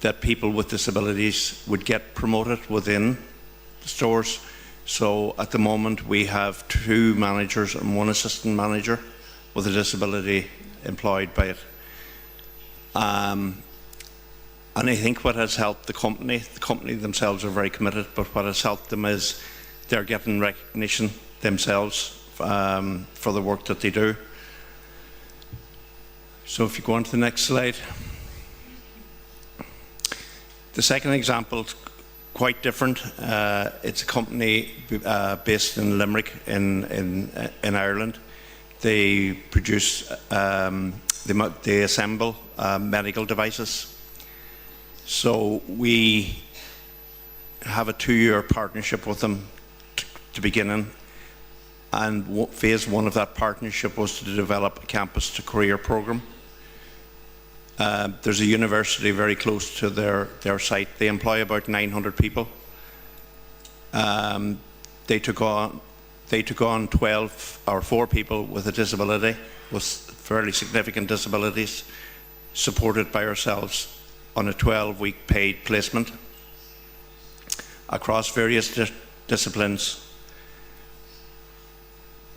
that people with disabilities would get promoted within the stores. So at the moment we have 2 managers and 1 assistant manager with a disability employed by it. And I think what has helped the company themselves are very committed, but what has helped them is they're getting recognition themselves for the work that they do. So if you go on to the next slide. The second example is quite different. It's a company based in Limerick in Ireland. They produce, they assemble medical devices. So we have a 2-year partnership with them to begin in, and phase 1 of that partnership was to develop a campus to career program. There's a university very close to their site. They employ about 900 people. They took on 4 people with a disability, with fairly significant disabilities, supported by ourselves on a 12-week paid placement across various disciplines.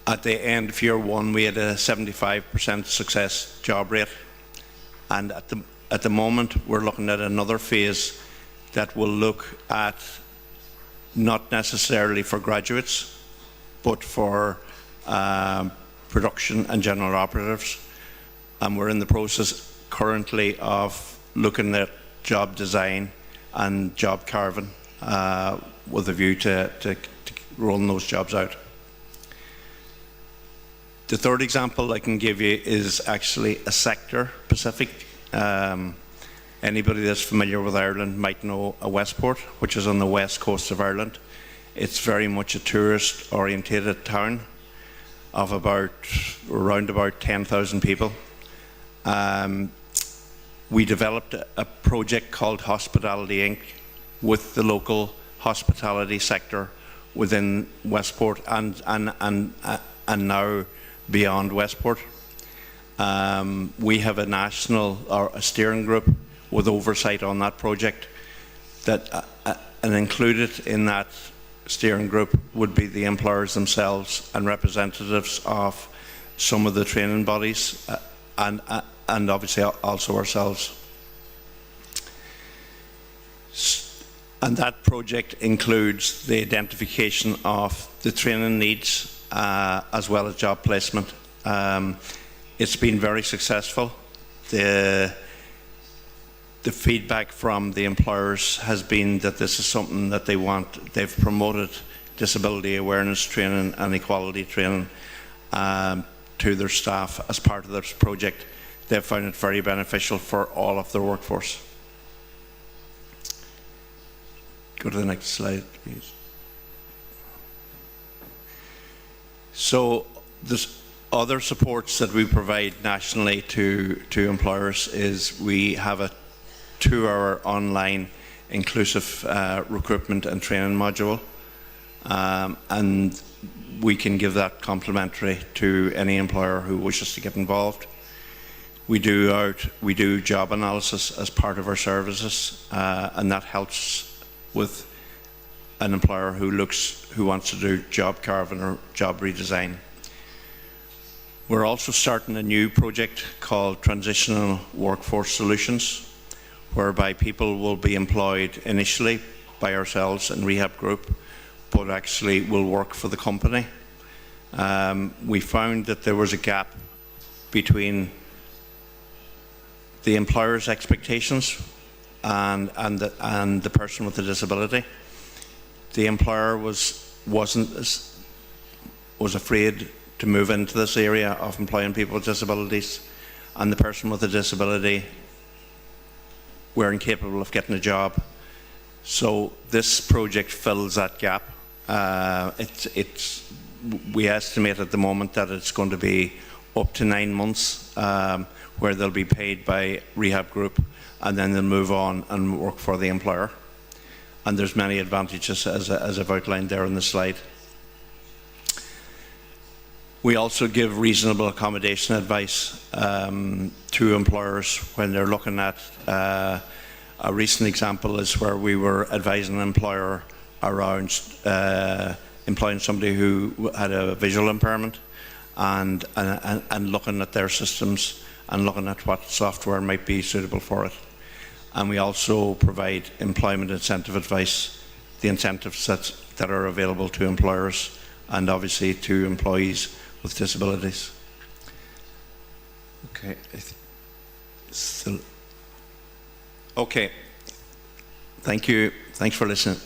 At the end of year 1, we had a 75% success job rate, and at the moment we're looking at another phase that will look at not necessarily for graduates, but for production and general operatives, and we're in the process currently of looking at job design and job carving with a view to rolling those jobs out. The third example I can give you is actually a sector specific. Anybody that's familiar with Ireland might know a Westport, which is on the west coast of Ireland. It's very much a tourist orientated town of around about 10,000 people. We developed a project called Hospitality Inc. with the local hospitality sector within Westport and now beyond Westport. We have a national or a steering group with oversight on that project. That and included in that steering group would be the employers themselves and representatives of some of the training bodies, and obviously also ourselves. And that project includes the identification of the training needs as well as job placement. It's been very successful. The feedback from the employers has been that this is something that they want. They've promoted disability awareness training and equality training to their staff as part of this project. They've found it very beneficial for all of their workforce. Go to the next slide, please. So there's other supports that we provide nationally to employers is we have a 2-hour online inclusive recruitment and training module, and we can give that complimentary to any employer who wishes to get involved. We do job analysis as part of our services, and that helps with an employer who wants to do job carving or job redesign. We're also starting a new project called Transitional Workforce Solutions, whereby people will be employed initially by ourselves in Rehab Group, but actually will work for the company. We found that there was a gap between the employer's expectations and the person with the disability. The employer was afraid to move into this area of employing people with disabilities, and the person with a disability were incapable of getting a job. So this project fills that gap. We estimate at the moment that it's going to be up to 9 months where they'll be paid by Rehab Group, and then they'll move on and work for the employer. And there's many advantages as I've outlined there on the slide. We also give reasonable accommodation advice to employers when they're looking at a recent example is where we were advising an employer around employing somebody who had a visual impairment and looking at their systems and looking at what software might be suitable for it. And we also provide employment incentive advice, the incentives that are available to employers and obviously to employees with disabilities. Okay. Okay. Thank you. Thanks for listening.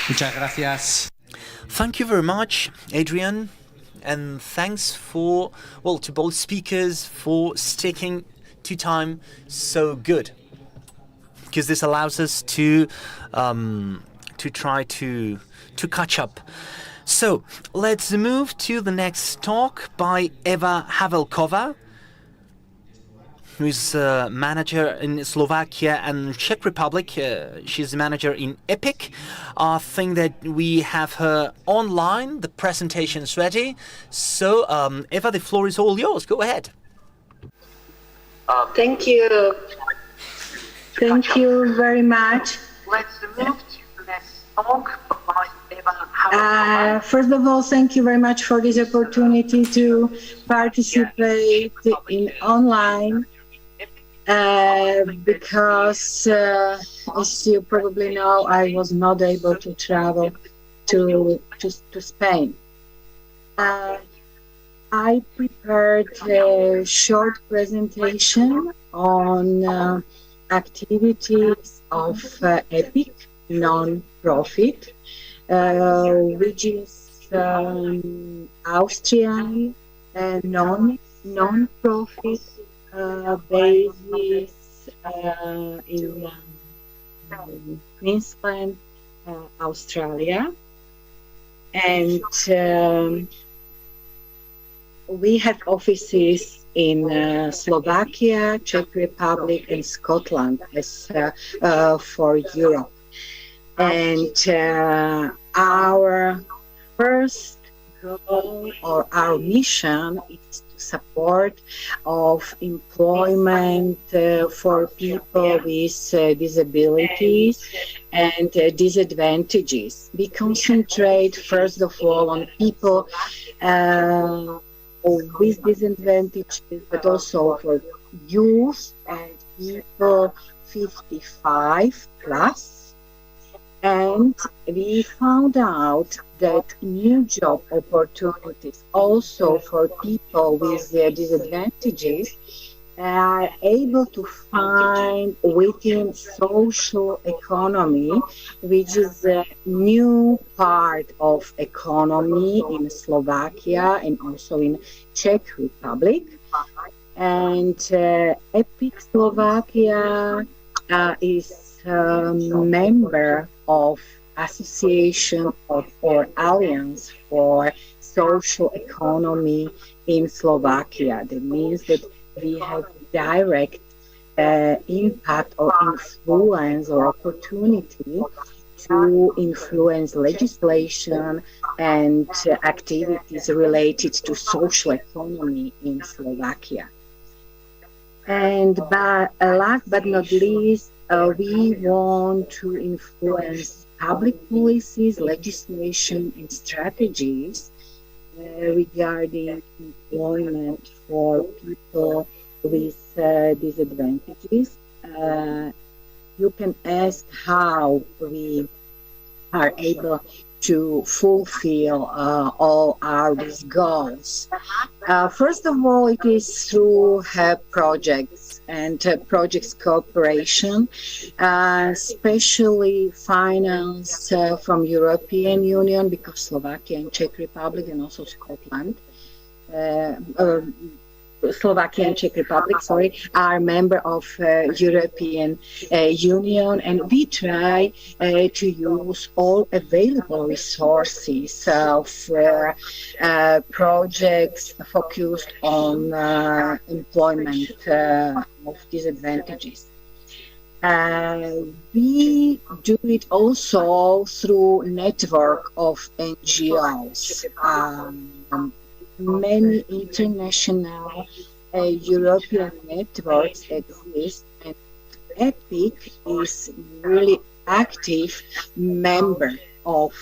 Muchas gracias. Thank you very much, Adrian, and thanks to both speakers for sticking to time so good, because this allows us to try to catch up. So let's move to the next talk by Eva Havelkova, who is a manager in Slovakia and Czech Republic. She's a manager in EPIC. I think that we have her online. The presentation is ready. So, Eva, the floor is all yours. Go ahead. Thank you. Thank you very much. Let's move to the next talk by Eva Havelkova. First of all, thank you very much for this opportunity to participate in online. Because, as you probably know, I was not able to travel to Spain. I prepared a short presentation on activities of EPIC non-profit, which is Austrian non-profit basis in Queensland, Australia, and we have offices in Slovakia, Czech Republic, and Scotland as for Europe. And our first goal or our mission is to support of employment for people with disabilities and disadvantages. We concentrate first of all on people with disadvantages, but also for youth and people 55 plus. And we found out that new job opportunities also for people with disadvantages are able to find within social economy, which is a new part of economy in Slovakia and also in Czech Republic. And EPIC Slovakia is a member of Association or Alliance for Social Economy in Slovakia. That means that we have direct impact or influence or opportunity to influence legislation and activities related to social economy in Slovakia. And last but not least, we want to influence public policies, legislation, and strategies regarding employment for people with disadvantages. You can ask how we are able to fulfill all these goals. First of all, it is through projects and projects cooperation, especially finance from European Union, because Slovakia and Czech Republic and also Scotland, Slovakia and Czech Republic, are member of European Union, and we try to use all available resources for projects focused on employment of disadvantages. We do it also through network of NGOs. Many international European networks exist, and EPIC is really active member of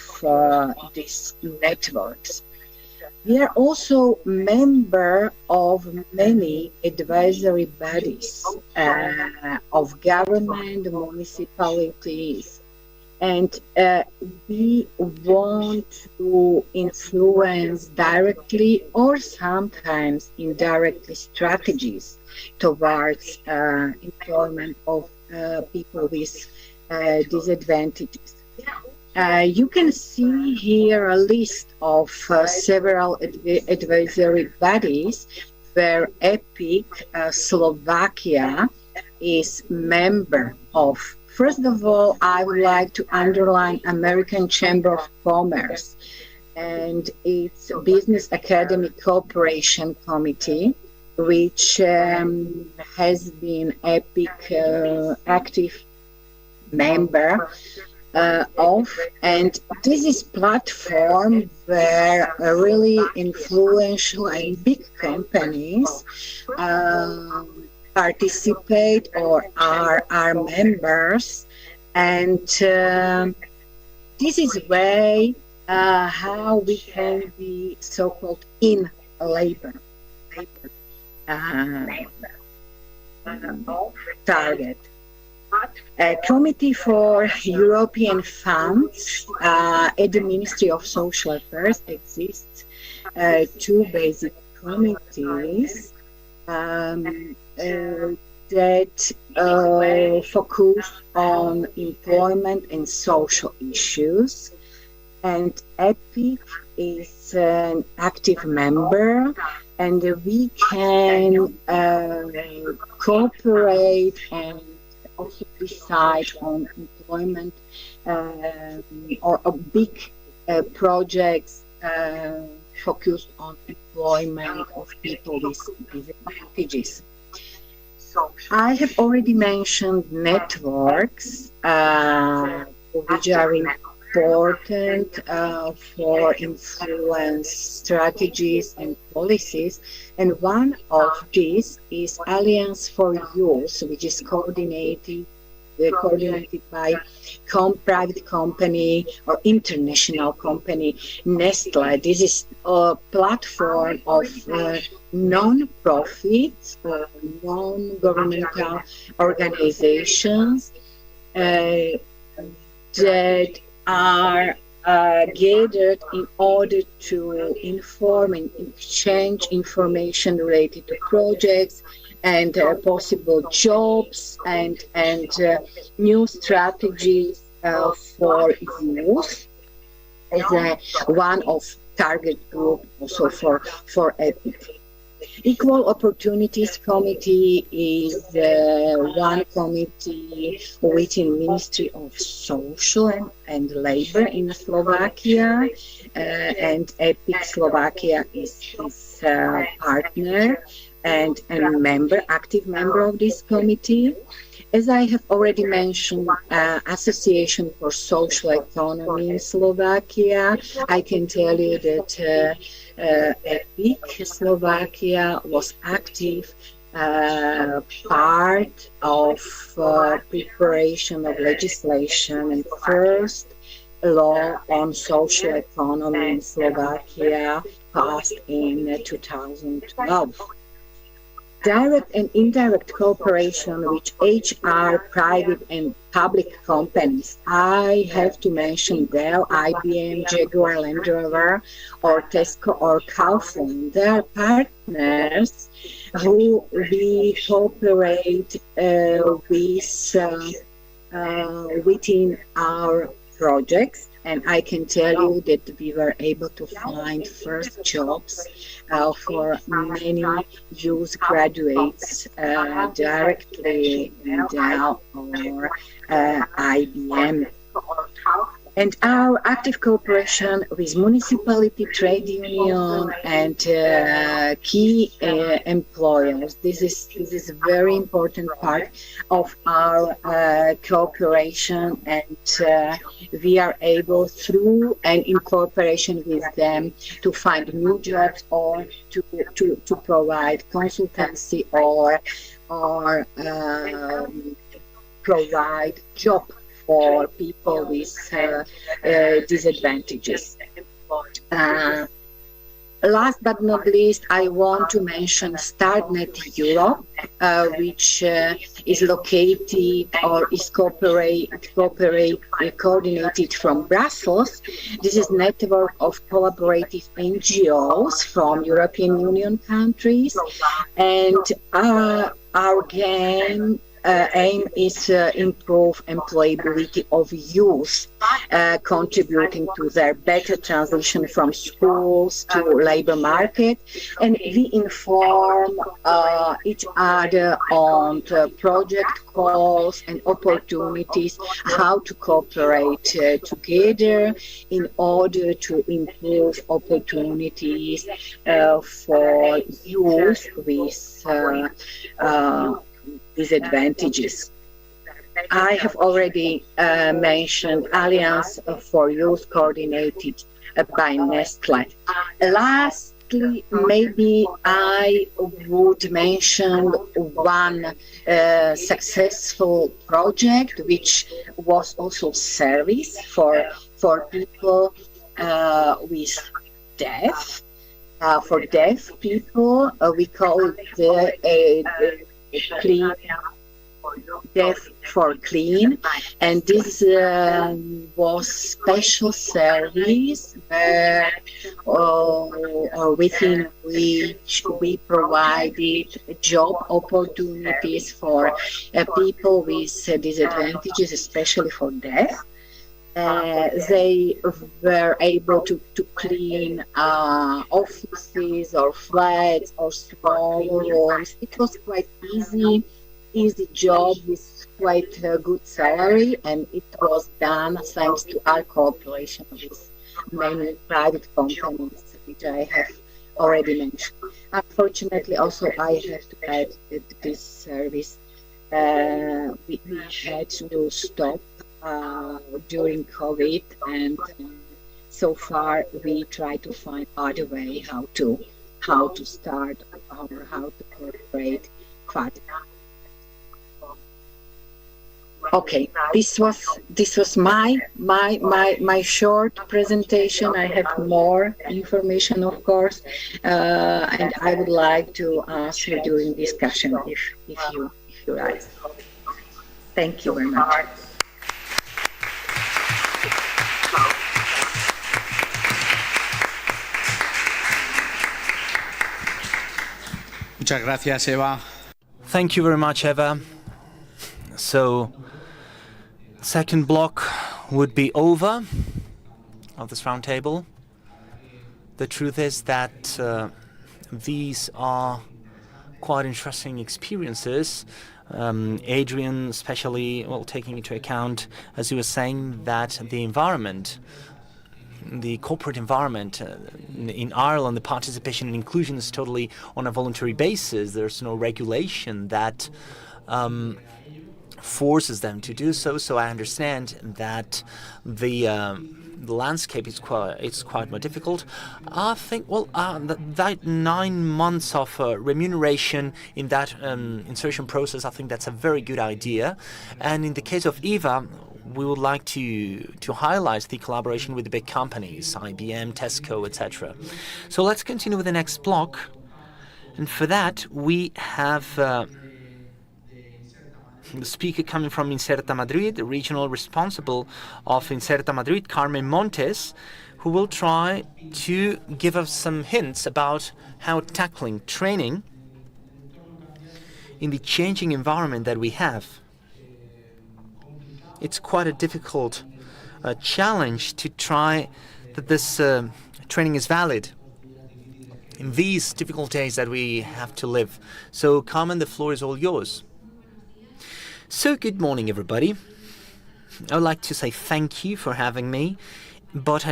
these networks. We are also member of many advisory bodies of government, municipalities, and we want to influence directly or sometimes indirectly strategies towards employment of people with disadvantages. You can see here a list of several advisory bodies where EPIC Slovakia is member of. First of all, I would like to underline American Chamber of Commerce and its Business Academy Cooperation Committee, which has been EPIC active member of, and this is platform where really influential and big companies participate or are members, and this is way how we can be so-called in labor target. A committee for European funds at the Ministry of Social Affairs exists. Two basic committees that focus on employment and social issues, and EPIC is an active member, and we can cooperate and also decide on employment or big projects focused on employment of people with disadvantages. I have already mentioned networks. which are important for influence strategies and policies. And one of these is Alliance for Youth, which is coordinated by private company or international company Nestle. This is a platform of non-profit, non-governmental organizations that are gathered in order to inform and exchange information related to projects and possible jobs and new strategies for youth as one of target group also for EPIC. Equal Opportunities Committee is one committee within Ministry of Social and Labor in Slovakia, and EPIC Slovakia is his partner and active member of this committee. As I have already mentioned, Association for Social Economy in Slovakia, I can tell you that EPIC Slovakia was active part of preparation of legislation and first law on social economy in Slovakia passed in 2012. Direct and indirect cooperation with HR, private and public companies. I have to mention Dell, IBM, Jaguar Land Rover, or Tesco or Kaufland. They are partners who we cooperate within our projects. And I can tell you that we were able to find first jobs for many youth graduates directly in Dell or IBM. And our active cooperation with municipality, trade union, and key employers. This is a very important part of our cooperation, and we are able, through and in cooperation with them, to find new jobs or to provide consultancy or provide job for people with disadvantages. Last but not least, I want to mention StartNet Europe, which is located or is coordinated from Brussels. This is a network of collaborative NGOs from European Union countries, and our aim is to improve employability of youth, contributing to their better transition from schools to labor market. And we inform each other on the project calls and opportunities, how to cooperate together in order to improve opportunities for youth with disadvantages. I have already mentioned Alliance for Youth coordinated by Nestle. Lastly, maybe I would mention one successful project, which was also service for people with deaf. For deaf people, we call it Clean, Deaf for Clean, and this was special service within which we provided job opportunities for people with disadvantages, especially for deaf. They were able to clean offices or flats or small rooms. It was quite easy job with quite a good salary, and it was done thanks to our cooperation with many private companies, which I have already mentioned. Unfortunately, also I have to add that this service we had to stop during COVID, and so far we try to find other way how to start or how to incorporate FAT. Okay, this was my short presentation. I have more information, of course, and I would like to ask you during discussion if you like. Thank you very much. Muchas gracias, Eva. Thank you very much, Eva. So, second block would be over of this roundtable. The truth is that these are quite interesting experiences. Adrian, especially, well, taking into account, as you were saying, that the environment, the corporate environment in Ireland, the participation and inclusion is totally on a voluntary basis. There's no regulation that forces them to do so. So I understand that the landscape is quite more difficult. I think, well, that 9 months of remuneration in that insertion process, I think that's a very good idea. And in the case of Eva, we would like to highlight the collaboration with the big companies, IBM, Tesco, etc. So let's continue with the next block. And for that, we have the speaker coming from Inserta Madrid, the regional responsible of Inserta Madrid, Carmen Montes, who will try to give us some hints about how tackling training in the changing environment that we have. It's quite a difficult challenge to try that this training is valid in these difficult days that we have to live. So, Carmen, the floor is all yours. So, good morning, everybody. I would like to say thank you for having me, but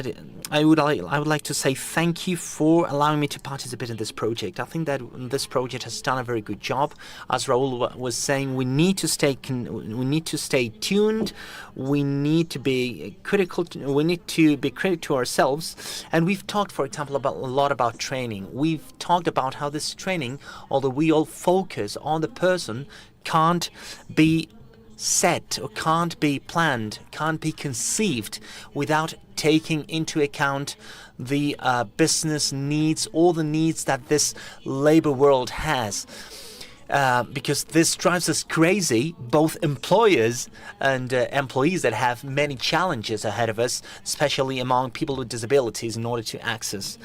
I would like to say thank you for allowing me to participate in this project. I think that this project has done a very good job. As Raul was saying, we need to stay tuned. We need to be critical. We need to be critical to ourselves. And we've talked, for example, a lot about training. We've talked about how this training, although we all focus on the person, can't be set or can't be planned, can't be conceived without taking into account the business needs, all the needs that this labor world has. Because this drives us crazy, both employers and employees that have many challenges ahead of us, especially among people with disabilities, in order to access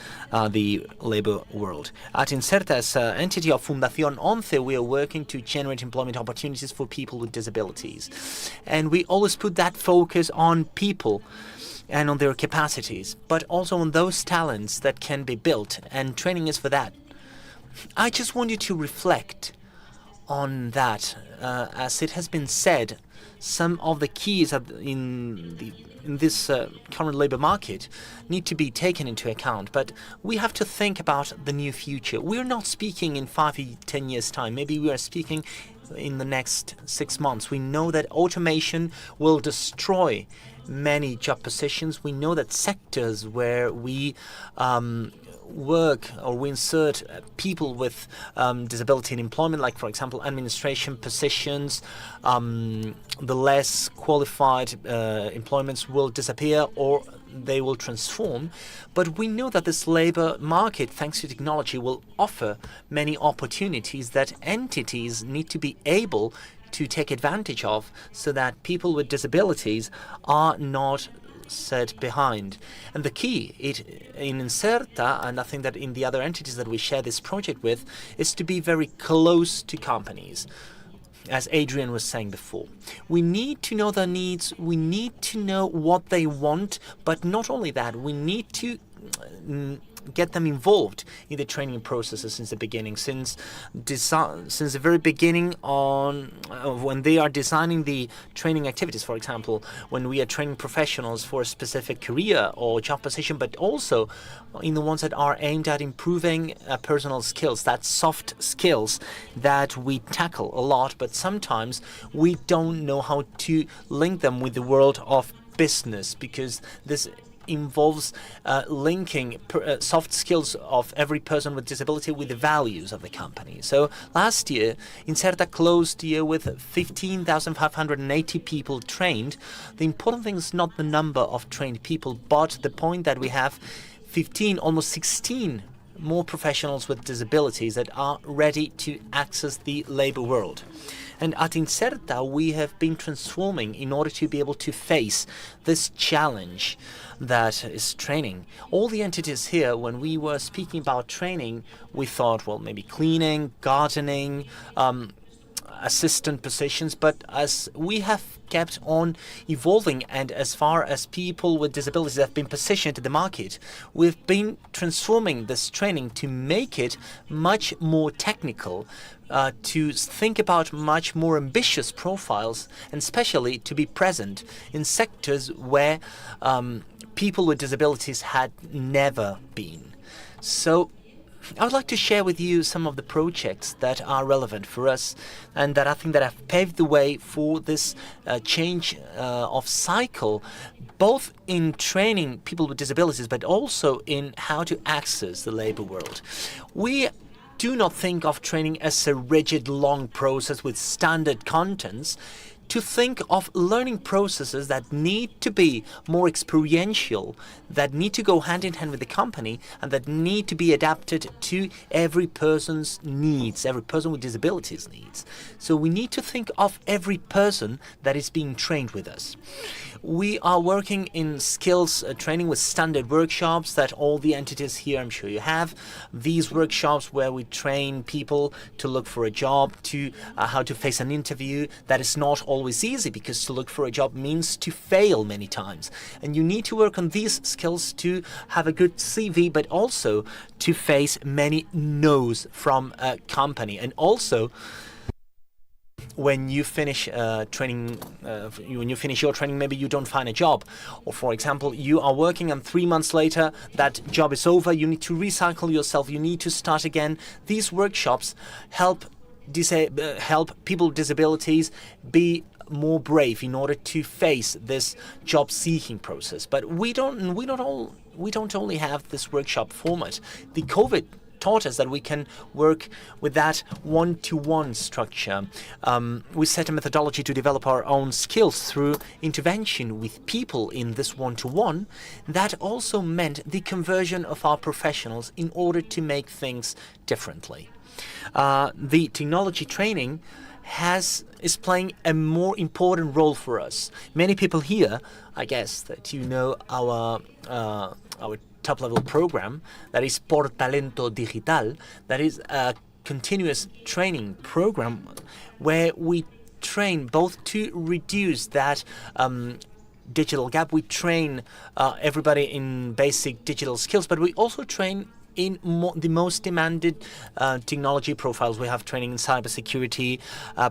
the labor world. At Inserta, as an entity of Fundación 11, we are working to generate employment opportunities for people with disabilities. And we always put that focus on people and on their capacities, but also on those talents that can be built, and training is for that. I just want you to reflect on that. As it has been said, some of the keys in this current labor market need to be taken into account, but we have to think about the near future. We're not speaking in 5-10 years' time. Maybe we are speaking in the next 6 months. We know that automation will destroy many job positions. We know that sectors where we work or we insert people with disability in employment, like, for example, administration positions, the less qualified employments will disappear or they will transform. But we know that this labor market, thanks to technology, will offer many opportunities that entities need to be able to take advantage of, so that people with disabilities are not set behind. And the key in Inserta, and I think that in the other entities that we share this project with, is to be very close to companies. As Adrian was saying before, we need to know their needs, we need to know what they want, but not only that, we need to get them involved in the training processes since the beginning, since the very beginning on when they are designing the training activities, for example, when we are training professionals for a specific career or job position, but also in the ones that are aimed at improving personal skills, that soft skills that we tackle a lot, but sometimes we don't know how to link them with the world of business, because this involves linking soft skills of every person with disability with the values of the company. So last year, Inserta closed the year with 15,580 people trained. The important thing is not the number of trained people, but the point that we have 15, almost 16 more professionals with disabilities that are ready to access the labor world. And at Inserta, we have been transforming in order to be able to face this challenge that is training. All the entities here, when we were speaking about training, we thought, well, maybe cleaning, gardening, assistant positions, but as we have kept on evolving and as far as people with disabilities have been positioned in the market, we've been transforming this training to make it much more technical, to think about much more ambitious profiles, and especially to be present in sectors where people with disabilities had never been. So I would like to share with you some of the projects that are relevant for us and that I think that have paved the way for this change of cycle, both in training people with disabilities, but also in how to access the labor world. We do not think of training as a rigid, long process with standard contents. To think of learning processes that need to be more experiential, that need to go hand in hand with the company, and that need to be adapted to every person's needs, every person with disabilities needs. So we need to think of every person that is being trained with us. We are working in skills training with standard workshops that all the entities here, I'm sure you have. These workshops where we train people to look for a job, to how to face an interview. That is not always easy, because to look for a job means to fail many times. And you need to work on these skills to have a good CV, but also to face many no's from a company. And also, when you finish training, when you finish your training, maybe you don't find a job. Or for example, you are working and 3 months later, that job is over. You need to recycle yourself. You need to start again. These workshops help people with disabilities be more brave in order to face this job-seeking process. But we don't only have this workshop format. The COVID taught us that we can work with that one-to-one structure. We set a methodology to develop our own skills through intervention with people in this one-to-one. That also meant the conversion of our professionals in order to make things differently. The technology training is playing a more important role for us. Many people here, I guess that you know our top-level program, that is Por Talento Digital, that is a continuous training program where we train both to reduce that digital gap. We train everybody in basic digital skills, but we also train in the most demanded technology profiles. We have training in cybersecurity,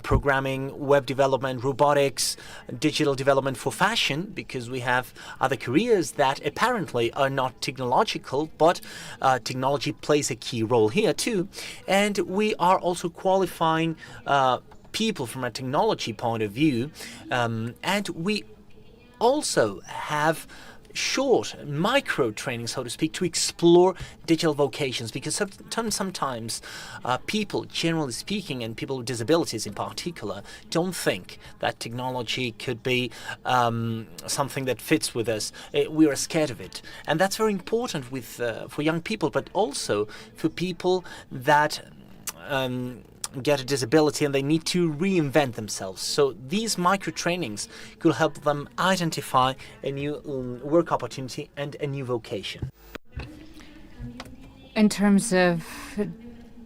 programming, web development, robotics, digital development for fashion, because we have other careers that apparently are not technological, but technology plays a key role here too. And we are also qualifying people from a technology point of view, and we also have short micro training, so to speak, to explore digital vocations, because sometimes people, generally speaking, and people with disabilities in particular, don't think that technology could be something that fits with us. We are scared of it, and that's very important for young people, but also for people that get a disability and they need to reinvent themselves. So these micro trainings could help them identify a new work opportunity and a new vocation. In terms of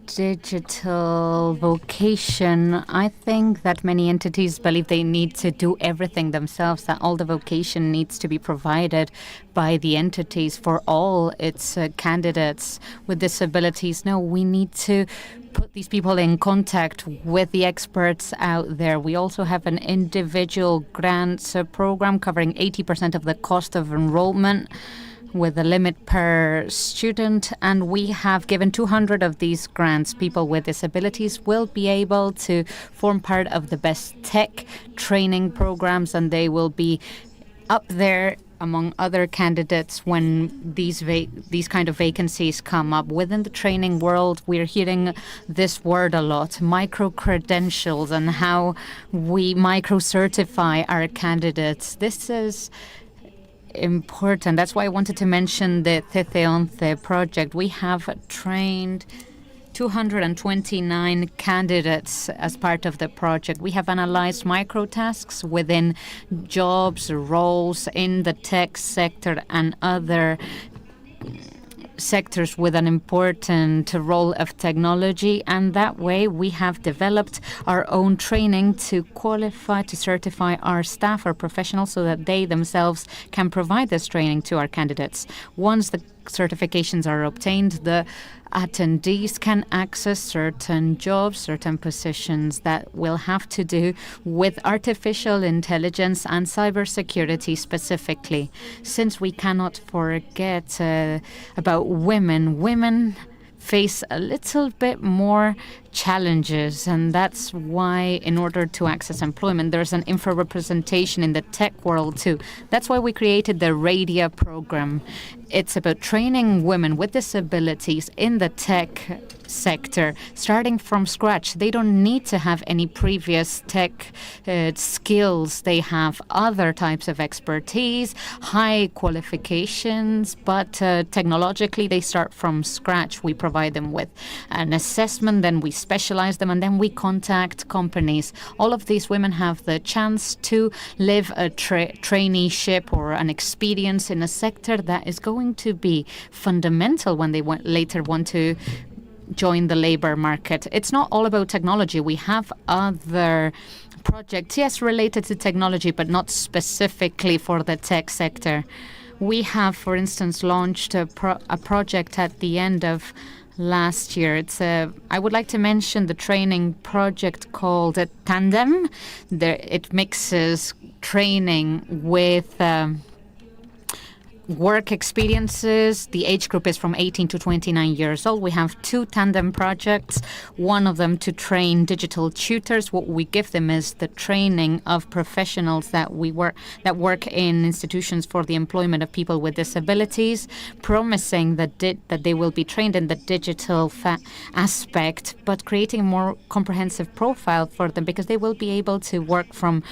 digital vocation, I think that many entities believe they need to do everything themselves, that all the vocation needs to be provided by the entities for all its candidates with disabilities. No, we need to put these people in contact with the experts out there. We also have an individual grants program covering 80% of the cost of enrollment, with a limit per student, and we have given 200 of these grants. People with disabilities will be able to form part of the best tech training programs, and they will be up there among other candidates when these kind of vacancies come up. Within the training world, we're hearing this word a lot, micro-credentials, and how we micro-certify our candidates. This is important. That's why I wanted to mention the COCEMFE project. We have trained 229 candidates as part of the project. We have analyzed microtasks within jobs, roles in the tech sector and other sectors with an important role of technology, and that way we have developed our own training to qualify, to certify our staff, our professionals, so that they themselves can provide this training to our candidates. Once the certifications are obtained, the attendees can access certain jobs, certain positions that will have to do with artificial intelligence and cybersecurity specifically. Since we cannot forget about women, women face a little bit more challenges, and that's why in order to access employment, there's an infrarepresentation in the tech world too. That's why we created the RADIA program. It's about training women with disabilities in the tech sector, starting from scratch. They don't need to have any previous tech skills. They have other types of expertise, high qualifications, but technologically they start from scratch. We provide them with an assessment, then we specialize them, and then we contact companies. All of these women have the chance to live a traineeship or an experience in a sector that is going to be fundamental when they later want to join the labor market. It's not all about technology. We have other projects, yes, related to technology, but not specifically for the tech sector. We have, for instance, launched a project at the end of last year. I would like to mention the training project called Tandem. It mixes training with work experiences. The age group is from 18 to 29 years old. We have 2 tandem projects, one of them to train digital tutors. What we give them is the training of professionals that work in institutions for the employment of people with disabilities, promising that they will be trained in the digital aspect, but creating a more comprehensive profile for them, because they will be able to work from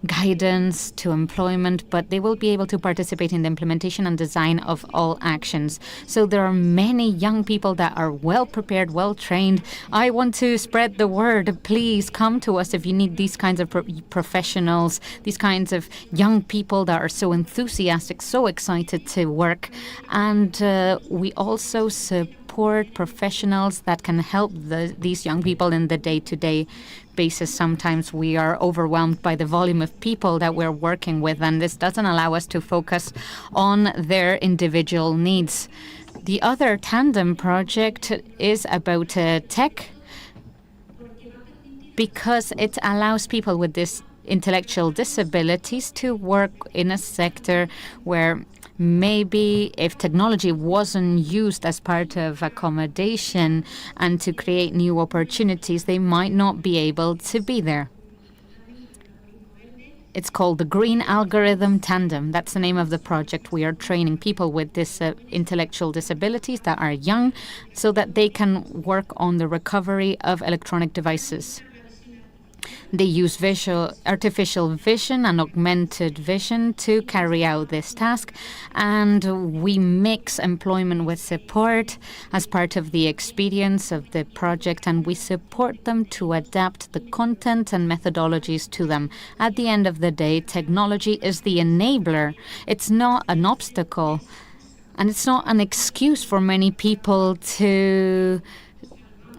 guidance to employment, but they will be able to participate in the implementation and design of all actions. So there are many young people that are well prepared, well trained. I want to spread the word. Please come to us if you need these kinds of professionals, these kinds of young people that are so enthusiastic, so excited to work. And we also support professionals that can help these young people in the day-to-day basis. Sometimes we are overwhelmed by the volume of people that we're working with, and this doesn't allow us to focus on their individual needs. The other tandem project is about tech, because it allows people with this intellectual disabilities to work in a sector where maybe if technology wasn't used as part of accommodation and to create new opportunities, they might not be able to be there. It's called the Green Algorithm Tandem. That's the name of the project. We are training people with this intellectual disabilities that are young so that they can work on the recovery of electronic devices. They use artificial vision and augmented vision to carry out this task, and we mix employment with support as part of the experience of the project, and we support them to adapt the content and methodologies to them. At the end of the day, technology is the enabler. It's not an obstacle, and it's not an excuse for many people to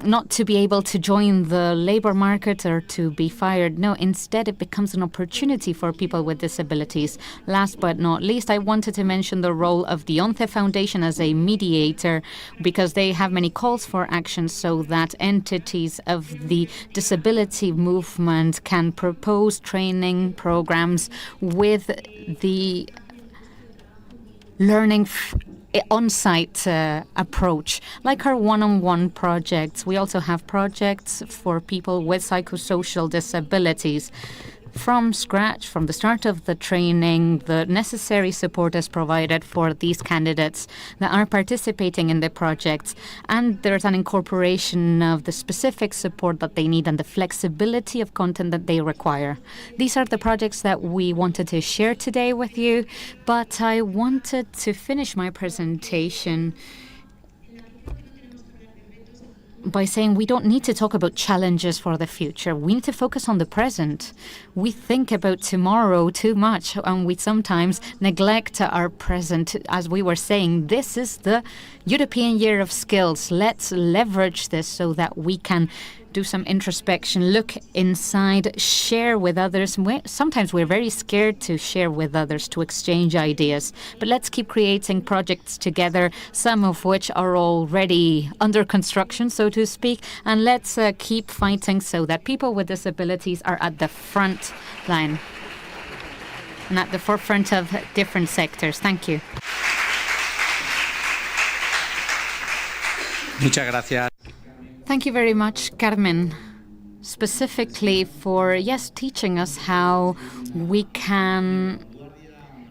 not to be able to join the labor market or to be fired. No, instead it becomes an opportunity for people with disabilities. Last but not least, I wanted to mention the role of the COCEMFE Foundation as a mediator, because they have many calls for action so that entities of the disability movement can propose training programs with the learning on-site approach, like our one-on-one projects. We also have projects for people with psychosocial disabilities. From scratch, from the start of the training, the necessary support is provided for these candidates that are participating in the projects, and there's an incorporation of the specific support that they need and the flexibility of content that they require. These are the projects that we wanted to share today with you, but I wanted to finish my presentation by saying we don't need to talk about challenges for the future. We need to focus on the present. We think about tomorrow too much, and we sometimes neglect our present. As we were saying, this is the European Year of Skills. Let's leverage this so that we can do some introspection, look inside, share with others. Sometimes we're very scared to share with others, to exchange ideas. But let's keep creating projects together, some of which are already under construction, so to speak. And let's keep fighting so that people with disabilities are at the front line and at the forefront of different sectors. Thank you. Muchas gracias. Thank you very much, Carmen, specifically for, teaching us how we can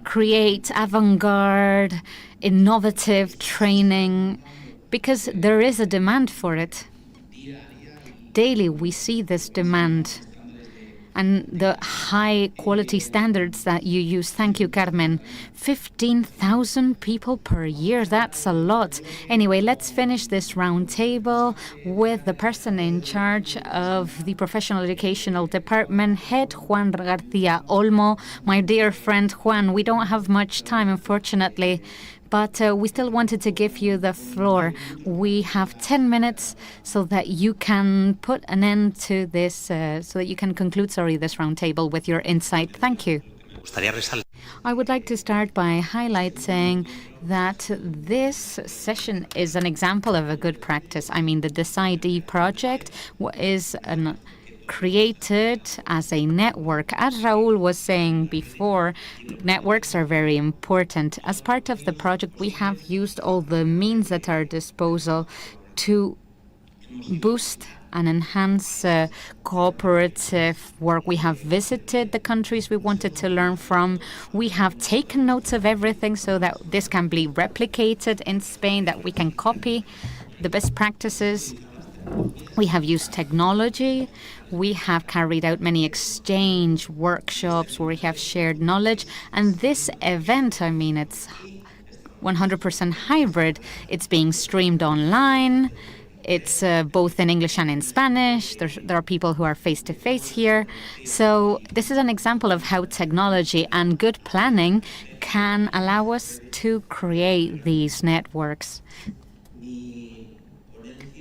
create avant-garde, innovative training, because there is a demand for it. Daily we see this demand and the high quality standards that you use. Thank you, Carmen. 15,000 people per year, that's a lot. Anyway, let's finish this round table with the person in charge of the Professional Educational Department, Head Juan García Olmo. My dear friend Juan, we don't have much time, unfortunately, but we still wanted to give you the floor. We have 10 minutes so that you can put an end to this, so that you can conclude, this roundtable with your insight. Thank you. I would like to start by highlighting that this session is an example of a good practice. I mean, the Decid-E Project is created as a network. As Raúl was saying before, networks are very important. As part of the project, we have used all the means at our disposal to boost and enhance cooperative work. We have visited the countries we wanted to learn from. We have taken notes of everything so that this can be replicated in Spain, that we can copy the best practices. We have used technology. We have carried out many exchange workshops where we have shared knowledge. And this event, I mean, it's 100% hybrid. It's being streamed online. It's both in English and in Spanish. There are people who are face-to-face here. So this is an example of how technology and good planning can allow us to create these networks.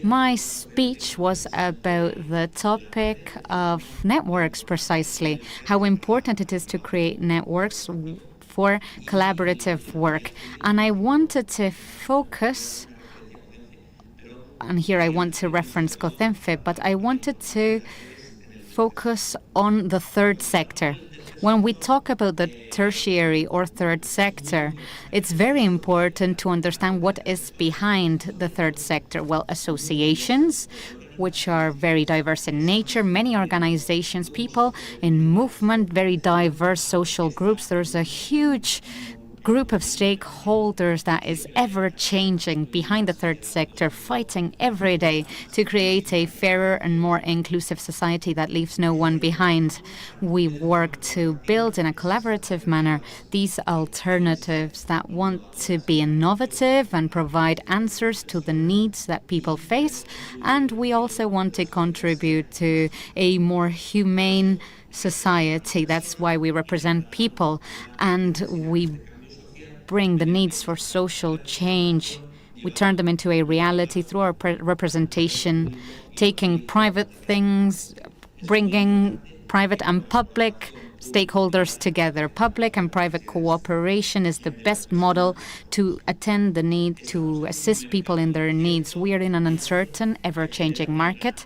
My speech was about the topic of networks, precisely, how important it is to create networks for collaborative work. And I wanted to focus, and here I want to reference COCEMFE, but I wanted to focus on the third sector. When we talk about the tertiary or third sector, it's very important to understand what is behind the third sector. Well, associations, which are very diverse in nature, many organizations, people in movement, very diverse social groups. There's a huge group of stakeholders that is ever changing behind the third sector, fighting every day to create a fairer and more inclusive society that leaves no one behind. We work to build in a collaborative manner these alternatives that want to be innovative and provide answers to the needs that people face. And we also want to contribute to a more humane society. That's why we represent people, and we bring the needs for social change We turn them into a reality through our representation, taking private things, bringing private and public stakeholders together. Public and private cooperation is the best model to attend the need to assist people in their needs. We are in an uncertain, ever-changing market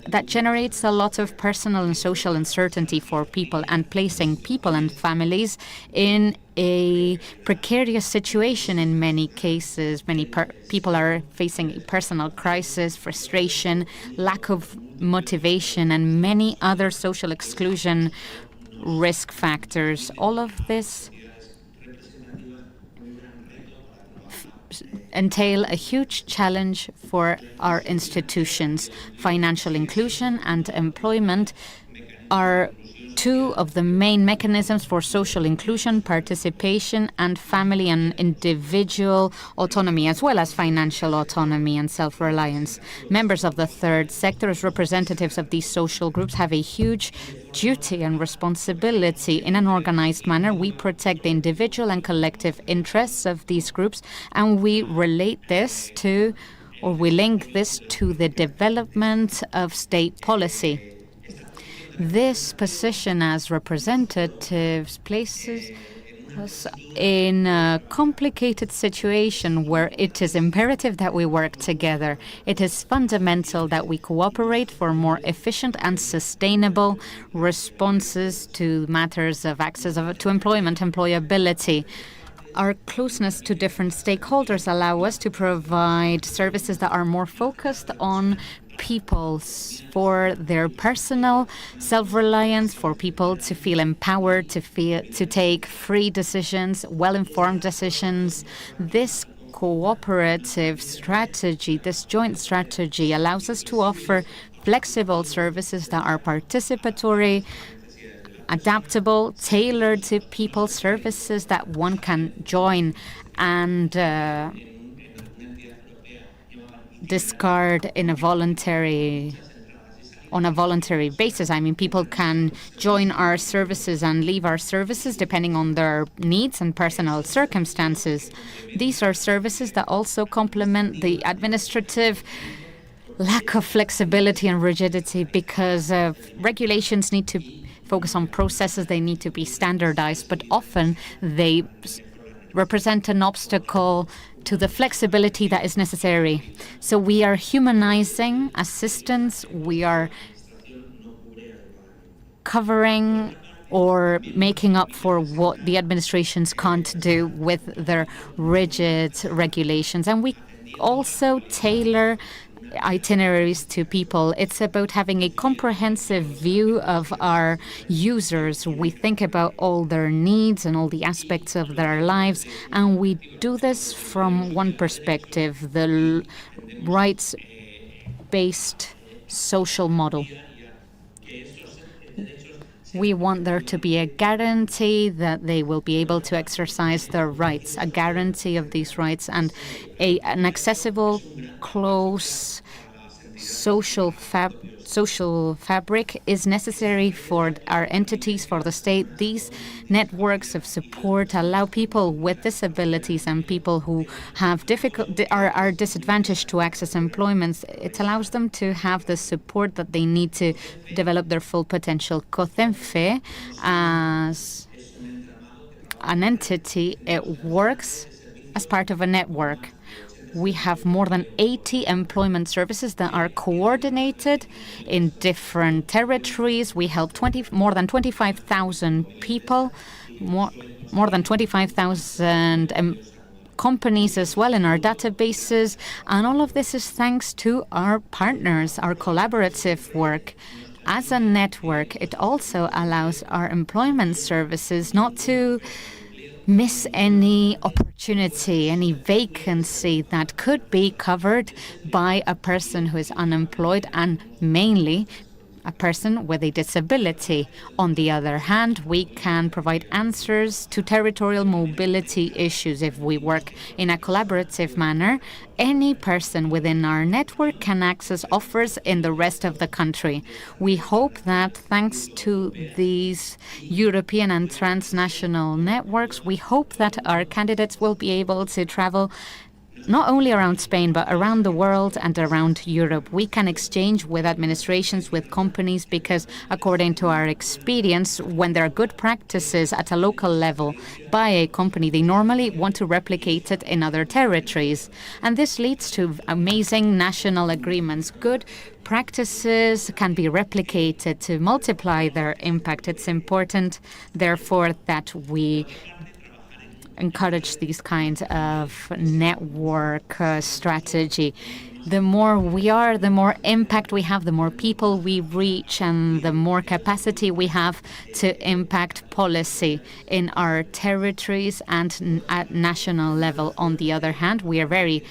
that generates a lot of personal and social uncertainty for people and placing people and families in a precarious situation in many cases. Many people are facing a personal crisis, frustration, lack of motivation, and many other social exclusion risk factors. All of this entail a huge challenge for our institutions. Financial inclusion and employment are two of the main mechanisms for social inclusion, participation, and family and individual autonomy, as well as financial autonomy and self-reliance. Members of the third sector, as representatives of these social groups, have a huge duty and responsibility. In an organized manner, we protect the individual and collective interests of these groups, and we relate this to, or we link this to the development of state policy. This position as representatives places us in a complicated situation where it is imperative that we work together. It is fundamental that we cooperate for more efficient and sustainable responses to matters of access to employment, employability. Our closeness to different stakeholders allow us to provide services that are more focused on people for their personal self-reliance, for people to feel empowered, to take free decisions, well-informed decisions. This cooperative strategy, this joint strategy, allows us to offer flexible services that are participatory, adaptable, tailored to people, services that one can join and discard on a voluntary basis. I mean, people can join our services and leave our services depending on their needs and personal circumstances. These are services that also complement the administrative lack of flexibility and rigidity, because regulations need to focus on processes, they need to be standardized, but often they represent an obstacle to the flexibility that is necessary. So we are humanizing assistance, we are covering or making up for what the administrations can't do with their rigid regulations. And we also tailor itineraries to people. It's about having a comprehensive view of our users. We think about all their needs and all the aspects of their lives, and we do this from one perspective, the rights-based social model. We want there to be a guarantee that they will be able to exercise their rights, a guarantee of these rights, and an accessible, close social fabric is necessary for our entities, for the state. These networks of support allow people with disabilities and people who have are disadvantaged to access employment. It allows them to have the support that they need to develop their full potential. COCEMFE, as an entity, it works as part of a network. We have more than 80 employment services that are coordinated in different territories. We help more than 25,000 people, more than 25,000 companies as well in our databases. And all of this is thanks to our partners, our collaborative work. As a network, it also allows our employment services not to miss any opportunity, any vacancy that could be covered by a person who is unemployed, and mainly a person with a disability. On the other hand, we can provide answers to territorial mobility issues. If we work in a collaborative manner, any person within our network can access offers in the rest of the country. We hope that thanks to these European and transnational networks, we hope that our candidates will be able to travel not only around Spain, but around the world and around Europe. We can exchange with administrations, with companies, because according to our experience, when there are good practices at a local level by a company, they normally want to replicate it in other territories. And this leads to amazing national agreements. Good practices can be replicated to multiply their impact. It's important, therefore, that we encourage these kinds of network strategy. The more we are, the more impact we have, the more people we reach, and the more capacity we have to impact policy in our territories and at national level. On the other hand, we are very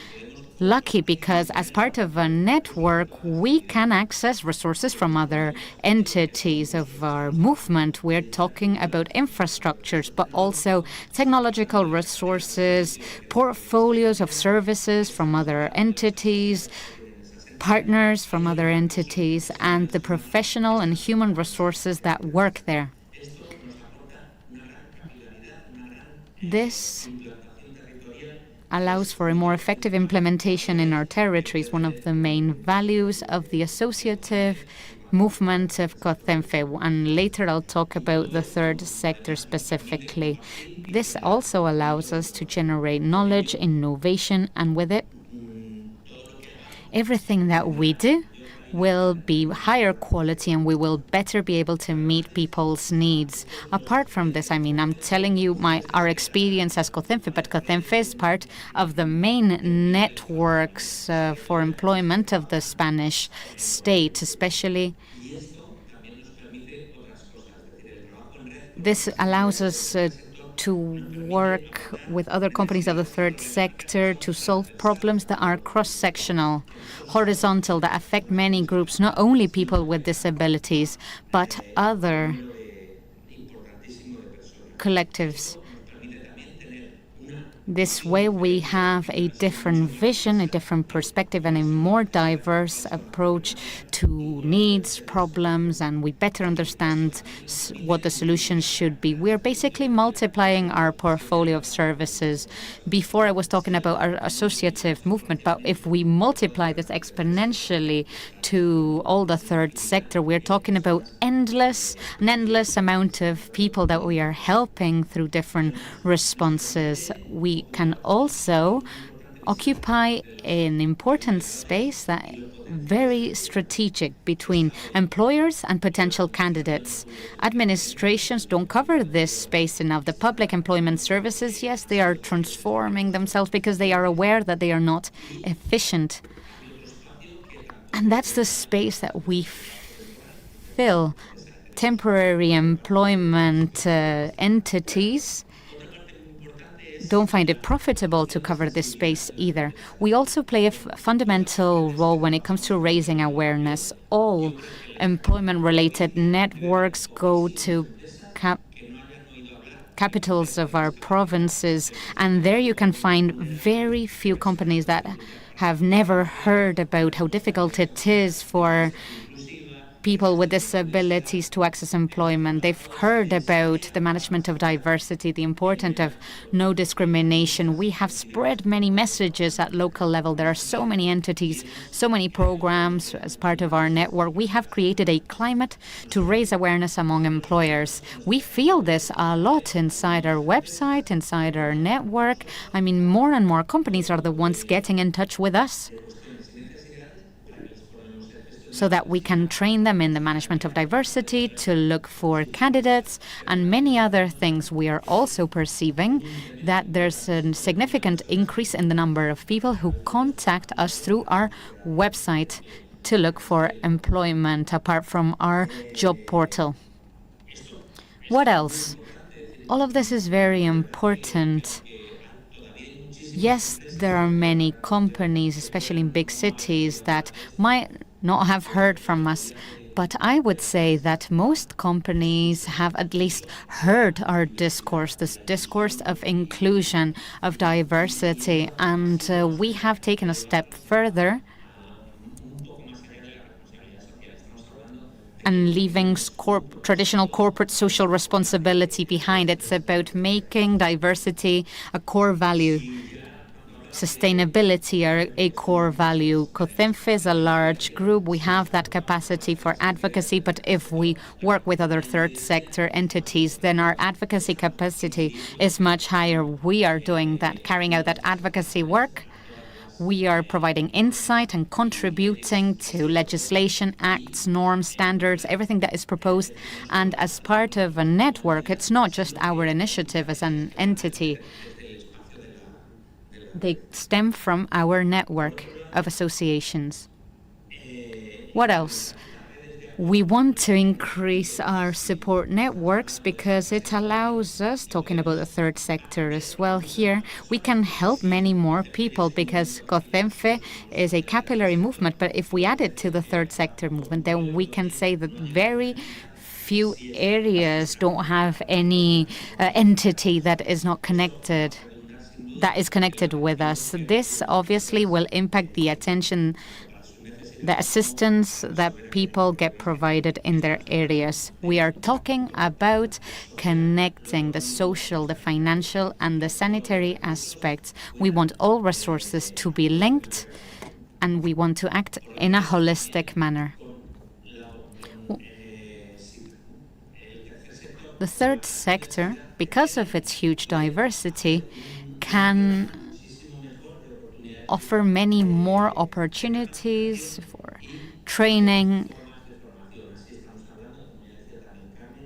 lucky because as part of a network, we can access resources from other entities of our movement. We're talking about infrastructures, but also technological resources, portfolios of services from other entities, partners from other entities, and the professional and human resources that work there. This allows for a more effective implementation in our territories, one of the main values of the associative movement of COCEMFE, and later I'll talk about the third sector specifically. This also allows us to generate knowledge, innovation, and with it, everything that we do will be higher quality and we will better be able to meet people's needs. Apart from this, I'm telling you our experience as COCEMFE, but COCEMFE is part of the main networks for employment of the Spanish state, especially. This allows us to work with other companies of the third sector to solve problems that are cross-sectional, horizontal, that affect many groups, not only people with disabilities, but other collectives. This way we have a different vision, a different perspective, and a more diverse approach to needs, problems, and we better understand what the solutions should be. We're basically multiplying our portfolio of services. Before I was talking about our associative movement, but if we multiply this exponentially to all the third sector, we're talking about an endless amount of people that we are helping through different responses. We can also occupy an important space that very strategic between employers and potential candidates. Administrations don't cover this space enough. The public employment services, yes, they are transforming themselves because they are aware that they are not efficient. And that's the space that we fill. Temporary employment entities don't find it profitable to cover this space either. We also play a fundamental role when it comes to raising awareness. All employment-related networks go to capitals of our provinces, and there you can find very few companies that have never heard about how difficult it is for people with disabilities to access employment. They've heard about the management of diversity, the importance of no discrimination. We have spread many messages at local level. There are so many entities, so many programs as part of our network. We have created a climate to raise awareness among employers. We feel this a lot inside our website, inside our network. More and more companies are the ones getting in touch with us, so that we can train them in the management of diversity, to look for candidates, and many other things. We are also perceiving that there's a significant increase in the number of people who contact us through our website to look for employment, apart from our job portal. What else? All of this is very important. Yes, there are many companies, especially in big cities, that might not have heard from us, but I would say that most companies have at least heard our discourse, this discourse of inclusion, of diversity, and we have taken a step further and leaving traditional corporate social responsibility behind. It's about making diversity a core value. sustainability are a core value. COCEMFE is a large group. We have that capacity for advocacy, but if we work with other third sector entities, then our advocacy capacity is much higher. We are doing that, carrying out that advocacy work. We are providing insight and contributing to legislation, acts, norms, standards, everything that is proposed. And as part of a network, it's not just our initiative as an entity. They stem from our network of associations. What else? We want to increase our support networks because it allows us, talking about the third sector as well here, we can help many more people because COCEMFE is a capillary movement, but if we add it to the third sector movement, then we can say that very few areas don't have any entity that is not connected, that is connected with us. This obviously will impact the attention, the assistance that people get provided in their areas. We are talking about connecting the social, the financial, and the sanitary aspects. We want all resources to be linked, and we want to act in a holistic manner. The third sector, because of its huge diversity, can offer many more opportunities for training.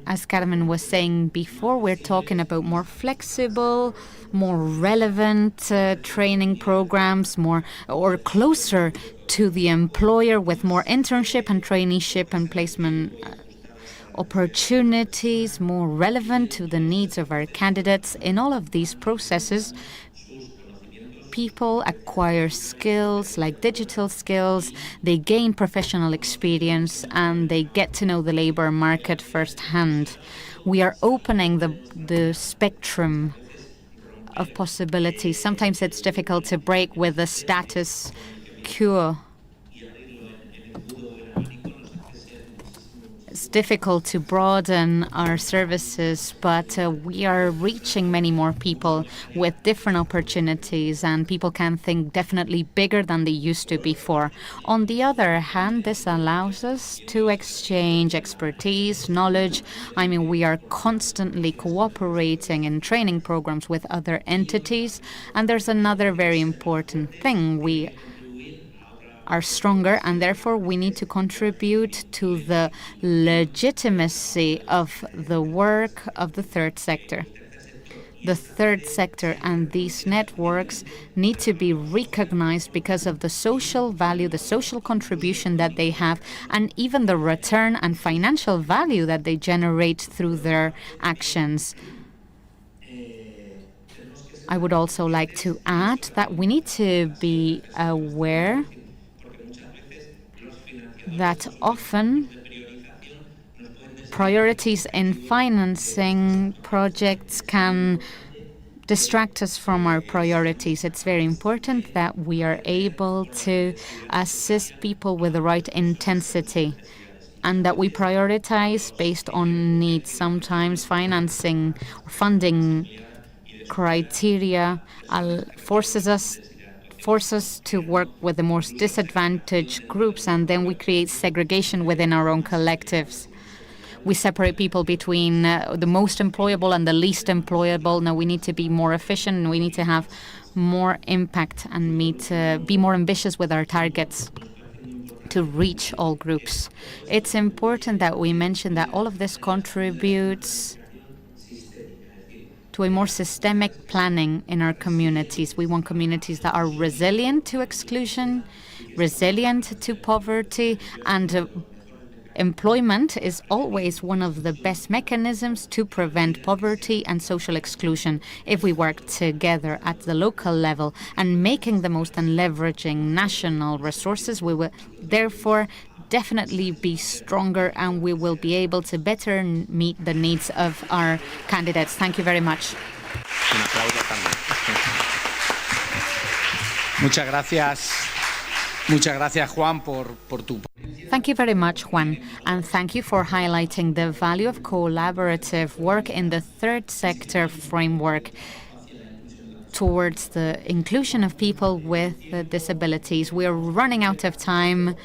As Carmen was saying before, we're talking about more flexible, more relevant training programs, more or closer to the employer with more internship and traineeship and placement opportunities, more relevant to the needs of our candidates. In all of these processes, people acquire skills like digital skills, they gain professional experience, and they get to know the labor market firsthand. We are opening the spectrum of possibilities. Sometimes it's difficult to break with the status quo. It's difficult to broaden our services, but we are reaching many more people with different opportunities, and people can think definitely bigger than they used to before. On the other hand, this allows us to exchange expertise, knowledge. I mean, we are constantly cooperating in training programs with other entities. And there's another very important thing. We are stronger, and therefore we need to contribute to the legitimacy of the work of the third sector. The third sector and these networks need to be recognized because of the social value, the social contribution that they have, and even the return and financial value that they generate through their actions. I would also like to add that we need to be aware that often priorities in financing projects can distract us from our priorities. It's very important that we are able to assist people with the right intensity and that we prioritize based on needs. Sometimes financing or funding criteria force us to work with the most disadvantaged groups, and then we create segregation within our own collectives. We separate people between the most employable and the least employable. Now we need to be more efficient, and we need to have more impact and be more ambitious with our targets to reach all groups. It's important that we mention that all of this contributes to a more systemic planning in our communities. We want communities that are resilient to exclusion, resilient to poverty, and employment is always one of the best mechanisms to prevent poverty and social exclusion. If we work together at the local level and making the most and leveraging national resources, we will therefore definitely be stronger, and we will be able to better meet the needs of our candidates. Thank you very much. Muchas gracias, Juan, por tu... Thank you very much, Juan, and thank you for highlighting the value of collaborative work in the third sector framework. towards the inclusion of people with disabilities. We're running out of time.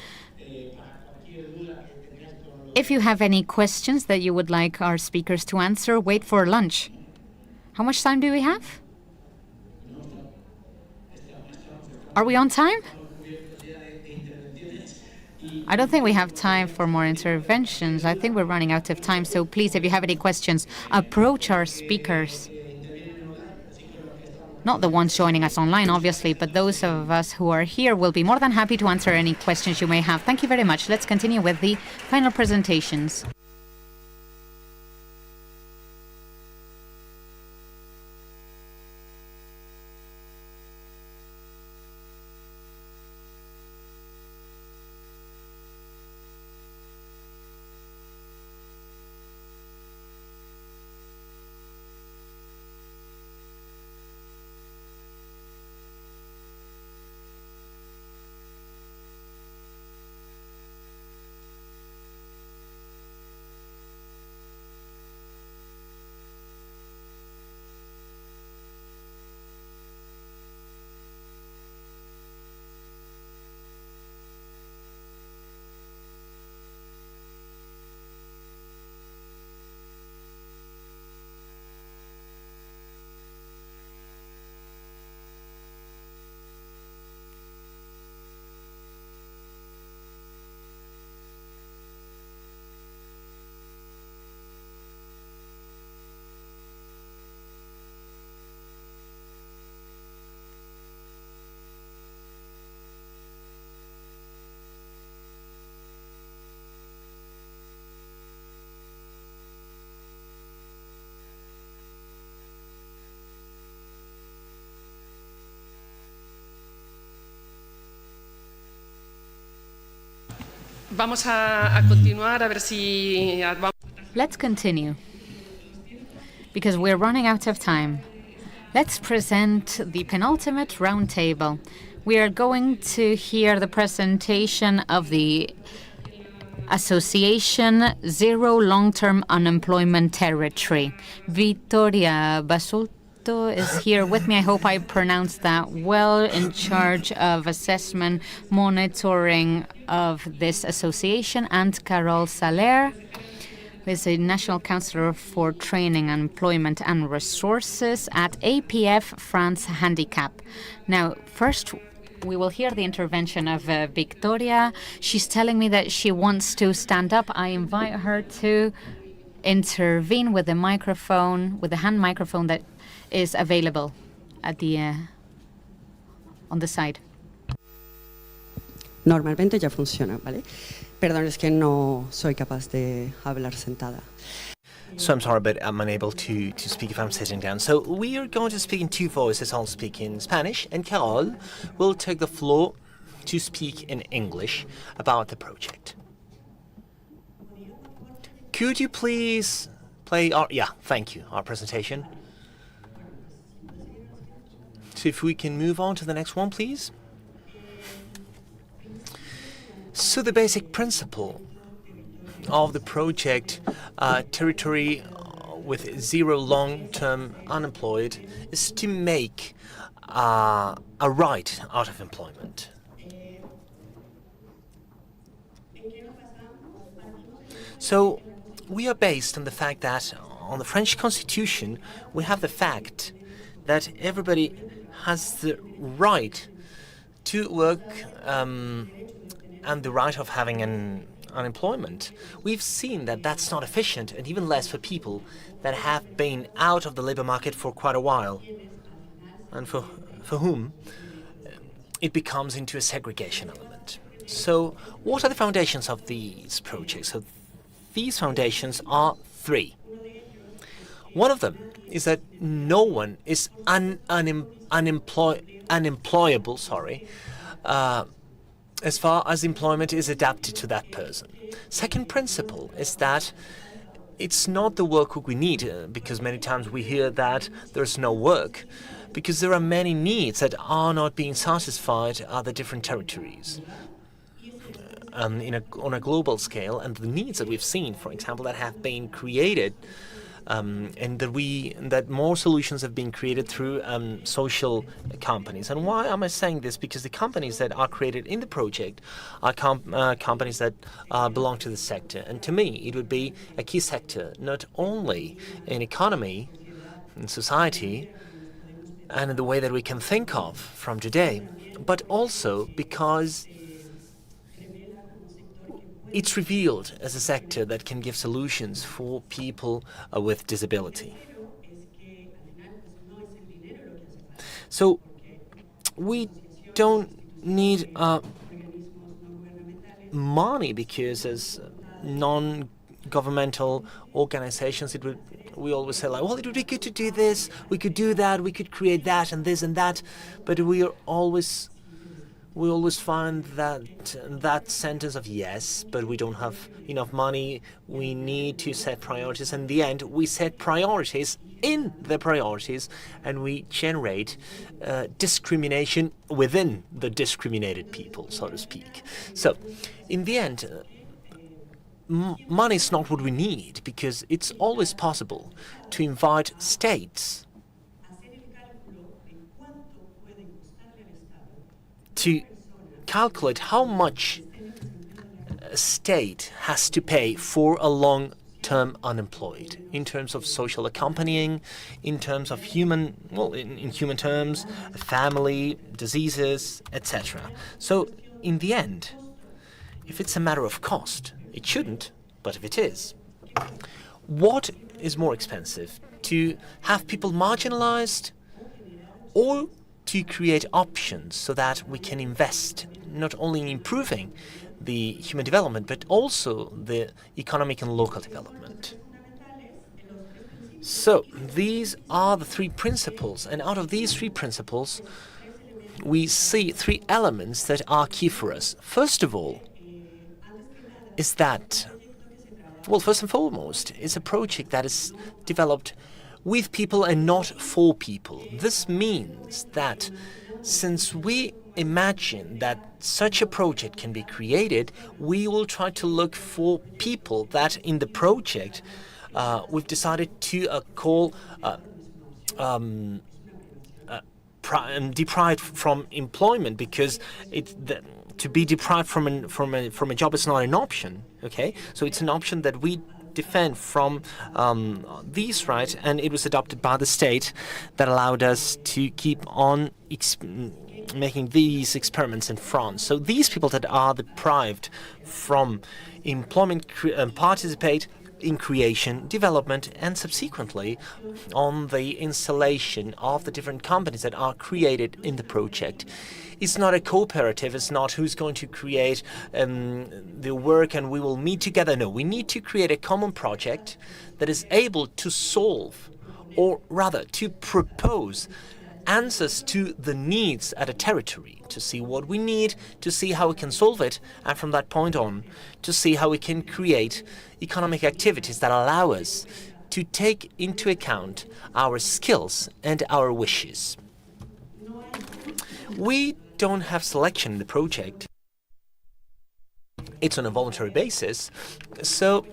If you have any questions that you would like our speakers to answer, wait for lunch. How much time do we have? Are we on time? I don't think we have time for more interventions. I think we're running out of time. So please, if you have any questions, approach our speakers. Not the ones joining us online, obviously, but those of us who are here will be more than happy to answer any questions you may have. Thank you very much. Let's continue with the final presentations. Vamos a continuar, a ver si... Let's continue, because we're running out of time. Let's present the penultimate roundtable. We are going to hear the presentation of the Association Zero Long-Term Unemployment Territory. Victoria Basulto is here with me. I hope I pronounced that well, in charge of assessment monitoring of this association, and Carol Saler, who is a National Councillor for Training, Employment and Resources at APF France Handicap. Now, first, we will hear the intervention of Victoria. She's telling me that she wants to stand up. I invite her to intervene with the microphone, with the hand microphone that is available at the on the side. Normalmente ya funciona, ¿vale? Perdón, es que no soy capaz de hablar sentada. So I'm sorry, but I'm unable to speak if I'm sitting down. So we are going to speak in two voices. I'll speak in Spanish, and Carol will take the floor to speak in English about the project. Could you please play our... Yeah, thank you, our presentation. So if we can move on to the next one, please. So the basic principle of the project, territory with zero long-term unemployed, is to make a right out of employment. So we are based on the fact that on the French Constitution we have the fact that everybody has the right to work and the right of having an unemployment. We've seen that that's not efficient, and even less for people that have been out of the labor market for quite a while, and for whom it becomes into a segregation element. So what are the foundations of these projects? So these foundations are three. One of them is that no one is unemployable, as far as employment is adapted to that person. Second principle is that it's not the work we need, because many times we hear that there's no work, because there are many needs that are not being satisfied at the different territories on a global scale, and the needs that we've seen, for example, that have been created and that more solutions have been created through social companies. And why am I saying this? Because the companies that are created in the project are companies that belong to the sector. And to me, it would be a key sector, not only in economy, in society, and in the way that we can think of from today, but also because it's revealed as a sector that can give solutions for people with disability. So we don't need money, because as non-governmental organizations, we always say, like, well, it would be good to do this, we could do that, we could create that and this and that, but we always find that sentence of yes, but we don't have enough money, we need to set priorities. In the end, we set priorities in the priorities, and we generate discrimination within the discriminated people, so to speak. So, in the end, money is not what we need, because it's always possible to invite states to calculate how much a state has to pay for a long-term unemployed, in terms of social accompanying, in terms of in human terms, family, diseases, etc. So, in the end, if it's a matter of cost, it shouldn't, but if it is, what is more expensive? To have people marginalized, or to create options so that we can invest not only in improving the human development, but also the economic and local development? So these are the three principles, and out of these three principles, we see three elements that are key for us. First of all, is that, well, first and foremost, it's a project that is developed with people and not for people. This means that since we imagine that such a project can be created, we will try to look for people that in the project we've decided to call deprived from employment, because to be deprived from a job is not an option. Okay, so it's an option that we defend from these rights, and it was adopted by the state that allowed us to keep on making these experiments in France. So these people that are deprived from employment participate in creation, development, and subsequently on the installation of the different companies that are created in the project. It's not a cooperative, it's not who's going to create the work and we will meet together. No, we need to create a common project that is able to solve, or rather to propose, answers to the needs at a territory, to see what we need, to see how we can solve it, and from that point on, to see how we can create economic activities that allow us to take into account our skills and our wishes. We don't have selection in the project. It's on a voluntary basis, so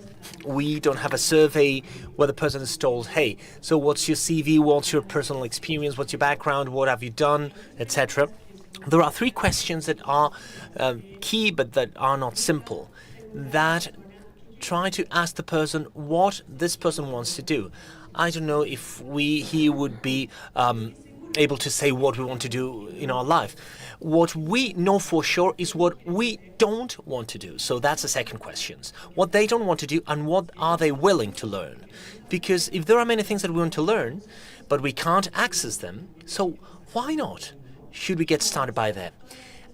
we don't have a survey where the person is told, hey, so what's your CV, what's your personal experience, what's your background, what have you done, etc. There are three questions that are key but that are not simple, that try to ask the person what this person wants to do. I don't know if he would be able to say what we want to do in our life. What we know for sure is what we don't want to do. So that's the second question. What they don't want to do and what are they willing to learn? Because if there are many things that we want to learn, but we can't access them, so why not? Should we get started by that?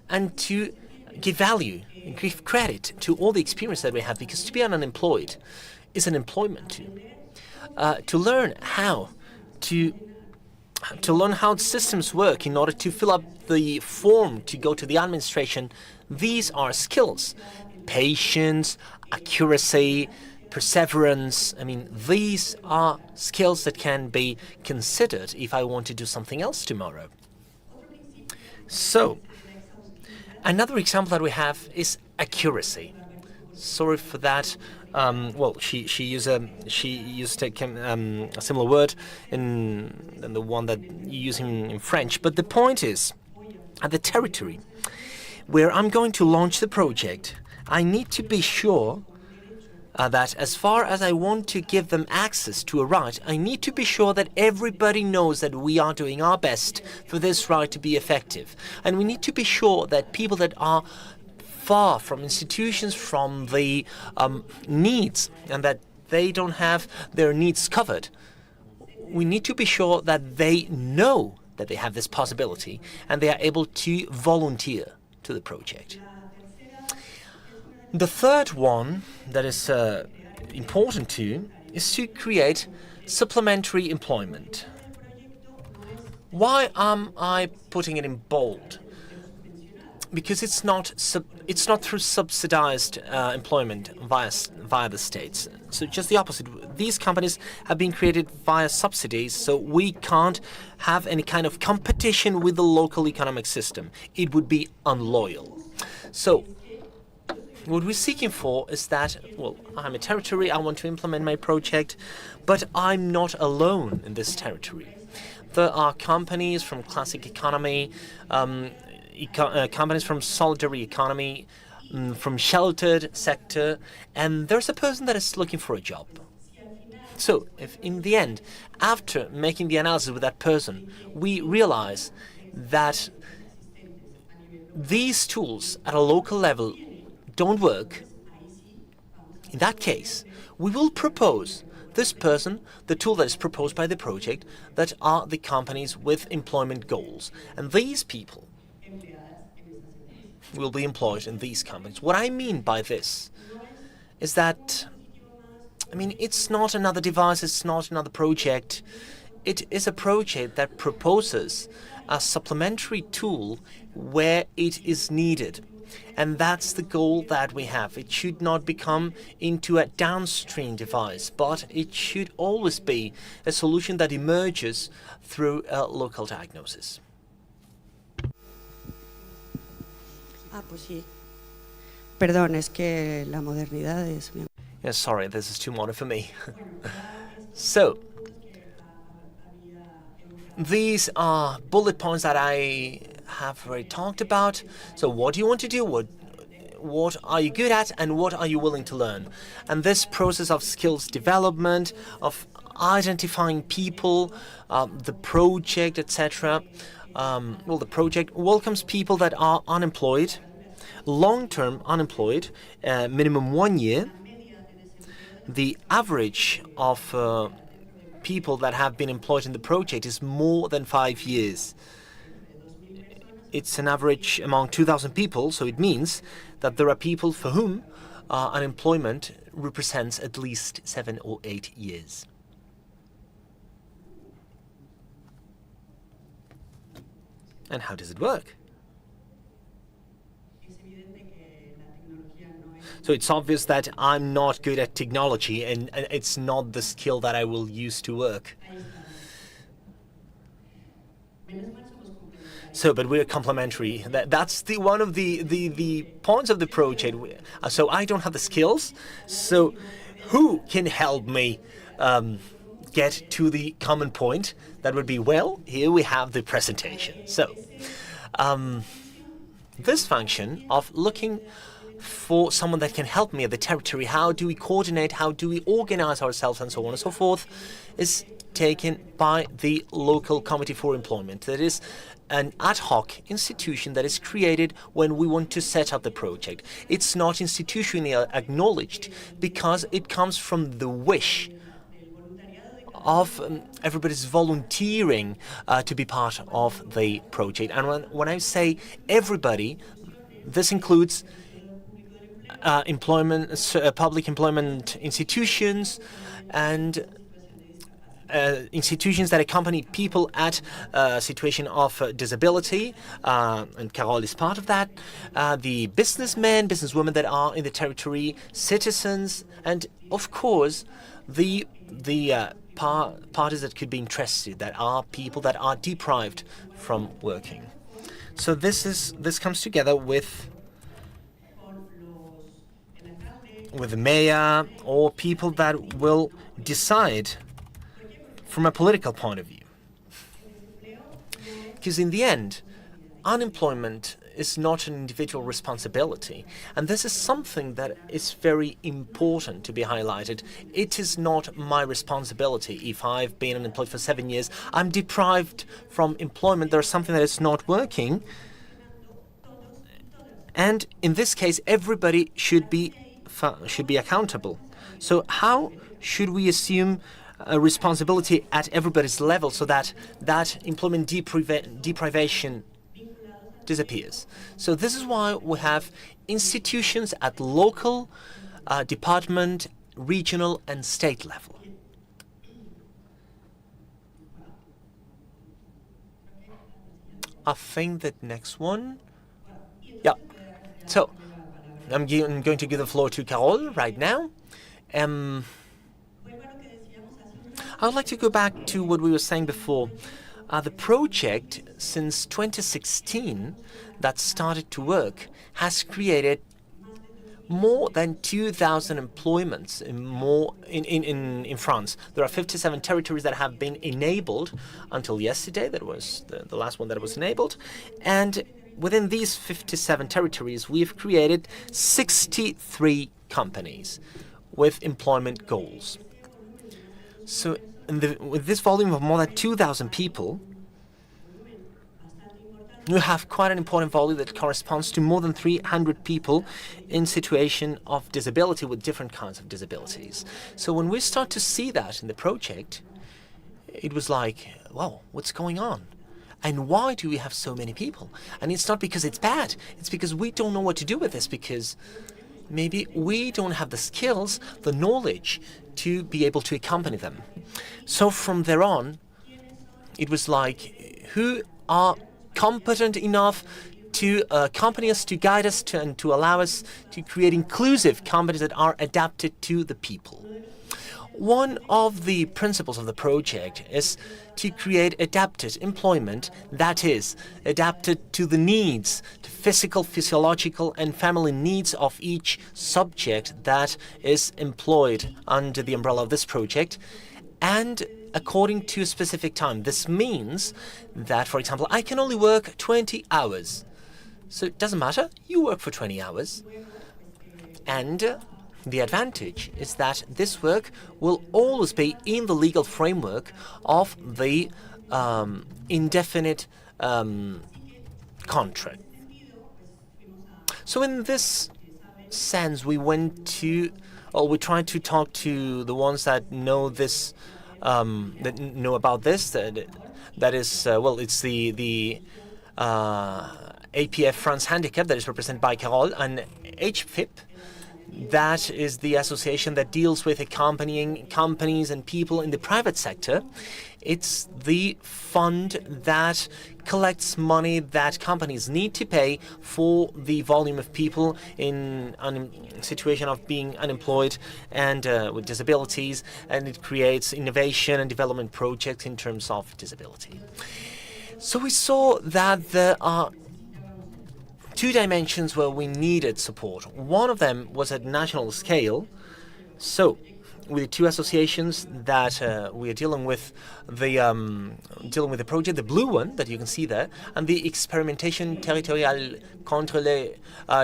And to give value, give credit to all the experience that we have, because to be unemployed is an employment too. To learn how systems work in order to fill up the form to go to the administration, these are skills. Patience, accuracy, perseverance. I mean, these are skills that can be considered if I want to do something else tomorrow. So, another example that we have is accuracy. Sorry for that. Well, she used a similar word than the one that you use in French. But the point is, at the territory where I'm going to launch the project, I need to be sure that as far as I want to give them access to a right, I need to be sure that everybody knows that we are doing our best for this right to be effective. And we need to be sure that people that are far from institutions, from the needs, and that they don't have their needs covered, we need to be sure that they know that they have this possibility and they are able to volunteer to the project. The third one that is important too is to create supplementary employment. Why am I putting it in bold? Because it's not through subsidized employment via the states. So just the opposite. These companies have been created via subsidies, so we can't have any kind of competition with the local economic system. It would be unloyal. So what we're seeking for is that, well, I'm a territory, I want to implement my project, but I'm not alone in this territory. There are companies from classic economy, companies from solidarity economy, from sheltered sector, and there's a person that is looking for a job. So if in the end, after making the analysis with that person, we realize that these tools at a local level don't work, in that case, we will propose this person the tool that is proposed by the project, that are the companies with employment goals. And these people will be employed in these companies. What I mean by this is that, it's not another device, it's not another project. It is a project that proposes a supplementary tool where it is needed. And that's the goal that we have. It should not become into a downstream device, but it should always be a solution that emerges through a local diagnosis. Pues sí. Perdón, es que la modernidad es... Yeah, sorry, this is too modern for me. So, these are bullet points that I have already talked about. So what do you want to do? What are you good at, and what are you willing to learn? And this process of skills development, of identifying people, the project, etc. The project welcomes people that are unemployed, long-term unemployed, minimum 1 year. The average of people that have been employed in the project is more than 5 years. It's an average among 2,000 people, so it means that there are people for whom unemployment represents at least 7 or 8 years. And how does it work? So it's obvious that I'm not good at technology, and it's not the skill that I will use to work. So, but we're complementary. That's one of the points of the project. So I don't have the skills. So who can help me get to the common point? That would be, well, here we have the presentation. So this function of looking for someone that can help me at the territory, how do we coordinate, how do we organize ourselves, and so on and so forth, is taken by the local committee for employment. That is an ad hoc institution that is created when we want to set up the project. It's not institutionally acknowledged because it comes from the wish of everybody's volunteering to be part of the project. And when I say everybody, this includes public employment institutions and institutions that accompany people at a situation of disability, and Carol is part of that, the businessmen, businesswomen that are in the territory, citizens, and of course the parties that could be interested, that are people that are deprived from working. So this comes together with with the mayor or people that will decide from a political point of view. Because in the end, unemployment is not an individual responsibility. And this is something that is very important to be highlighted. It is not my responsibility. If I've been unemployed for 7 years, I'm deprived from employment, there's something that is not working. And in this case, everybody should be accountable. So how should we assume a responsibility at everybody's level so that employment deprivation disappears? So this is why we have institutions at local, department, regional and state level. I think that next one. Yeah. So I'm going to give the floor to Carole right now. I would like to go back to what we were saying before. The project, since 2016, that started to work, has created more than 2,000 employments in France. There are 57 territories that have been enabled until yesterday. That was the last one that was enabled. And within these 57 territories, we've created 63 companies with employment goals. So with this volume of more than 2,000 people, you have quite an important volume that corresponds to more than 300 people in situation of disability with different kinds of disabilities. So when we start to see that in the project, it was like, wow, what's going on? And why do we have so many people? And it's not because it's bad. It's because we don't know what to do with this, because maybe we don't have the skills, the knowledge to be able to accompany them. So from there on, it was like, who are competent enough to accompany us, to guide us, and to allow us to create inclusive companies that are adapted to the people. One of the principles of the project is to create adapted employment that is adapted to the needs, to physical, physiological, and family needs of each subject that is employed under the umbrella of this project, and according to a specific time. This means that, for example, I can only work 20 hours. So it doesn't matter, you work for 20 hours. And the advantage is that this work will always be in the legal framework of the indefinite contract. So in this sense, we tried to talk to the ones that know this, that know about this. That is, well, it's the APF France Handicap that is represented by Carole, and HFIP. That is the association that deals with accompanying companies and people in the private sector. It's the fund that collects money that companies need to pay for the volume of people in a situation of being unemployed and with disabilities, and it creates innovation and development projects in terms of disability. So we saw that there are two dimensions where we needed support. One of them was at national scale. So with two associations that we are dealing with the project, the blue one that you can see there, and the Expérimentation Territoriale contre le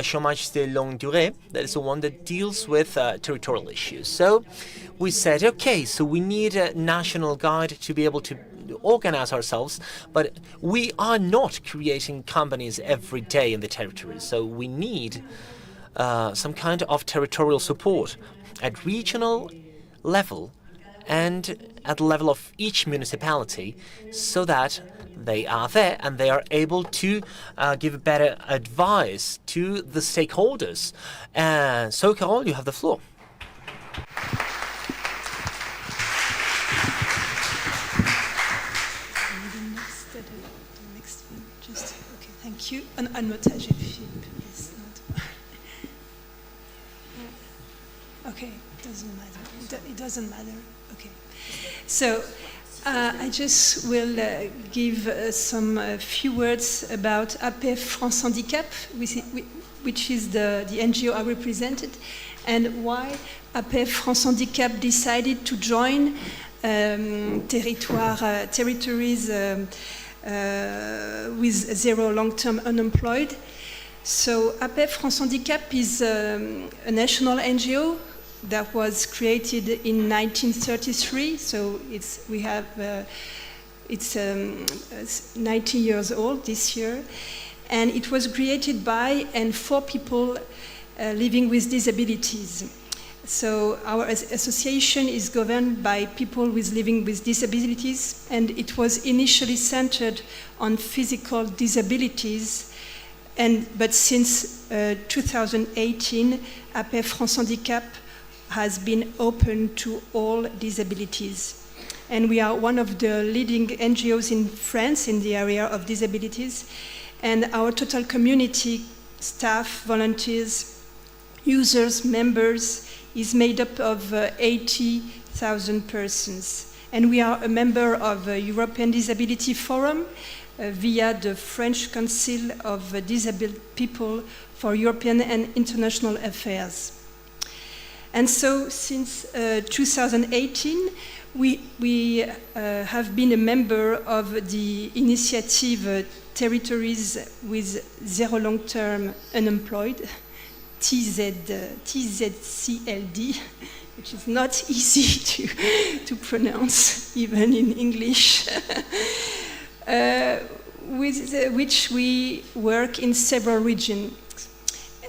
chômage de longue durée, that is the one that deals with territorial issues. So we said, okay, so we need a national guide to be able to organize ourselves, but we are not creating companies every day in the territories, so we need some kind of territorial support at regional level and at the level of each municipality, so that they are there and they are able to give better advice to the stakeholders. And so, Carole, you have the floor. Thank you. Un notage, please. Okay, it doesn't matter. Okay. So I just will give some few words about APF France Handicap. which is the NGO I represented, and why APEF France Handicap decided to join territories with zero long-term unemployed. So APEF France Handicap is a national NGO that was created in 1933. So it's 90 years old this year, and it was created by and for people living with disabilities. So our association is governed by people living with disabilities, and it was initially centered on physical disabilities. But since 2018, APEF France Handicap has been open to all disabilities. And we are one of the leading NGOs in France in the area of disabilities. And our total community, staff, volunteers, users, members, is made up of 80,000 persons. And we are a member of the European Disability Forum via the French Council of Disabled People for European and International Affairs. And so since 2018, we have been a member of the initiative Territories with Zero Long-Term Unemployed, TZCLD, which is not easy to pronounce, even in English, with which we work in several regions.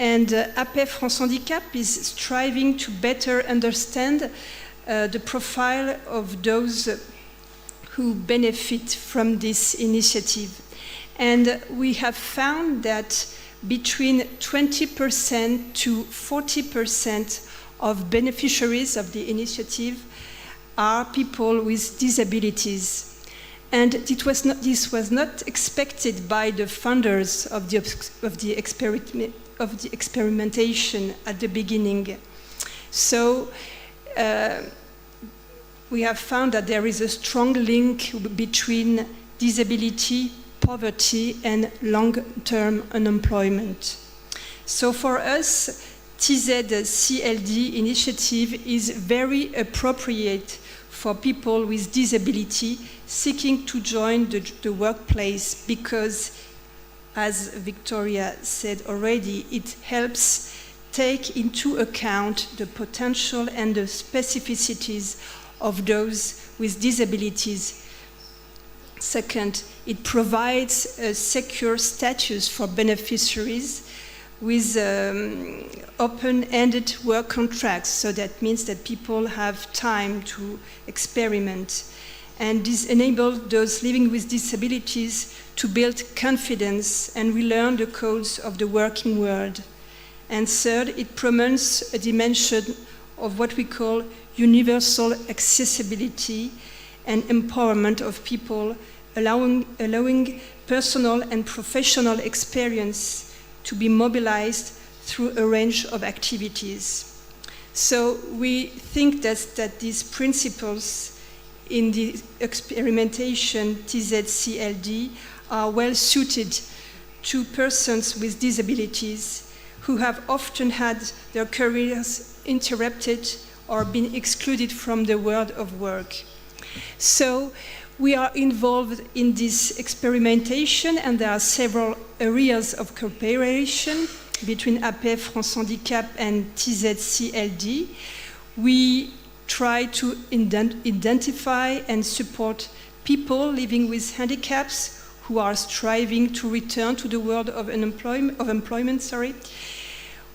And APEF France Handicap is striving to better understand the profile of those who benefit from this initiative. And we have found that between 20% to 40% of beneficiaries of the initiative are people with disabilities. And this was not expected by the funders of the experimentation at the beginning. So we have found that there is a strong link between disability, poverty, and long-term unemployment. So for us, TZCLD initiative is very appropriate for people with disability seeking to join the workplace because, as Victoria said already, it helps take into account the potential and the specificities of those with disabilities. Second, it provides a secure status for beneficiaries with open-ended work contracts. So that means that people have time to experiment. And this enables those living with disabilities to build confidence and relearn the codes of the working world. And third, it promotes a dimension of what we call universal accessibility and empowerment of people, allowing personal and professional experience to be mobilized through a range of activities. So we think that these principles in the experimentation TZCLD are well suited to persons with disabilities who have often had their careers interrupted or been excluded from the world of work. So we are involved in this experimentation, and there are several areas of cooperation between APEF France Handicap and TZCLD. We try to identify and support people living with handicaps who are striving to return to the world of employment.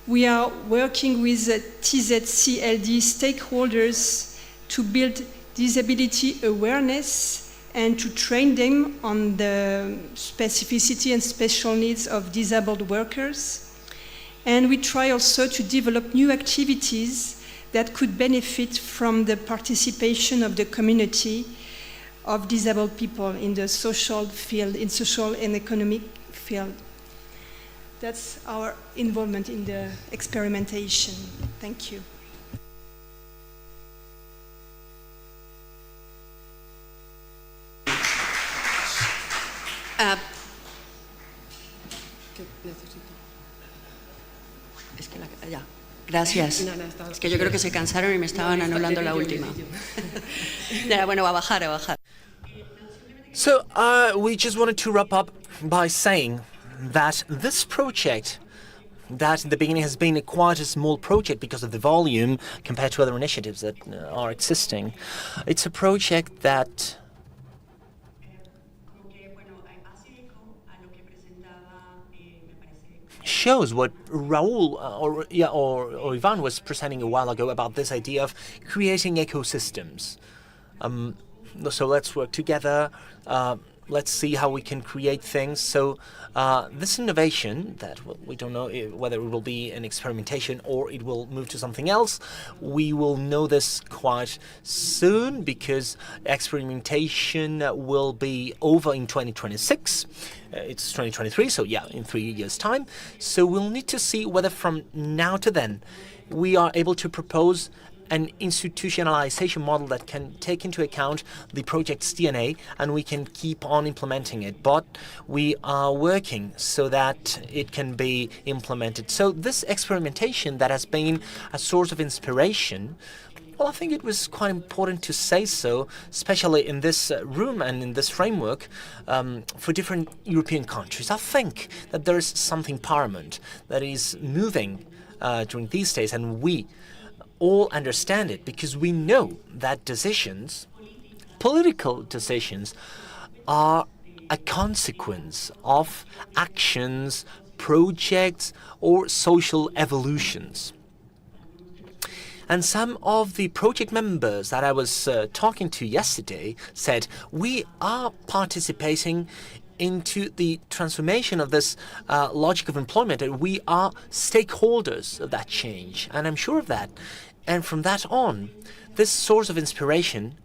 We are working with TZCLD stakeholders to build disability awareness and to train them on the specificity and special needs of disabled workers. And we try also to develop new activities that could benefit from the participation of the community of disabled people in the social field, in social and economic field. That's our involvement in the experimentation. Thank you. Gracias. Es que yo creo que se cansaron y me estaban anulando la última. Bueno, a bajar, a bajar. So we just wanted to wrap up by saying that this project, that in the beginning has been quite a small project because of the volume compared to other initiatives that are existing, it's a project that shows what Raul or Ivan was presenting a while ago about this idea of creating ecosystems. So let's work together. Let's see how we can create things. So this innovation that we don't know whether it will be an experimentation or it will move to something else. We will know this quite soon because experimentation will be over in 2026. It's 2023, so yeah, in 3 years' time. So we'll need to see whether from now to then we are able to propose an institutionalization model that can take into account the project's DNA and we can keep on implementing it. But we are working so that it can be implemented. So this experimentation that has been a source of inspiration, well, I think it was quite important to say so, especially in this room and in this framework for different European countries. I think that there is something paramount that is moving during these days, and we all understand it because we know that decisions, political decisions, are a consequence of actions, projects, or social evolutions. And some of the project members that I was talking to yesterday said, we are participating into the transformation of this logic of employment, and we are stakeholders of that change, and I'm sure of that. And from that on, this source of inspiration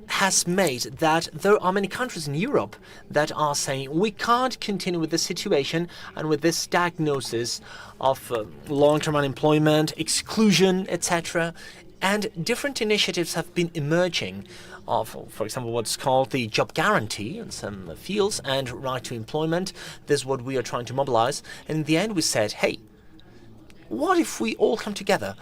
has made that there are many countries in Europe that are saying we can't continue with this situation and with this diagnosis of long-term unemployment, exclusion, etc. And different initiatives have been emerging of, for example, what's called the job guarantee in some fields and right to employment. This is what we are trying to mobilize. And in the end, we said, hey, what if we all come together?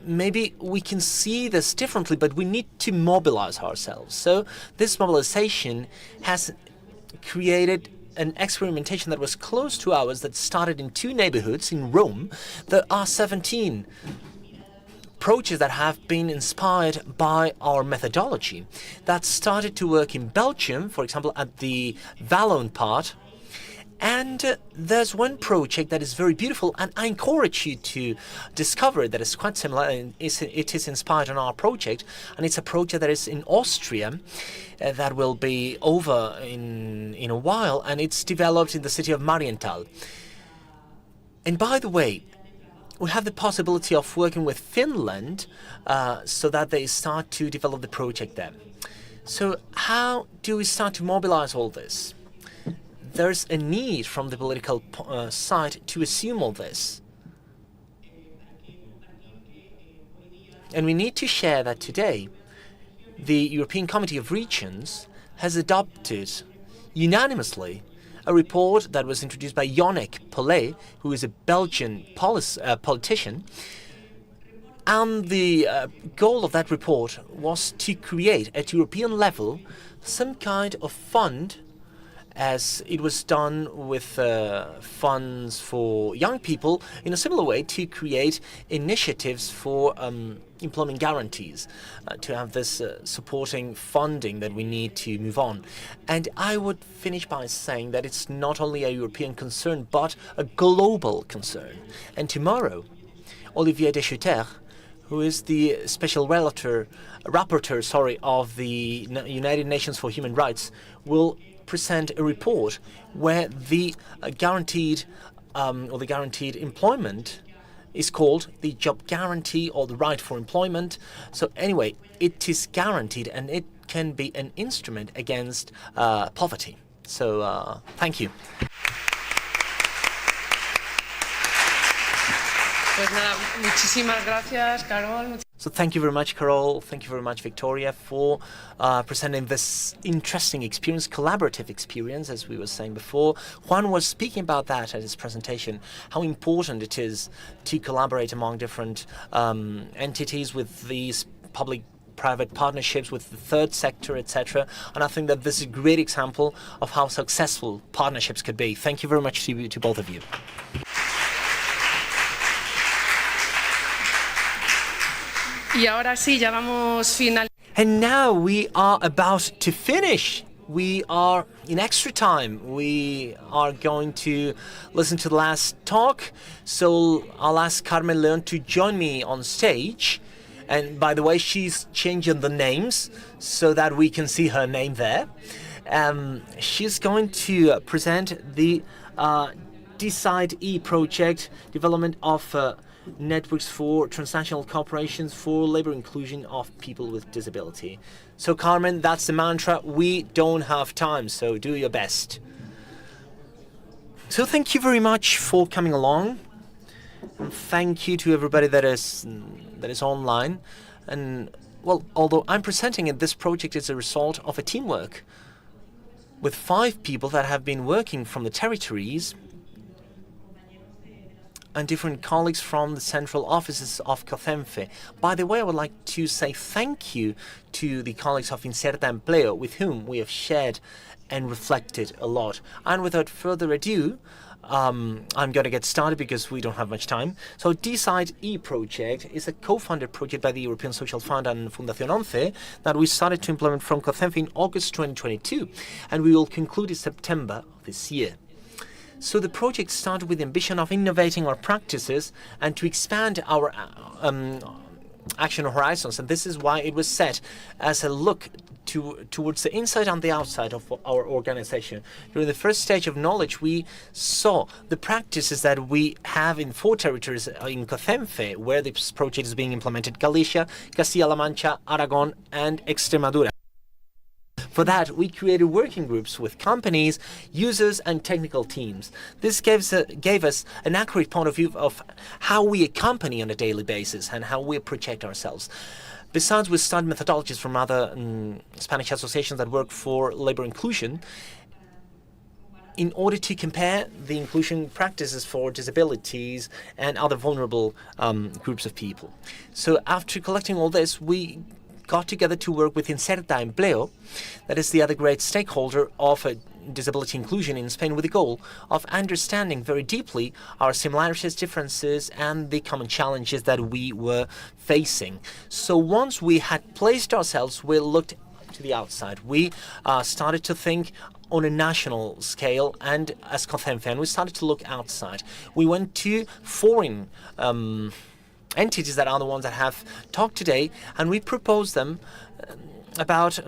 Maybe we can see this differently, but we need to mobilize ourselves. So this mobilization has created an experimentation that was close to ours that started in 2 neighborhoods in Rome. There are 17 approaches that have been inspired by our methodology that started to work in Belgium, for example, at the Wallon part. And there's one project that is very beautiful, and I encourage you to discover it, that is quite similar, and it is inspired on our project, and it's a project that is in Austria that will be over in a while, and it's developed in the city of Marienthal. And by the way, we have the possibility of working with Finland so that they start to develop the project there. So how do we start to mobilize all this? There's a need from the political side to assume all this. And we need to share that today the European Committee of Regions has adopted unanimously a report that was introduced by Yannick Paulet, who is a Belgian politician. And the goal of that report was to create at European level some kind of fund, as it was done with funds for young people, in a similar way to create initiatives for employment guarantees, to have this supporting funding that we need to move on. And I would finish by saying that it's not only a European concern, but a global concern. And Olivier Deschutes, who is the special rapporteur of the United Nations for Human Rights, will present a report where the guaranteed employment is called the job guarantee or the right for employment. So anyway, it is guaranteed and it can be an instrument against poverty. So thank you. Pues nada, muchísimas gracias, Carol. So thank you very much, Carol. Thank you very much, Victoria, for presenting this interesting experience, collaborative experience, as we were saying before. Juan was speaking about that at his presentation, how important it is to collaborate among different entities with these public-private partnerships with the third sector, etc. And I think that this is a great example of how successful partnerships could be. Thank you very much to both of you. Y ahora sí, ya vamos final. And now we are about to finish. We are in extra time. We are going to listen to the last talk. So I'll ask Carmen Leon to join me on stage. And by the way, she's changing the names so that we can see her name there. She's going to present the Decid-E Project, development of networks for transnational cooperation for labor inclusion of people with disability. So Carmen, that's the mantra. We don't have time, so do your best. So thank you very much for coming along. And thank you to everybody that is online. And well, although I'm presenting it, this project is a result of a teamwork with 5 people that have been working from the territories and different colleagues from the central offices of COCEMFE. By the way, I would like to say thank you to the colleagues of Inserta Empleo, with whom we have shared and reflected a lot. And without further ado, I'm going to get started because we don't have much time. So Decid-E Project is a co-funded project by the European Social Fund and Fundación 11 that we started to implement from COCEMFE in August 2022, and we will conclude in September of this year. So the project started with the ambition of innovating our practices and to expand our action horizons, and this is why it was set as a look towards the inside and the outside of our organization. During the first stage of knowledge, we saw the practices that we have in 4 territories in COCEMFE, where this project is being implemented: Galicia, Castilla-La Mancha, Aragon, and Extremadura. For that, we created working groups with companies, users, and technical teams. This gave us an accurate point of view of how we accompany on a daily basis and how we project ourselves. Besides, we studied methodologies from other Spanish associations that work for labor inclusion in order to compare the inclusion practices for disabilities and other vulnerable groups of people. So after collecting all this, we got together to work with Inserta Empleo, that is the other great stakeholder of disability inclusion in Spain, with the goal of understanding very deeply our similarities, differences, and the common challenges that we were facing. So once we had placed ourselves, we looked to the outside. We started to think on a national scale and as COCEMFE, and we started to look outside. We went to foreign entities that are the ones that have talked today, and we proposed them about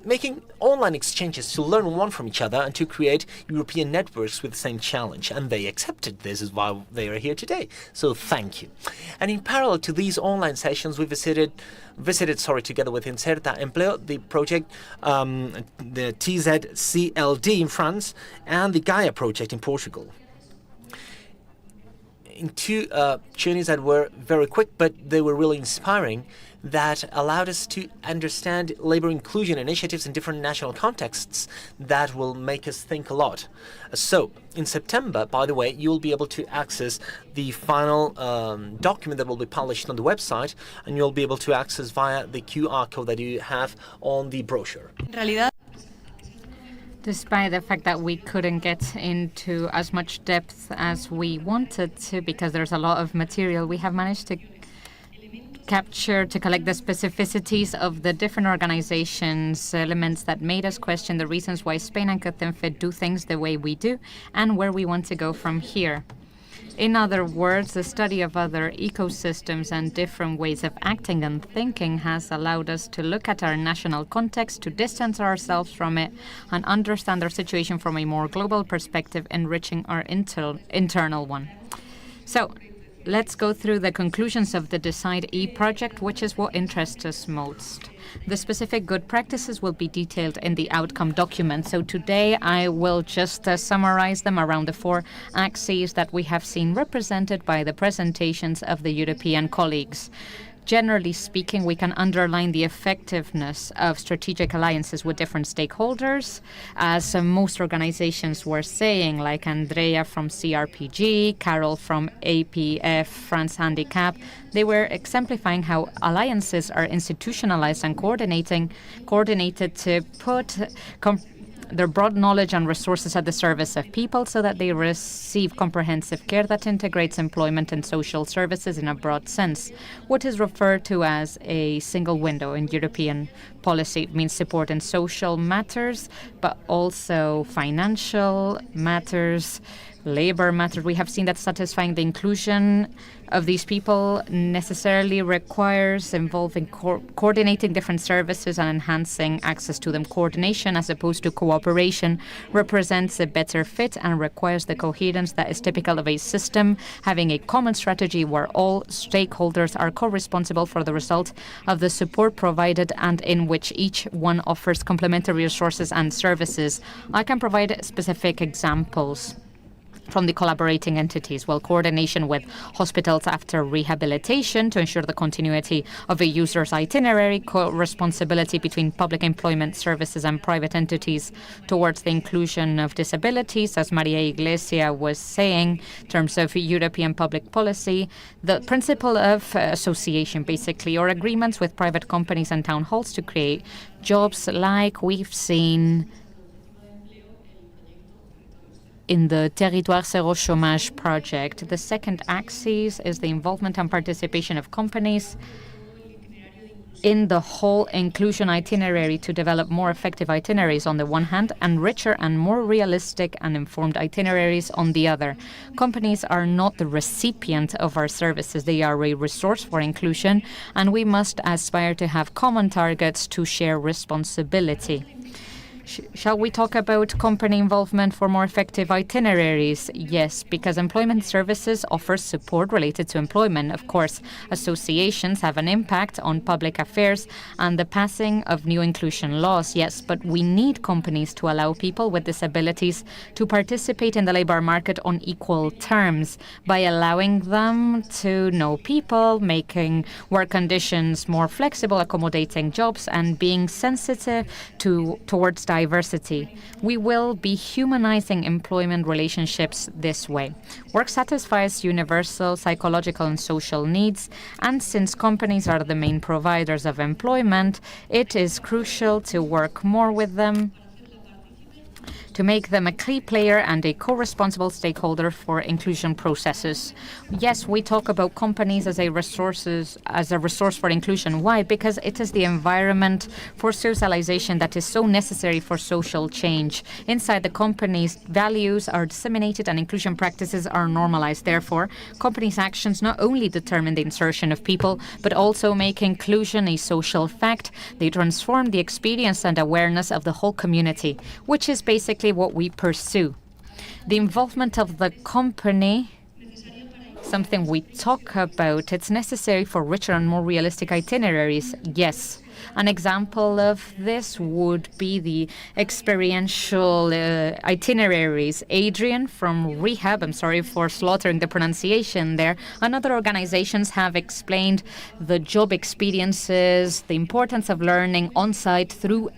making online exchanges to learn one from each other and to create European networks with the same challenge. And they accepted this, is why they are here today. So thank you. And in parallel to these online sessions, we visited together with Inserta Empleo, the project, the TZCLD in France, and the Gaia project in Portugal. In 2 journeys that were very quick, but they were really inspiring, that allowed us to understand labor inclusion initiatives in different national contexts that will make us think a lot. So in September, by the way, you'll be able to access the final document that will be published on the website, and you'll be able to access via the QR code that you have on the brochure. Despite the fact that we couldn't get into as much depth as we wanted to, because there's a lot of material, we have managed to collect the specificities of the different organizations, elements that made us question the reasons why Spain and COCEMFE do things the way we do, and where we want to go from here. In other words, the study of other ecosystems and different ways of acting and thinking has allowed us to look at our national context, to distance ourselves from it, and understand our situation from a more global perspective, enriching our internal one. So let's go through the conclusions of the Decid-E project, which is what interests us most. The specific good practices will be detailed in the outcome document. So today I will just summarize them around the 4 axes that we have seen represented by the presentations of the European colleagues. Generally speaking, we can underline the effectiveness of strategic alliances with different stakeholders, as most organizations were saying, like Andrea from CRPG, Carol from APF, France Handicap. They were exemplifying how alliances are institutionalized and coordinated to put their broad knowledge and resources at the service of people so that they receive comprehensive care that integrates employment and social services in a broad sense. What is referred to as a single window in European policy. It means support in social matters, but also financial matters, labor matters. We have seen that satisfying the inclusion of these people necessarily requires involving coordinating different services and enhancing access to them. Coordination as opposed to cooperation represents a better fit and requires the coherence that is typical of a system having a common strategy where all stakeholders are co-responsible for the result of the support provided and in which each one offers complementary resources and services. I can provide specific examples from the collaborating entities, coordination with hospitals after rehabilitation to ensure the continuity of a user's itinerary, co-responsibility between public employment services and private entities towards the inclusion of disabilities, as Maria Iglesia was saying, in terms of European public policy, the principle of association, basically, or agreements with private companies and town halls to create jobs like we've seen in the Territoire Zéro Chômage project. The second axis is the involvement and participation of companies in the whole inclusion itinerary to develop more effective itineraries on the one hand and richer and more realistic and informed itineraries on the other. Companies are not the recipient of our services. They are a resource for inclusion, and we must aspire to have common targets to share responsibility. Shall we talk about company involvement for more effective itineraries? Yes, because employment services offer support related to employment. Of course, associations have an impact on public affairs and the passing of new inclusion laws. Yes, but we need companies to allow people with disabilities to participate in the labor market on equal terms by allowing them to know people, making work conditions more flexible, accommodating jobs, and being sensitive towards diversity. We will be humanizing employment relationships this way. Work satisfies universal psychological and social needs, and since companies are the main providers of employment, it is crucial to work more with them to make them a key player and a co-responsible stakeholder for inclusion processes. Yes, we talk about companies as a resource for inclusion. Why? Because it is the environment for socialization that is so necessary for social change. Inside the companies, values are disseminated and inclusion practices are normalized. Therefore, companies' actions not only determine the insertion of people, but also make inclusion a social fact. They transform the experience and awareness of the whole community, which is basically what we pursue. The involvement of the company, something we talk about, it's necessary for richer and more realistic itineraries. Yes. An example of this would be the experiential itineraries. Adrian from Rehab, I'm sorry for slaughtering the pronunciation there, and other organizations have explained the job experiences, the importance of learning on-site through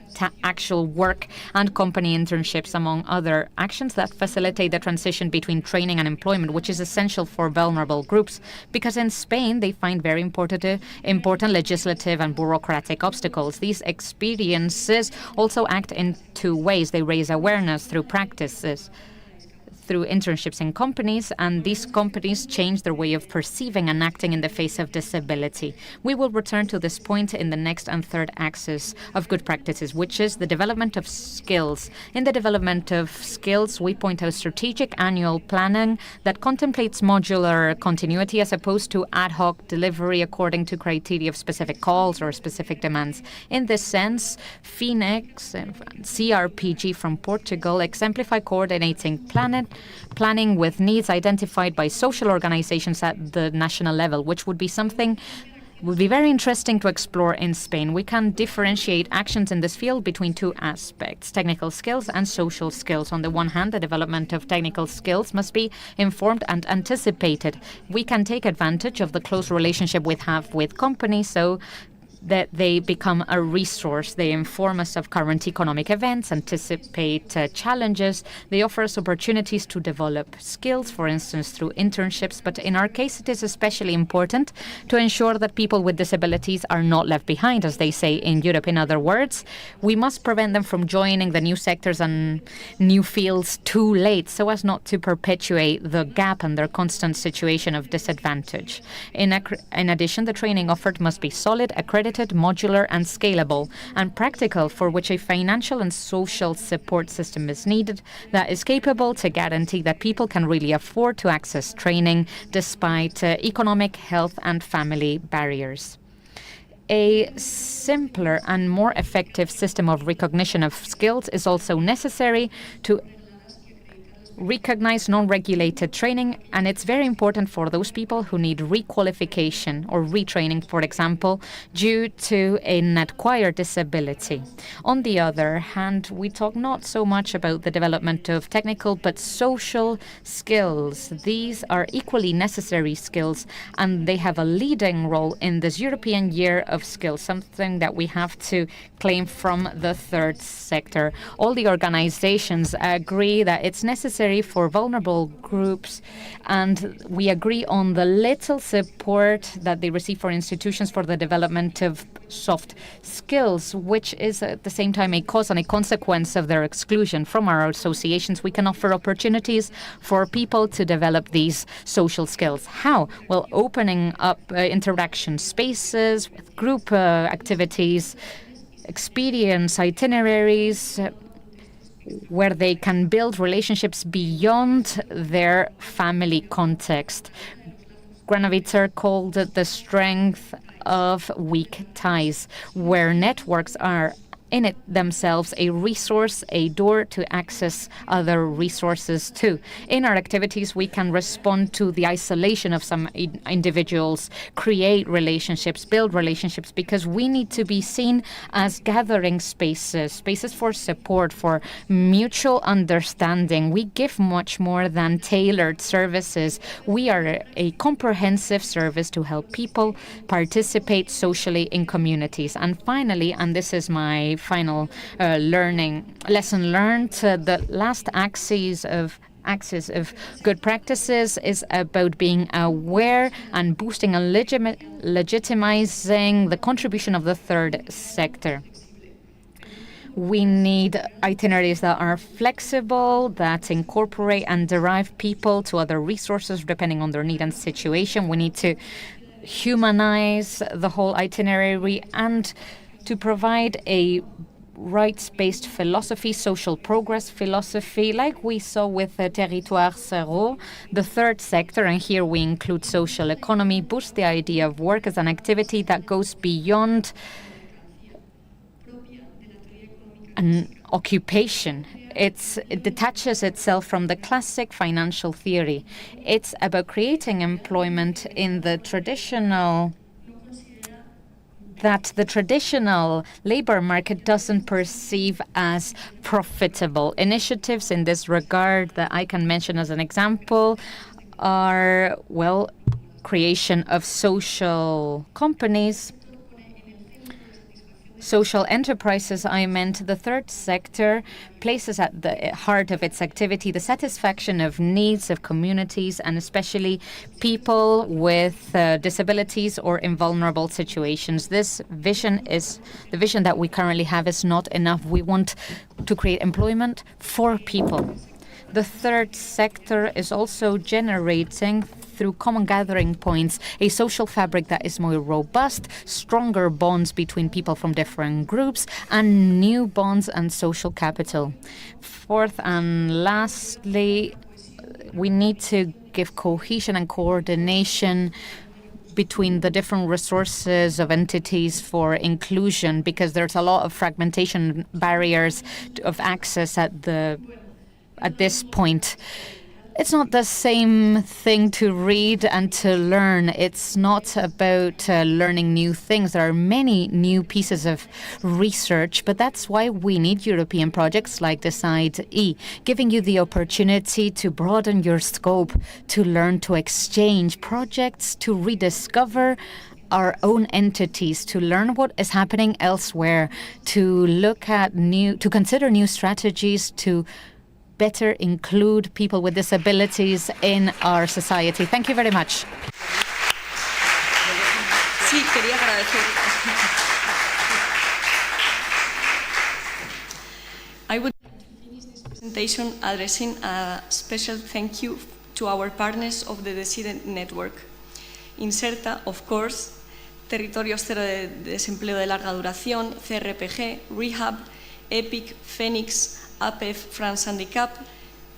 actual work and company internships, among other actions that facilitate the transition between training and employment, which is essential for vulnerable groups, because in Spain they find very important legislative and bureaucratic obstacles. These experiences also act in two ways. They raise awareness through practices, through internships in companies, and these companies change their way of perceiving and acting in the face of disability. We will return to this point in the next and third axis of good practices, which is the development of skills. In the development of skills, we point out strategic annual planning that contemplates modular continuity as opposed to ad hoc delivery according to criteria of specific calls or specific demands. In this sense, Phoenix and CRPG from Portugal exemplify coordinating planning planning with needs identified by social organizations at the national level, which would be something would be very interesting to explore in Spain. We can differentiate actions in this field between two aspects, technical skills and social skills. On the one hand, the development of technical skills must be informed and anticipated. We can take advantage of the close relationship we have with companies so that they become a resource. They inform us of current economic events, anticipate challenges. They offer us opportunities to develop skills, for instance, through internships. But in our case, it is especially important to ensure that people with disabilities are not left behind, as they say in Europe. In other words, we must prevent them from joining the new sectors and new fields too late so as not to perpetuate the gap and their constant situation of disadvantage. In addition, the training offered must be solid, accredited, modular and scalable, and practical, for which a financial and social support system is needed that is capable to guarantee that people can really afford to access training despite economic, health and family barriers. A simpler and more effective system of recognition of skills is also necessary to recognize non-regulated training, and it's very important for those people who need requalification or retraining, for example, due to an acquired disability. On the other hand, we talk not so much about the development of technical but social skills. These are equally necessary skills, and they have a leading role in this European Year of Skills, something that we have to claim from the third sector. All the organizations agree that it's necessary for vulnerable groups, and we agree on the little support that they receive for institutions for the development of soft skills, which is at the same time a cause and a consequence of their exclusion. From our associations, we can offer opportunities for people to develop these social skills. How? Well, opening up interaction spaces with group activities, experience itineraries, where they can build relationships beyond their family context. Granovetter called it the strength of weak ties, where networks are in it themselves a resource, a door to access other resources too. In our activities, we can respond to the isolation of some individuals, create relationships, build relationships, because we need to be seen as gathering spaces, spaces for support, for mutual understanding. We give much more than tailored services. We are a comprehensive service to help people participate socially in communities. And finally, and this is my final lesson learned, the last axis of good practices is about being aware and boosting and legitimizing the contribution of the third sector. We need itineraries that are flexible, that incorporate and derive people to other resources depending on their need and situation. We need to humanize the whole itinerary and to provide a rights-based philosophy, social progress philosophy, like we saw with Territoire Zéro. The third sector, and here we include social economy, boosts the idea of work as an activity that goes beyond an occupation. It detaches itself from the classic financial theory. It's about creating employment in the traditional labor market doesn't perceive as profitable. Initiatives in this regard that I can mention as an example are, well, creation of social companies, social enterprises. I meant the third sector places at the heart of its activity the satisfaction of needs of communities, and especially people with disabilities or in vulnerable situations. This vision is the vision that we currently have is not enough. We want to create employment for people. The third sector is also generating, through common gathering points, a social fabric that is more robust, stronger bonds between people from different groups, and new bonds and social capital. Fourth and lastly, we need to give cohesion and coordination between the different resources of entities for inclusion, because there's a lot of fragmentation, barriers of access at this point. It's not the same thing to read and to learn. It's not about learning new things. There are many new pieces of research, but that's why we need European projects like Decid-E, giving you the opportunity to broaden your scope, to learn, to exchange projects, to rediscover our own entities, to learn what is happening elsewhere, to consider new strategies, to better include people with disabilities in our society. Thank you very much. Sí, quería agradecer. I would finish this presentation addressing a special thank you to our partners of the Decid-E network. Inserta, of course, Territorios Cero de Desempleo de Larga Duración, CRPG, Rehab, EPIC, Phoenix, APEF, France Handicap,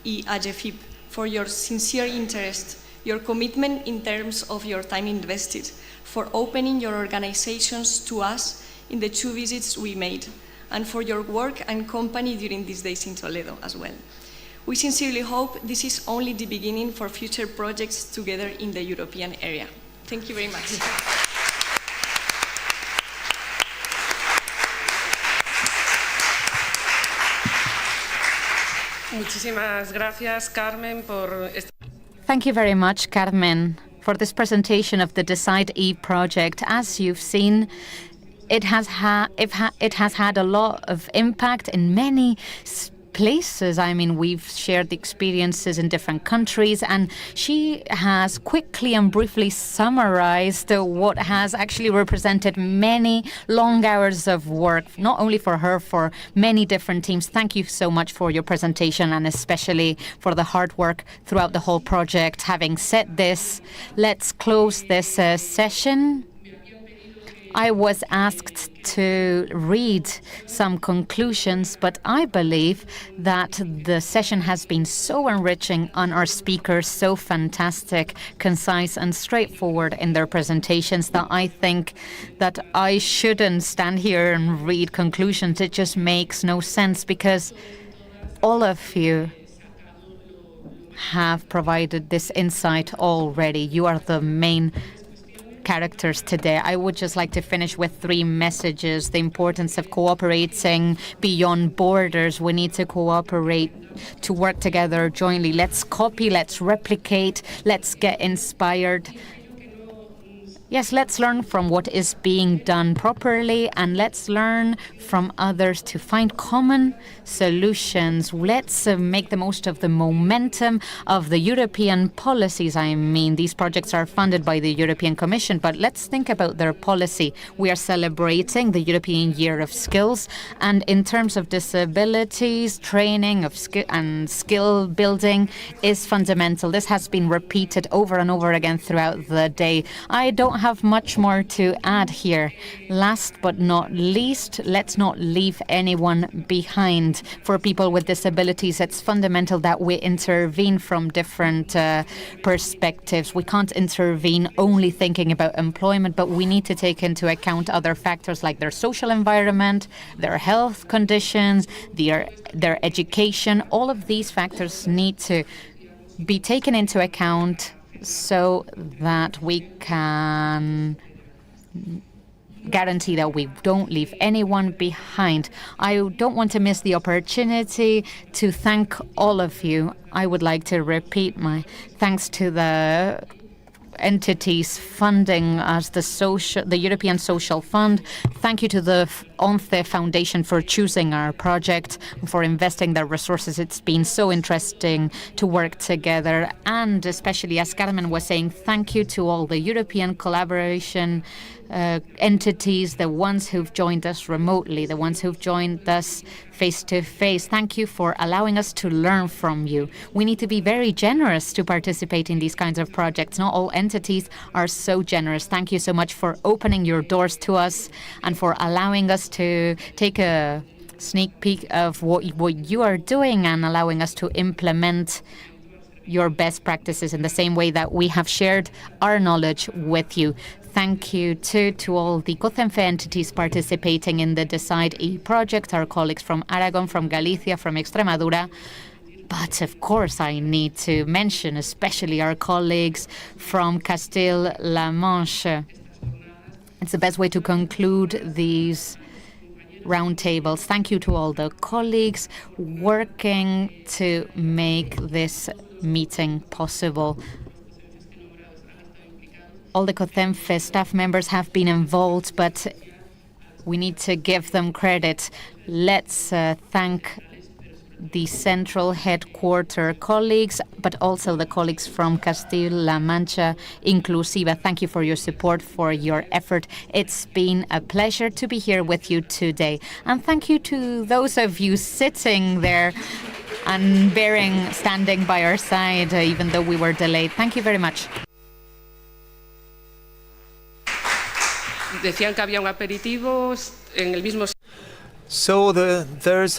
y AGEFIP, for your sincere interest, your commitment in terms of your time invested, for opening your organizations to us in the 2 visits we made, and for your work and company during these days in Toledo as well. We sincerely hope this is only the beginning for future projects together in the European area. Thank you very much. Muchísimas gracias, Carmen, por Thank you very much, Carmen, for this presentation of the Decid-E project. As you've seen, it has had a lot of impact in many places. I mean, we've shared the experiences in different countries, and she has quickly and briefly summarized what has actually represented many long hours of work, not only for her, for many different teams. Thank you so much for your presentation, and especially for the hard work throughout the whole project. Having said this, let's close this session. I was asked to read some conclusions, but I believe that the session has been so enriching on our speakers, so fantastic, concise and straightforward in their presentations, that I think that I shouldn't stand here and read conclusions. It just makes no sense, because all of you have provided this insight already. You are the main characters today. I would just like to finish with 3 messages. The importance of cooperating beyond borders. We need to cooperate, to work together jointly. Let's copy, let's replicate, let's get inspired. Yes, let's learn from what is being done properly, and let's learn from others to find common solutions. Let's make the most of the momentum of the European policies. I mean, these projects are funded by the European Commission, but let's think about their policy. We are celebrating the European Year of Skills, and in terms of disabilities, training of skill building is fundamental. This has been repeated over and over again throughout the day. I don't have much more to add here. Last but not least, let's not leave anyone behind. For people with disabilities, it's fundamental that we intervene from different perspectives. We can't intervene only thinking about employment, but we need to take into account other factors like their social environment, their health conditions, their education. All of these factors need to be taken into account so that we can guarantee that we don't leave anyone behind. I don't want to miss the opportunity to thank all of you. I would like to repeat my thanks to the entities funding us, the European Social Fund. Thank you to the COCEMFE Foundation for choosing our project, for investing their resources. It's been so interesting to work together. And especially, as Carmen was saying, thank you to all the European collaboration entities, the ones who've joined us remotely, the ones who've joined us face-to-face. Thank you for allowing us to learn from you. We need to be very generous to participate in these kinds of projects. Not all entities are so generous. Thank you so much for opening your doors to us and for allowing us to take a sneak peek of what you are doing and allowing us to implement your best practices in the same way that we have shared our knowledge with you. Thank you too to all the COCEMFE entities participating in the Decid-E project, our colleagues from Aragon, from Galicia, from Extremadura, But of course, I need to mention especially our colleagues from Castile-La Manche. It's the best way to conclude these roundtables. Thank you to all the colleagues working to make this meeting possible. All the COCEMFE staff members have been involved, but we need to give them credit. Let's thank the central headquarter colleagues, but also the colleagues from Castilla-La Mancha Inclusiva. Thank you for your support, for your effort. It's been a pleasure to be here with you today. And thank you to those of you sitting there and standing by our side, even though we were delayed. Thank you very much. Decían que había un aperitivo en el mismo. So there's